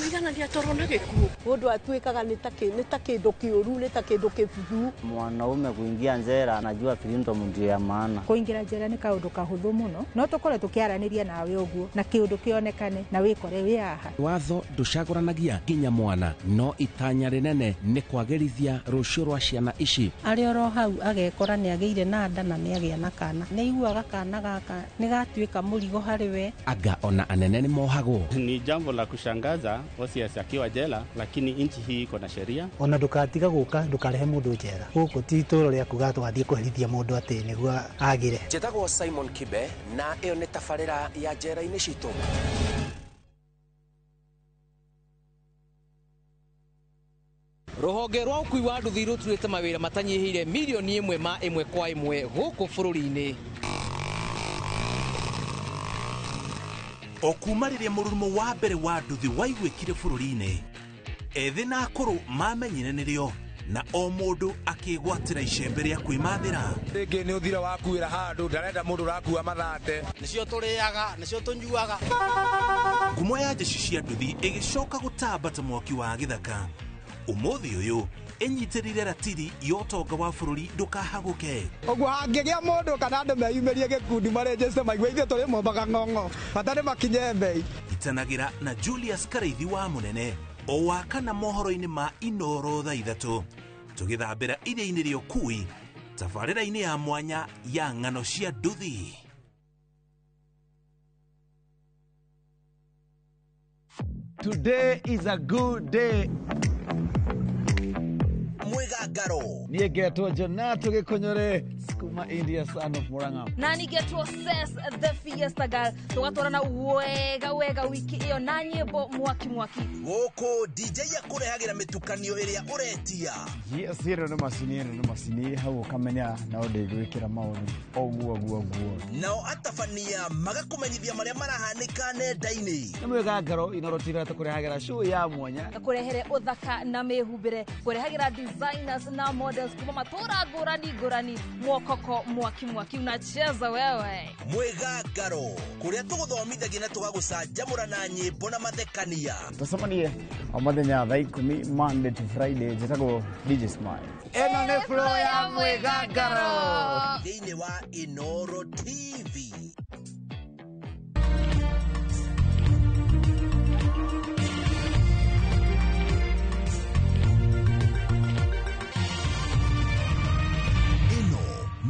Wĩigana ndia toro na gĩkuũ. Mũndũ atuĩkaga nĩ ta kĩndũ kĩũru, nĩ ta kĩndũ kĩbuthu. Mwanaume kuingia njera anajua freedom ndio ya maana. Kuingira njera nĩ kaũndũ kahũthũ mũno. No tũkore tũkĩaranĩria nawe ũguo na kĩũndũ kĩonekane na wĩkore wĩ haha. Watho ndũcagũranagia nginya mwana, no itanya rĩnene nĩ kwagĩrithia rũciũ rwa ciana ici. Arĩ oro hau agekora nĩ agĩire na nda na nĩ agĩa na kana. Nĩ iguaga kana gaka nĩ gatuĩka mũrigo harĩ we. Anga ona anene nĩ mohagwo. Ni jambo la kushangaza Osias akiwa jela, lakini nchi hii iko na sheria. Ona ndukatiga guka ndukarehe mundu njera. Guku ti itũũro rĩa kuga twathie kũherithia mundu atĩ nĩguo agire. Njĩtagwo Simon Kibe na ĩyo nĩ tabarĩra ya njera-inĩ citũ. Rũhonge rwa ũkui wa nduthi rũturĩte mawĩra matanyihĩire milioni 1 ma 1 kwa 1 gũkũ bũrũri-inĩ. O kuma rĩrĩa mũrurumo wa mbere wa nduthi waiguĩkire bũrũri-inĩ, ethĩ na akũrũ mamenyire nĩrĩo na o mũndũ akĩgwatĩra icembe rĩa kwĩmathĩra. Rĩngĩ nĩ ũthira wakuĩra handũ ndarenda mũndũ ũrakua mathate. Nĩcio tũrĩaga, nĩcio tũnyuaga. Ngumo ya njeci cia nduthi ĩgĩcoka gũtamba ta mwaki wa gĩthaka. Ũmũthĩ ũyũ inyitirire ratiri yotonga wa bururi ndukahaguke. Oguo hangĩgĩa mũndũ kana andũ meyumĩrie gĩkundi marĩnjĩte maigua ithuĩ tũrĩ mombaga ng'ong'o bata nĩ makinye mbei. Itanagira na Julius Kareithi wa Munene o wakana mohoro-inĩ ma Inoro thaa 3 tũgĩthambĩra iria-inĩ rĩa Ukui tabarĩra-inĩ ya mwanya ya ng'ano cia nduthi. Today is a good day. Mwigangaro niĩ ngetwo Jonato Gĩkonyore kuma India Son of Murang'a na nĩngetwo Ses the Fiesta Girl tũgatwarana wega wiki ĩyo na nyĩmbo mwaki gũkũ DJ akũrehagira mĩtukanio ĩrĩa ũretia. Yes, ĩno nĩ macini hau ũkamenya na ũndĩgwĩkĩra maũndũ oguo nao atabania magakũmenyithia marĩa marahanĩka nenda-inĩ. Nĩ Mwigangaro Inoro TV tũkũrehagĩra show ya mwanya kũrehere ũthaka na mĩhumbĩre kũrehagĩra designers na models kuma matũra ngũrani mwokoko mwaki unacheza wewe. Mwigangaro kũrĩa tũgũthomithagia na tũgagũcanjamũra na nyĩmbo na mathekania. Tũcemanie o mũthenya thaa 10 Monday to Friday njĩtagwo DJ Smile. Ĩno nĩ flow ya Mwigangaro thĩinĩ wa Inoro TV.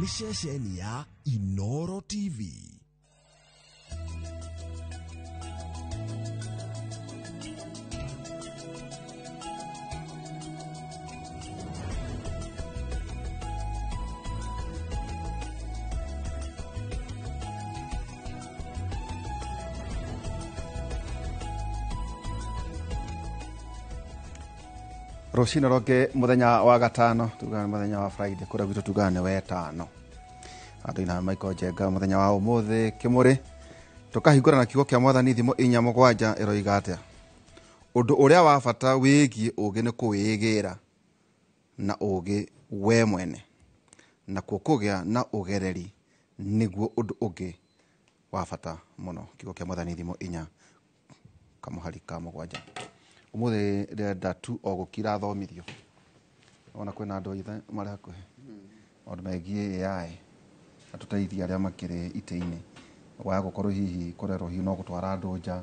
Mishesheni ya Inoro TV. Rũcinĩ rũngĩ mũthenya wa gatano tugane mũthenya wa Friday kũrĩa gwitũ tugane wetano andũ ina Michael Jenga mũthenya wa ũmũthĩ Kĩmũrĩ tukahingũra na kiugo kĩa Mwathani thimo 4:7 ĩroiga atĩa. Ũndũ ũrĩa wa bata wĩgiĩ ũgĩ nĩ kũwĩgĩra na ũgĩ we mwene na kũgĩa na ũgereri nĩguo ũndũ ũngĩ wa bata mũno. Kiugo kĩa Mwathani thimo 4:7. Umuthi ndenda tu o gukira thomithio ona kwena andu ithe mari hakuhe ondu megie AI atuteithia aria makire ite-ini wa gukorwo hihi kurero hihi no gutwara andu nja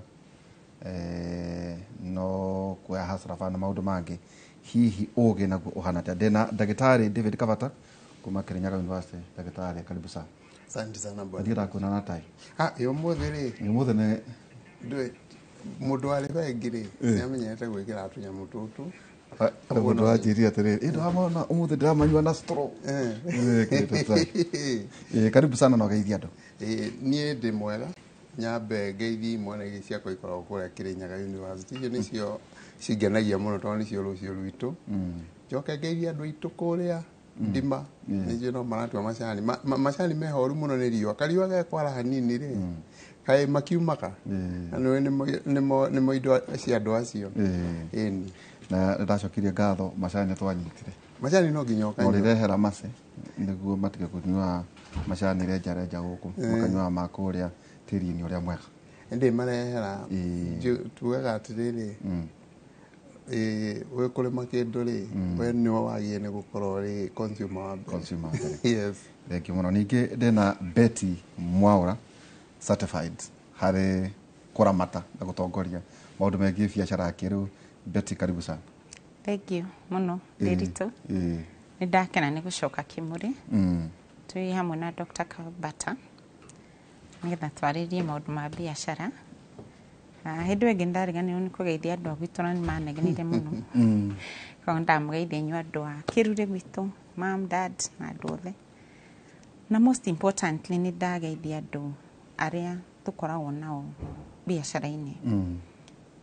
no kwa hasra fana maundu mangi hihi uge naguo uhana ta ndena ndagitari David Kavata kuma Kirinyaga University. Ndagitari karibu sana. Asante sana bwana. Ndira kuna na tai yo muthi ne ndwe mundu ari bengire yamenyete gwikira atunya mututu mundu ajiria tere ndamona umuthi ndiramanywa na straw karibu sana no geithia andu nie ndi mwega nyambe ngeithi mwana cia koikora kure Kirinyaga University icio nicio cingenagia muno tondu nicio rucio rwitu njoke ngeithia andu itu kuria ndima nicio no maratua macani mehoru muno ni riwa kariwa gekwara hanini ri kai makiumaka nimo indo cia andu acio eni na ndacokirie ngatho macani twanyitire macani no nginyoka no rirehera mase niguo matige kunywa macani renja guku makanywa makuria tiri-ini uria mwega ndi marehera tugaga atiriri we kurima kindu ri we ni wagie ni gukorwo ri consumer. Yes, thank you muno. Ningi ndina Betty Mwaura certified hari kuramata na gutongoria maundu megie biacara kiru. Betty karibu sana. Thank you muno Ndiritu. Ni ndakena ni gucoka Kimuri tui hamwe na Dr. Kavata nigetha twaririe maundu ma biacara. Hindu ĩngĩ ndariganĩrwo nĩ kũgeithia andũ a gwitũ na nĩ manegenire mũno koguo ndamugeithia inyuĩ andũ a kĩrure gwitũ, mom, dad na andũ othe, na most importantly nĩ ndageithia andũ arĩa tũkoragwo nao biacara-inĩ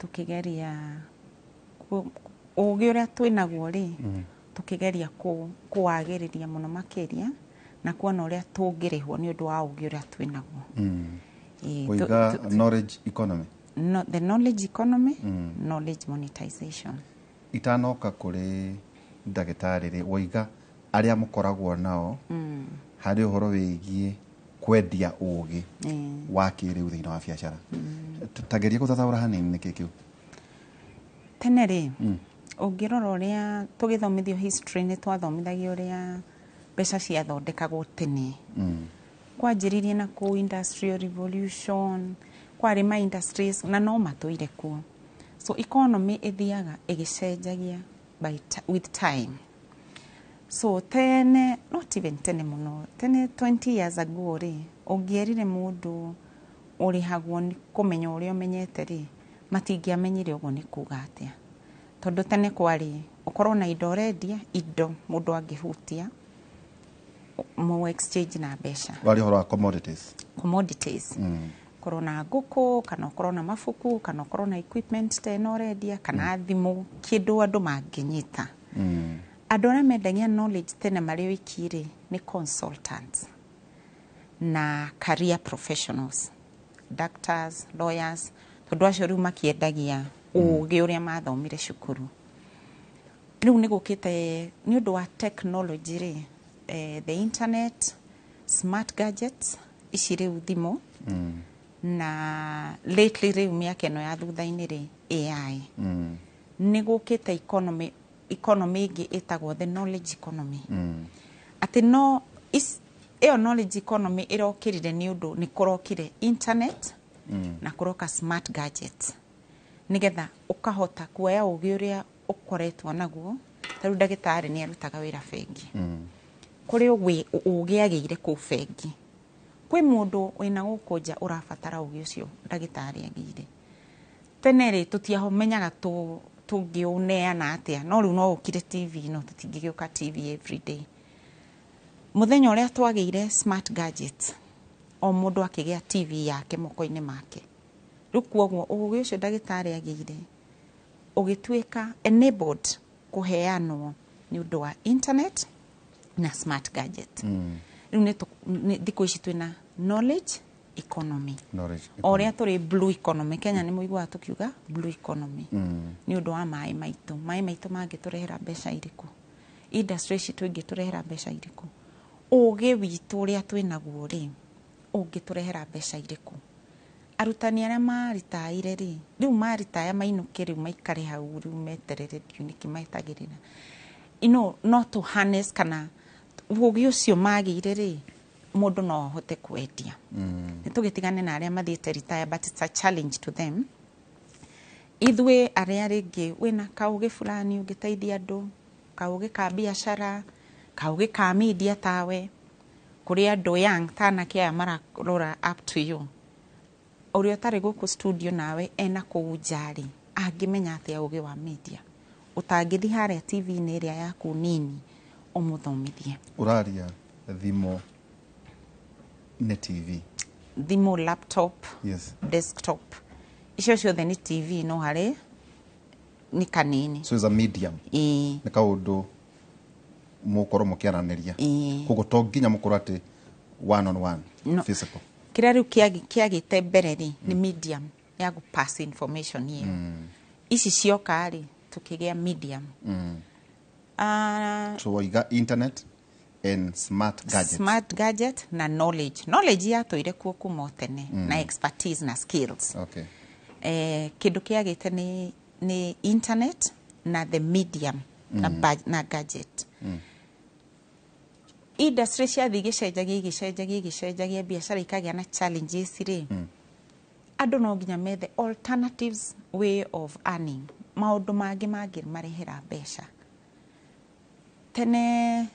tũkĩgeria ũgĩ ũrĩa twĩnaguo rĩ tũkĩgeria kũwagĩrĩria mũno makĩria na kuona ũrĩa tũngĩrĩhwo nĩ ũndũ wa ũgĩ ũrĩa twĩnaguo. Kuiga knowledge economy. The knowledge economy, knowledge monetization. Itanoka kuri ndagitari ri woiga aria mukoragwo nao hari uhoro wigie kwendia ugi wa kiriu thiini wa biacara. Tageria guthathaura hanini niki kiu. Tene ri Ũngĩrora ũrĩa tũgĩthomithio history nĩ twathomithagio ũrĩa mbeca ciathondekagwo tene. Kwanjĩrĩirie na kũu industrial revolution, kwarĩ ma industries na no matũire kuo. So economy ĩthiaga ĩgĩcenjagia with time. So tene, not even tene mũno, tene 20 years ago rĩ, ũngĩerire mũndũ ũrĩhagwo nĩ kũmenya ũrĩa ũmenyete rĩ, matingĩamenyire ũguo nĩ kuuga atĩa. Tondũ tene kwarĩ ũkorwo na indo ũrendia, indo mũndũ angĩhutia mu exchange na mbeca. Wari ũhoro wa commodities. Commodities. Korwo na ngũkũ, kana ũkorwo na mabuku, kana ũkorwo na equipment ta ĩno ũrendia, kana thimũ, kĩndũ andũ mangĩnyita. Andũ arĩa mendagia knowledge tene marĩ oiki rĩ, nĩ consultants na career professionals, doctors, lawyers, tondũ acio rĩu makĩendagia ũũgĩ ũrĩa mathomire cukuru. Rĩu nĩ gũkĩte nĩ ũndũ wa technology rĩ, the internet, smart gadgets, ici rĩu thimũ, na lately rĩu mĩaka ĩno ya thutha-inĩ rĩ, AI. Nĩ gũkĩte economy ĩngĩ ĩtagwo the knowledge economy. Atĩ no, ĩyo knowledge economy ĩrokĩrire nĩ ũndũ nĩ kũrokire internet na kũroka smart gadgets. Nĩgetha ũkahota kuoya ũũgĩ ũrĩa ũkoretwo naguo, tarĩu ndagĩtarĩ nĩ arutaga wĩra bengi. Kũrĩ ũũgĩ agĩire kũu bengi. Kwĩ mũndũ wĩna gũkũ nja ũrabatara ũũgĩ ũcio ndagĩtarĩ agĩire. Tene rĩ tũtiamenyaga tũngĩũneana atĩa, no rĩu no ũkire TV, no tũtingĩgĩũka TV everyday. Mũthenya ũrĩa twagĩire smart gadgets, o mũndũ akĩgĩa TV yake moko-inĩ make. Rĩu kwoguo ũũgĩ ũcio ndagĩtarĩ agĩire ũgĩtuĩka enabled kũheanwo nĩ ũndũ wa internet na smart gadget. Rĩu thikũ ici twĩna knowledge economy. O ũrĩa tũrĩ blue economy, Kenya nĩ mũiguaga tũkiuga blue economy. Nĩ ũndũ wa maĩ maitũ. Maĩ maitũ mangĩtũrehera mbeca irĩkũ? Industry citũ ingĩtũrehera mbeca irĩkũ? Ũũgĩ witũ ũrĩa twĩnaguo rĩ, ũngĩtũrehera mbeca irĩkũ? Arutani arĩa maritaire rĩ, rĩu maritaya mainũke rĩu maikare hau rĩu meterere nĩkĩ metagĩrĩra. No to harness kana ũũgĩ ũcio magĩire rĩ, mũndũ no ahote kwendia. Nĩ tũgĩtigane na arĩa mathiĩte retire, but it's a challenge to them. Ithuĩ arĩa rĩngĩ wĩna kaũgĩ fulani ũngĩteithia andũ, kaũgĩ ka biacara, kaũgĩ ka media tawe, kũrĩ andũ young tanake aya mararora up to you. Ũrĩa ũtarĩ gũkũ studio nawe ena kũu nja rĩ, angĩmenya atĩa ũũgĩ wa media. Ũtangĩthi harĩa TV-inĩ ĩrĩa yaku nini ũmũthomithie. Ũraria thimũ nĩ TV. Thimũ, laptop, yes, desktop. Icio ciothe nĩ TV no harĩ nĩ kanini. So it's a medium. Nĩ kaũndũ mũkorwo mũkĩaranĩria. Koguo to nginya mũkorwo atĩ one on one, physical. Kĩrĩa rĩu kĩagĩte mbere rĩ, nĩ medium ya gũpass information ĩyo. Ici cioka rĩ, tukĩgĩa medium. So waiga internet and smart gadgets. Smart gadget na knowledge. Knowledge yatũire kuo kuma tene na expertise na skills. Okay. Kĩndũ kĩagĩte nĩ internet na the medium na gadget. Industry ciathiĩ gĩcenjagia biacara ikagĩa na challenges rĩ. Andũ no nginya methe alternatives way of earning. Maũndũ mangĩ mangĩmarehera mbeca. Tene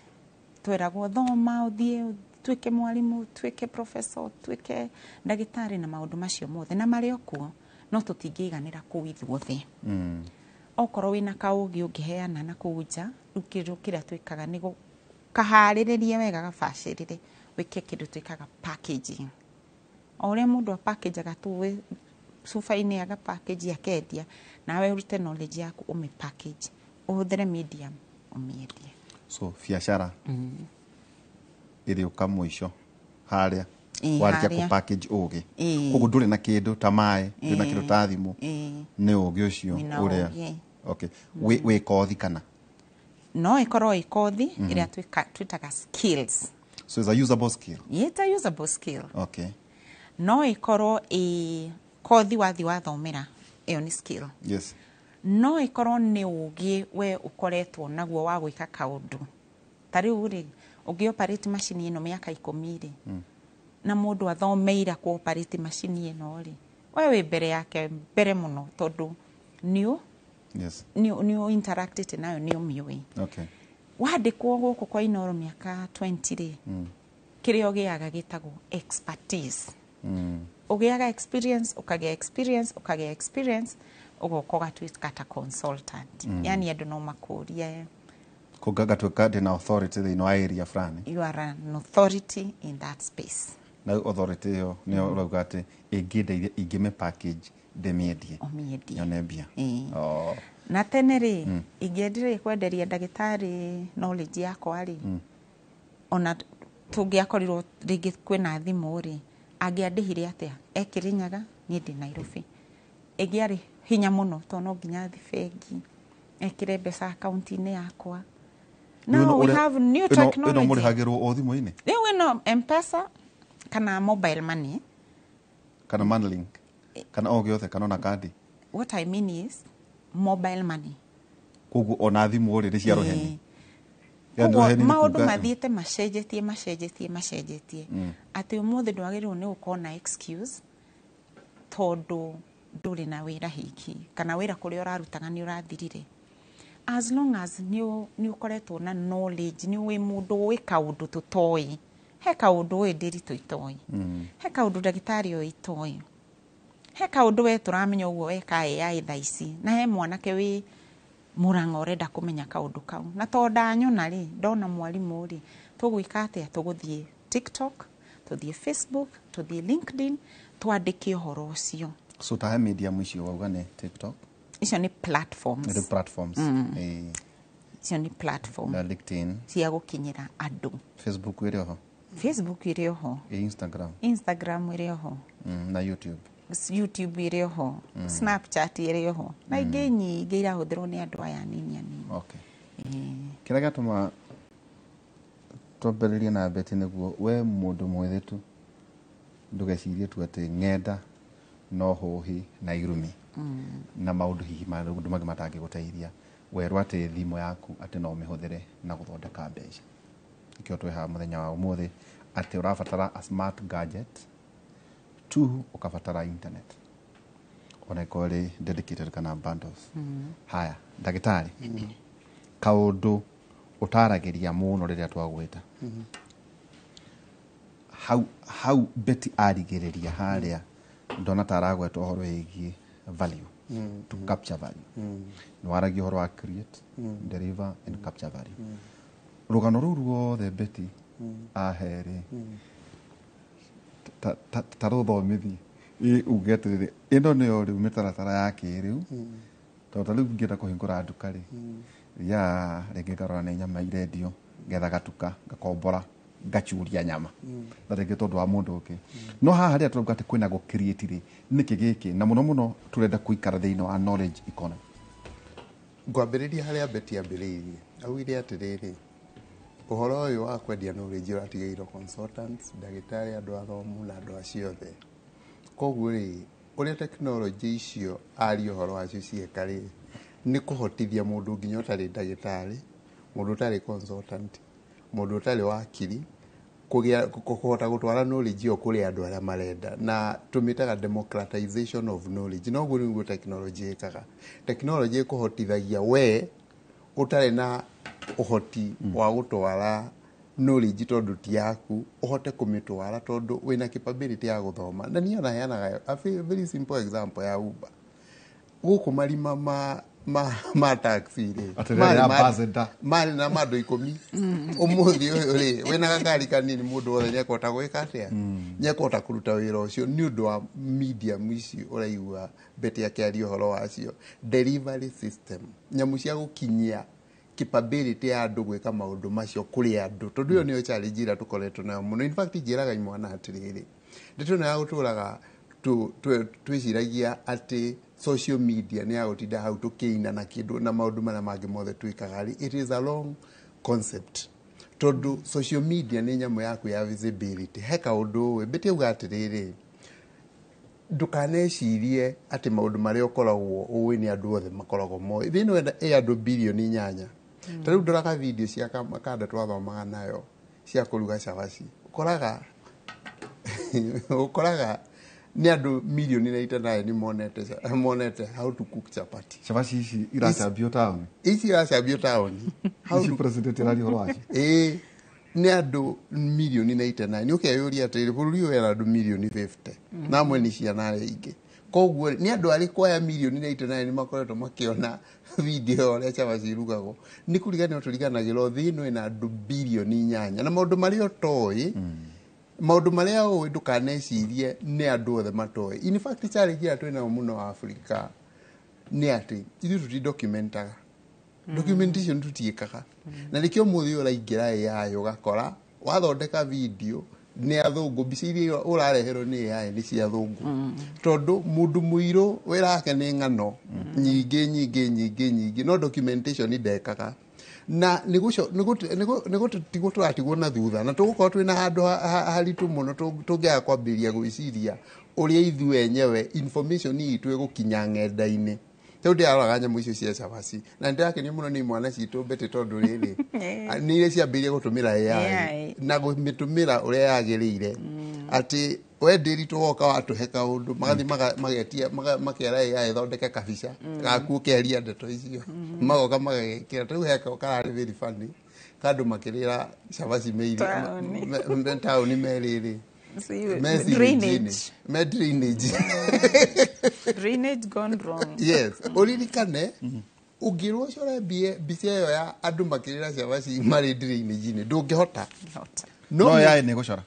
tweragwo thoma ũthiĩ tuĩke mwarimũ, tuĩke professor, tuĩke ndagĩtarĩ na maũndũ macio mothe na marĩ o kuo, no tũtingĩiganĩra kũu ithuothe. Okorwo wĩna kaũgĩ ũngĩheana na kũu nja, rĩu kĩrĩa twĩkaga nĩ kaharĩrĩrie wega gabacĩrĩre, wĩke kĩndũ twĩkaga packaging. O ũrĩa mũndũ apackageaga tuwe cuba-inĩ aga package akendia, nawe ũrute knowledge yaku ũme package, ũhũthĩre medium ũmĩendie. So biacara ĩrĩũka mũico harĩa warĩkia kũ package ũũgĩ. Koguo ndũrĩ na kĩndũ ta maĩ, ndũrĩ na kĩndũ ta thimũ, nĩ ũũgĩ ũcio ũrĩa. Okay. Wĩ kothi kana? No ĩkorwo ĩ kothi ĩrĩa twĩtaga skills. So it's a usable skill? It's a usable skill. Okay. No ĩkorwo ĩ kothi wathi wathomera, ĩyo nĩ skill. Yes. no ikorwo ni ugi we ukoretwo naguo wa gwika kaundu tari uri ugi operate machine ino miaka 10 ri na mundu athomeira ku operate machine ino ri wewe mbere yake mbere muno tondu niu niu interacted nayo niu miwe wandikwo guku kwa Inoro miaka 20 ri kirio giaga gitagwo expertise ugiaga experience ukagea experience ugokoga twikata consultant yani andu no makuria kugaga twikade na authority in area frani you are an authority in that space na authority yo ni uragate igide igime package demiedie yonebia na teneri igiendire kwenderia ndagitari knowledge yako ari ona tungiakorirwo ringi kwina thimu ri angiandihire atia ekirinyaga ni ndi Nairobi egiari hinya muno to no nginya thi bengi ekire mbeca account-ini yakwa now we have new technology ino muri hagirwo o thimu-ini no M-Pesa kana mobile money kana Monlink kana ogiothe kana na kadi what I mean is mobile money kugu ona thimu ri cia roheni maundu mathiete macenjetie ati umuthi ndwagirwo ni ukona excuse tondu nduri na wira hiki kana wira kuria urarutaga ni urathirire as long as ni ukoretwo na knowledge ni we mundu wi kaundu tutoi he kaundu we ndiritu itoi he kaundu ndagitari o itoi he kaundu we turamenya uguo we ka AI thaici na he mwanake wi Murang'a urenda kumenya kaundu kau na tonda nyona ri ndona mwalimu ri tugwika atia tuguthie TikTok tuthie Facebook tuthie LinkedIn twandike uhoro ucio so ta media mwicio wauga ni TikTok icio ni platforms icio ni platform na LinkedIn cia gukinyira andu Facebook iri ho iri ho Instagram iri ho na YouTube iri ho Snapchat iri ho na ingi nyingi irahuthirwo ni andu aya nini kira gatuma twambĩrĩrie na beti niguo we mundu mwithitu ndugecirie tu ati ng'enda no huhi na irumi na maundu hihi maundu mangĩ matangĩgũteithia werwo ati thimu yaku ati no mĩhũthĩre na gũthondeka mbeca ikio tweha muthenya wa umuthi ati urabatara a smart gadget tu ukabatara internet ona ikore dedicated kana bundles haya ndagitari kaundu utarageria muno riria twagwita how beti arigereria haria ndona taragweta uhoro wigie value to capture value no aragi uhoro wa create deliver and capture value rugano ruru the beti ahere taruthomithi ugetirire ino niyo riu mitaratara yake riu tondu riu ngienda kuhingura nduka ri ya rege karora na nyama irendio ngetha gatuka ngakombora ngachuria nyama na rege tondu wa mundu uki no haha ria turauga ati kwina go create ri niki giki na muno turenda kuikara thiini wa knowledge economy ngwambiriria haria beti ambiririe augire atiriri uhoro uyu wa kwendia knowledge uratigairwo consultants ndagitari andu athomu na andu aciothe koguo ri uria technology icio ari uhoro wacio ciekari ni kuhotithia mundu nginya utari ndagitari mundu utari consultant mundu utari wakiri kuhota gutwara knowledge yo kuri andu aria marenda na tumitaga democratization of knowledge no guo niguo technology ikaga technology kuhotithagia we utari na uhoti wa gutwara knowledge tondu ti yaku uhote kumitwara tondu wina capability ya guthoma na niona yana a very simple example ya Uber guku marima ma taxi ri mari na mado 10 umuthi ri wina gakari kanini mundu wothe nyekota gwika atia nyekota kuruta wira ucio ni undu wa media mwici uraigua beti yake ari uhoro wacio delivery system nyamu cia gukinyia capability ya andu gwika maundu macio kuri andu tondu yo niyo challenge ira tukoretwo nayo muno in fact njiraga imwana atiriri ndito na guturaga twiciragia ati social media ni agutinda hau tukiina na kindu na maundu mara mangi mothe twikaga ri it is a long concept tondu social media ni nyamu yaku ya visibility he kaundu we beti uga atiriri ndukanecirie ati maundu maria ukoragwo uwi ni andu othe makoragwo moe thini wenda andu bilioni 8 tariu ndoraga video cia makanda twathomaga nayo cia kuruga cabaci ukoraga ni andu milioni 89 monete how to cook chapati. Cabaci ici iracambio town. Ici iracambio town. Ici president rali horo waci. Ni andu milioni 89 ukeyuria atiri bururi uyu era andu milioni 50 na amwe ni ciana ingi koguo ni andu ari kwaya milioni 89 ni makoretwo makiona video ore cabaci irugagwo ni kurigana turiganagiro thino ina andu bilioni 8 na maundu maria otoi maundu maria uwi ndukanecirie ni andu othe matoi. In fact challenge ya twina muno Africa ni ati ithu tuti documentaga documentation tutiikaga na nikio muthi uraingira AI ugakora wathondeka video ni athungu mbica iria urareherwo ni AI ni cia athungu tondu mundu muiro wirake ni ngano nyingi no documentation ndekaga na niguo turatigwo na thutha na tugukorwo twina handu haritu muno tungiaga kwambiria gwiciria uria ithu enyewe information itu igukinya ng'enda-ini tau ndiaroraga nyamu icio cia cabaci na ndirakenia muno ni mwana citu mbete tondu riri ni ile ciambirie gutumira AI na gumitumira uria yagirire ati we ndiri tugoka watuhe kaundu magathi magetia makiara AI thondeke kabica gaku keria ndeto icio magoka magekira tau heka karari very funny kandu makirira cabaci meiri town meriri drainage gone wrong. Yes, uririkane ugirwo core mbica iyo ya andu makirira cabaci mari drainage-ini ndungihota no yae ni gucora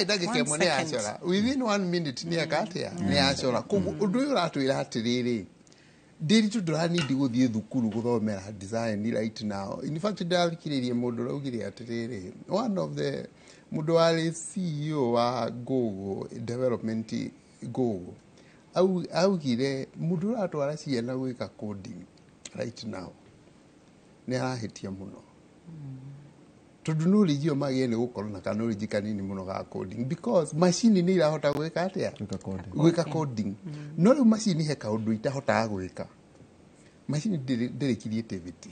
ndagike mone acora within 1 minute ni akatia ni acora kugu undu uyu ratwira atiriri ndiri tu ndurani guthie thukuru guthomera design right now. In fact ndarikirie mundu raugire atiriri one of the mundu wari CEO wa Google development Google augire mundu ratwara ciana gwika coding right now ni arahitia muno tondu knowledge magie ni gukorwo na knowledge kanini muno ga coding because machine ni irahota gwika atia gwika coding no riu machine he kaundu itahota gwika machine ndiri creativity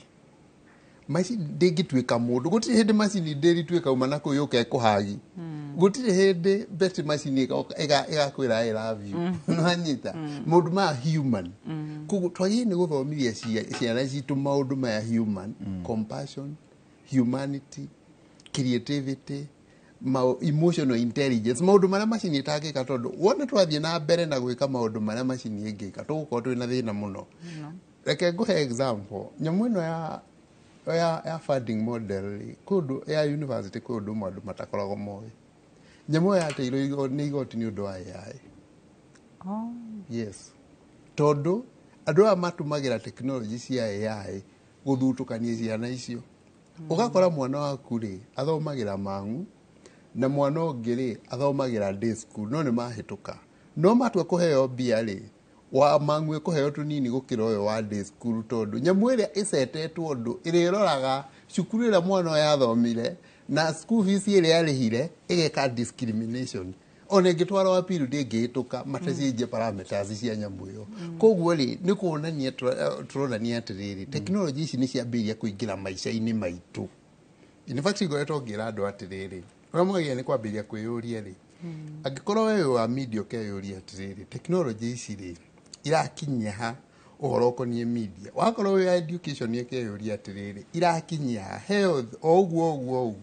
machine ndingitwika mundu gutiri hindi machine ndiritwika uma nako yuke kuhagi gutiri hindi best machine igakwira I love you nanyita mundu ma human kugu twagi ni guthomithia ciana citu maundu ma human compassion humanity creativity emotional intelligence maundu maria machine itangika tondu wona twathie na mbere na gwika maundu maria machine ingika tugukorwo twina thina muno reke nguhe example nyamu ino ya funding model kundu ya university kundu mwandu matakoragwo moe nyamu ya teiro ni igoti ni undu wa AI. Yes tondu andu a matumagira technology cia AI guthutukania ciana icio ugakora mwana waku ri athomagira mangu na mwana ungiri athomagira day school no ni mahituka no matwa kuheo bia ri wa mangu ekuheo tunini gukira uyo wa day school tondu nyamu iria icetetwo ndu iriroraga cukuru ira mwana yathomire na school fees iria yarihire igeka discrimination ona ngitwara wa period ingihituka matacinje parameters cia nyamu iyo koguo ri ni kuonania turonania atiriri technology ici ni ciambiria kuingira maica-ini maitu. In fact ngoretwo ngira andu atiriri uramwagia ni kwambiria kwiyuria ri angikorwo wewe wa media ukeyuria atiriri technology ici ri irakinyia ha uhoro konie media wakorwo we education ikeyuria atiriri irakinyia health oguo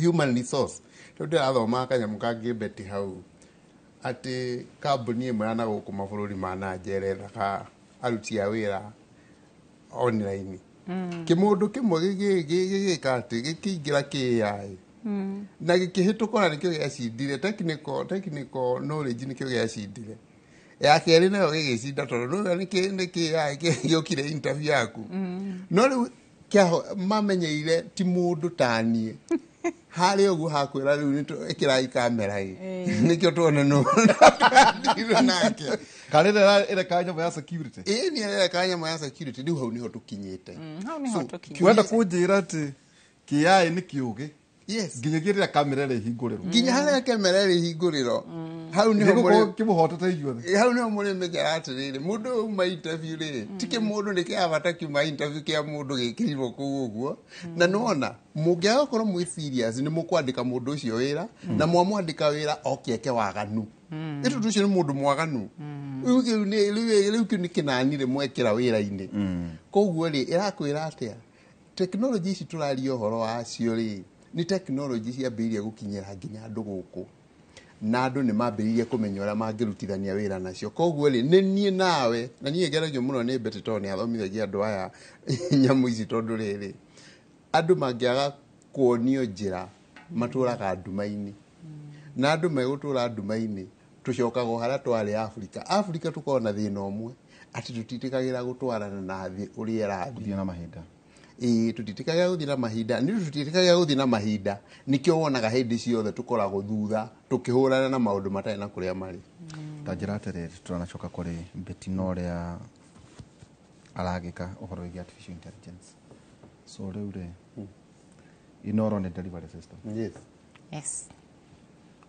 human resource tondu athoma kanyamu kangibeti hau ati kambuni imwe na guku mabũrũri ma Nigeria ka aruti a wira online kimundu kimwe gigikati gikingira AI na gikihituka nikio giacindire technical knowledge nikio giacindire ya keri nayo gigicinda tondu no niki AI giokire interview yaku no riu kia mamenyeire ti mundu tanie hari ugu hakwira riu ni ikirai kamera nikio tuone no ndiro nake kanira ira kanya ya security ni ira kanya ya security riu hau niho tukinyite hau niho tukinyite kwenda kunjira ati kiai ni kiugi Yes. Nginya gĩrĩa kamera ĩrĩ hingũrĩrwo. Nginya harĩa kamera ĩrĩ hingũrĩrwo. Hau niho mũrĩ kĩmũhotete inyuothe. Hau niho mũrĩ mekĩra atĩrĩrĩ, mũndũ uma interview rĩ, tike mũndũ nĩ kĩabata kiuma interview kĩa mũndũ gĩkĩrirwo kũu ũguo. Na nĩwona mũngĩaga gũkorwo mwĩ serious nĩ mũkwandĩka mũndũ ũcio wĩra na mwamwandĩka wĩra okĩeke waganu. Ĩtũ tucio nĩ mũndũ mwaganu. Rĩu kĩu nĩ kĩnanire mwekĩra wĩra-inĩ. Koguo rĩ ĩrakwĩra atĩa? Tekinoronjĩ ici tũraria ũhoro wacio rĩ nĩ tekinoronjĩ ciambĩrĩirie gũkinyĩra nginya andũ gũkũ na andũ nĩ mambĩrĩirie kũmenya ũrĩa mangĩrutithania wĩra nacio. Koguo rĩ nĩ niĩ nawe na niĩ ngeragio mũno nĩ Betty tondũ nĩ athomithagia andũ aya nyamũ ici tondũ rĩrĩ andũ mangĩaga kuonio njĩra matũraga nduma-inĩ na andũ megũtũra nduma-inĩ tũcokaga harĩa twarĩ Afrika tũkoragwo na thĩna ũmwe atĩ tũtiĩtĩkagĩra gũtwarana na thĩ ũrĩa ĩrathiĩ na mahinda. Tũtiĩtĩkagĩra gũthiĩ na mahinda nĩ tũtiĩtĩkagĩra gũthiĩ na mahinda nĩkĩo wonaga hĩndĩ ciothe tũkoragwo thutha tũkĩhũrana na maũndũ matarĩ na kũrĩa marĩ. Ta njĩra atĩrĩrĩ tũranacoka kũrĩ Betty na ũrĩa aragĩka ũhoro wĩgiĩ artificial intelligence. So rĩu rĩ Inoro nĩ delivery system. Yes.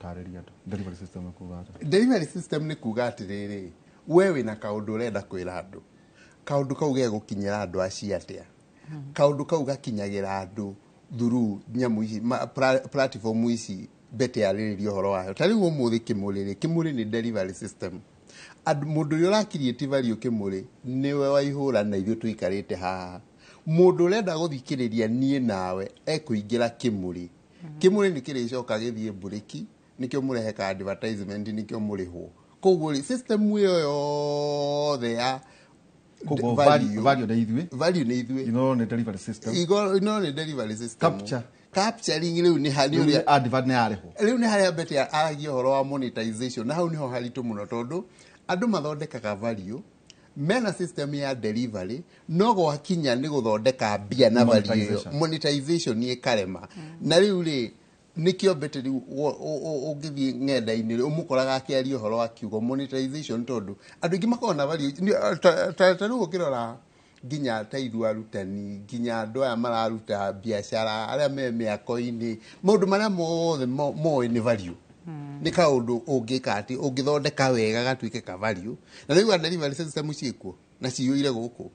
Tarĩria andũ delivery system nĩ kuuga atĩa? Delivery system nĩ kuuga atĩrĩrĩ we wĩna kaũndũ ũrenda kwĩra andũ kaũndũ kau gegũkinyĩra andũ acio atĩa kaũndũ kau gakinyagĩra andũ through nyamũ ici platform ici Betty arĩrĩria ũhoro wayo. Ta rĩu ũmũthĩ Kĩmũrĩ nĩ delivery system. Mũndũ ũrĩa ũrakiriĩti value Kĩmũrĩ nĩwe waihũra na ithuĩ tũikarĩte haha. Mũndũ ũrenda gũthikĩrĩria niĩ nawe ekũingĩra Kĩmũrĩ. Kĩmũrĩ nĩ kĩrĩcoka gĩthiĩ mburĩki nĩkĩo mũrehe ka advertisement nĩkĩo mũrĩhwo. Koguo system ĩyo yothe ya value nĩ ithuĩ. Inoro nĩ delivery system. Inoro nĩ delivery system. Capturing rĩu nĩ harĩa advert nĩ arĩhwo. Rĩu nĩ harĩa Betty aragia ũhoro wa monetization na hau niho haritũ mũno tondũ andũ mathondekaga value mena system ya delivery no gwakinya nĩ gũthondeka mbia na value monetization nĩ karema. Na rĩu rĩ nikio Betty rĩu ũngĩthiĩ ng'enda-inĩ ũmũkoraga akĩaria ũhoro wa kiugo monetization tondũ andũ aingĩ makoragwo na value ta rĩu ũkĩrora nginya ta ithuĩ arutani nginya andũ aya mararuta biacara arĩa me mĩako-inĩ maũndũ marĩa mothe moĩ nĩ value. Nĩ kaũndũ ũngĩka atĩ ũngĩthondeka wega gatuĩke ka value na rĩu delivery system ciĩkuo na ciyũire gũkũ.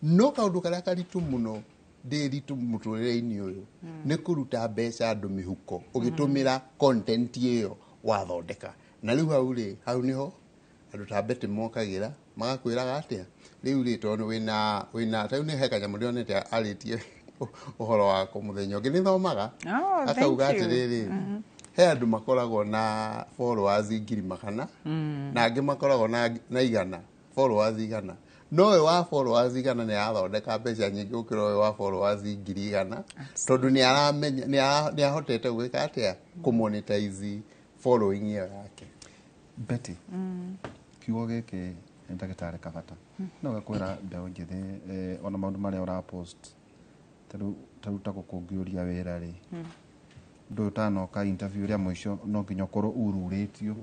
No kaũndũ karĩa karitũ mũno ndĩritũ mũtũrĩre-inĩ ũyũ nĩ kũruta mbeca andũ mĩhuko ũgĩtũmĩra content ĩyo wathondeka. Na rĩu hau niho andũ ta Betty mokagĩra magakwĩraga atĩa rĩu rĩ tondũ wĩna ta rĩu nĩ he kanyamũ ndĩonete arĩtie ũhoro wako mũthenya ũngĩ nĩ thomaga akauga atĩrĩrĩ he andũ makoragwo na followers 100,000 na angĩ makoragwo na 100 followers 100. No we wa followers 100 nĩ arathondeka mbeca nyingĩ gũkĩra we wa followers 100,000 tondũ nĩ aramenya nĩ ahotete gwĩka atĩa kũmonetize following ĩyo yake. Betty kiugo gĩkĩ nĩ ndagĩtarĩ Kabata no gakwĩra mbeũ njĩthĩ ona maũndũ marĩa ũrapost ta rĩu ta gũkũngĩũria wĩra rĩ ndũ ũtanoka interview rĩa mũico no nginya ũkorwo ururĩtio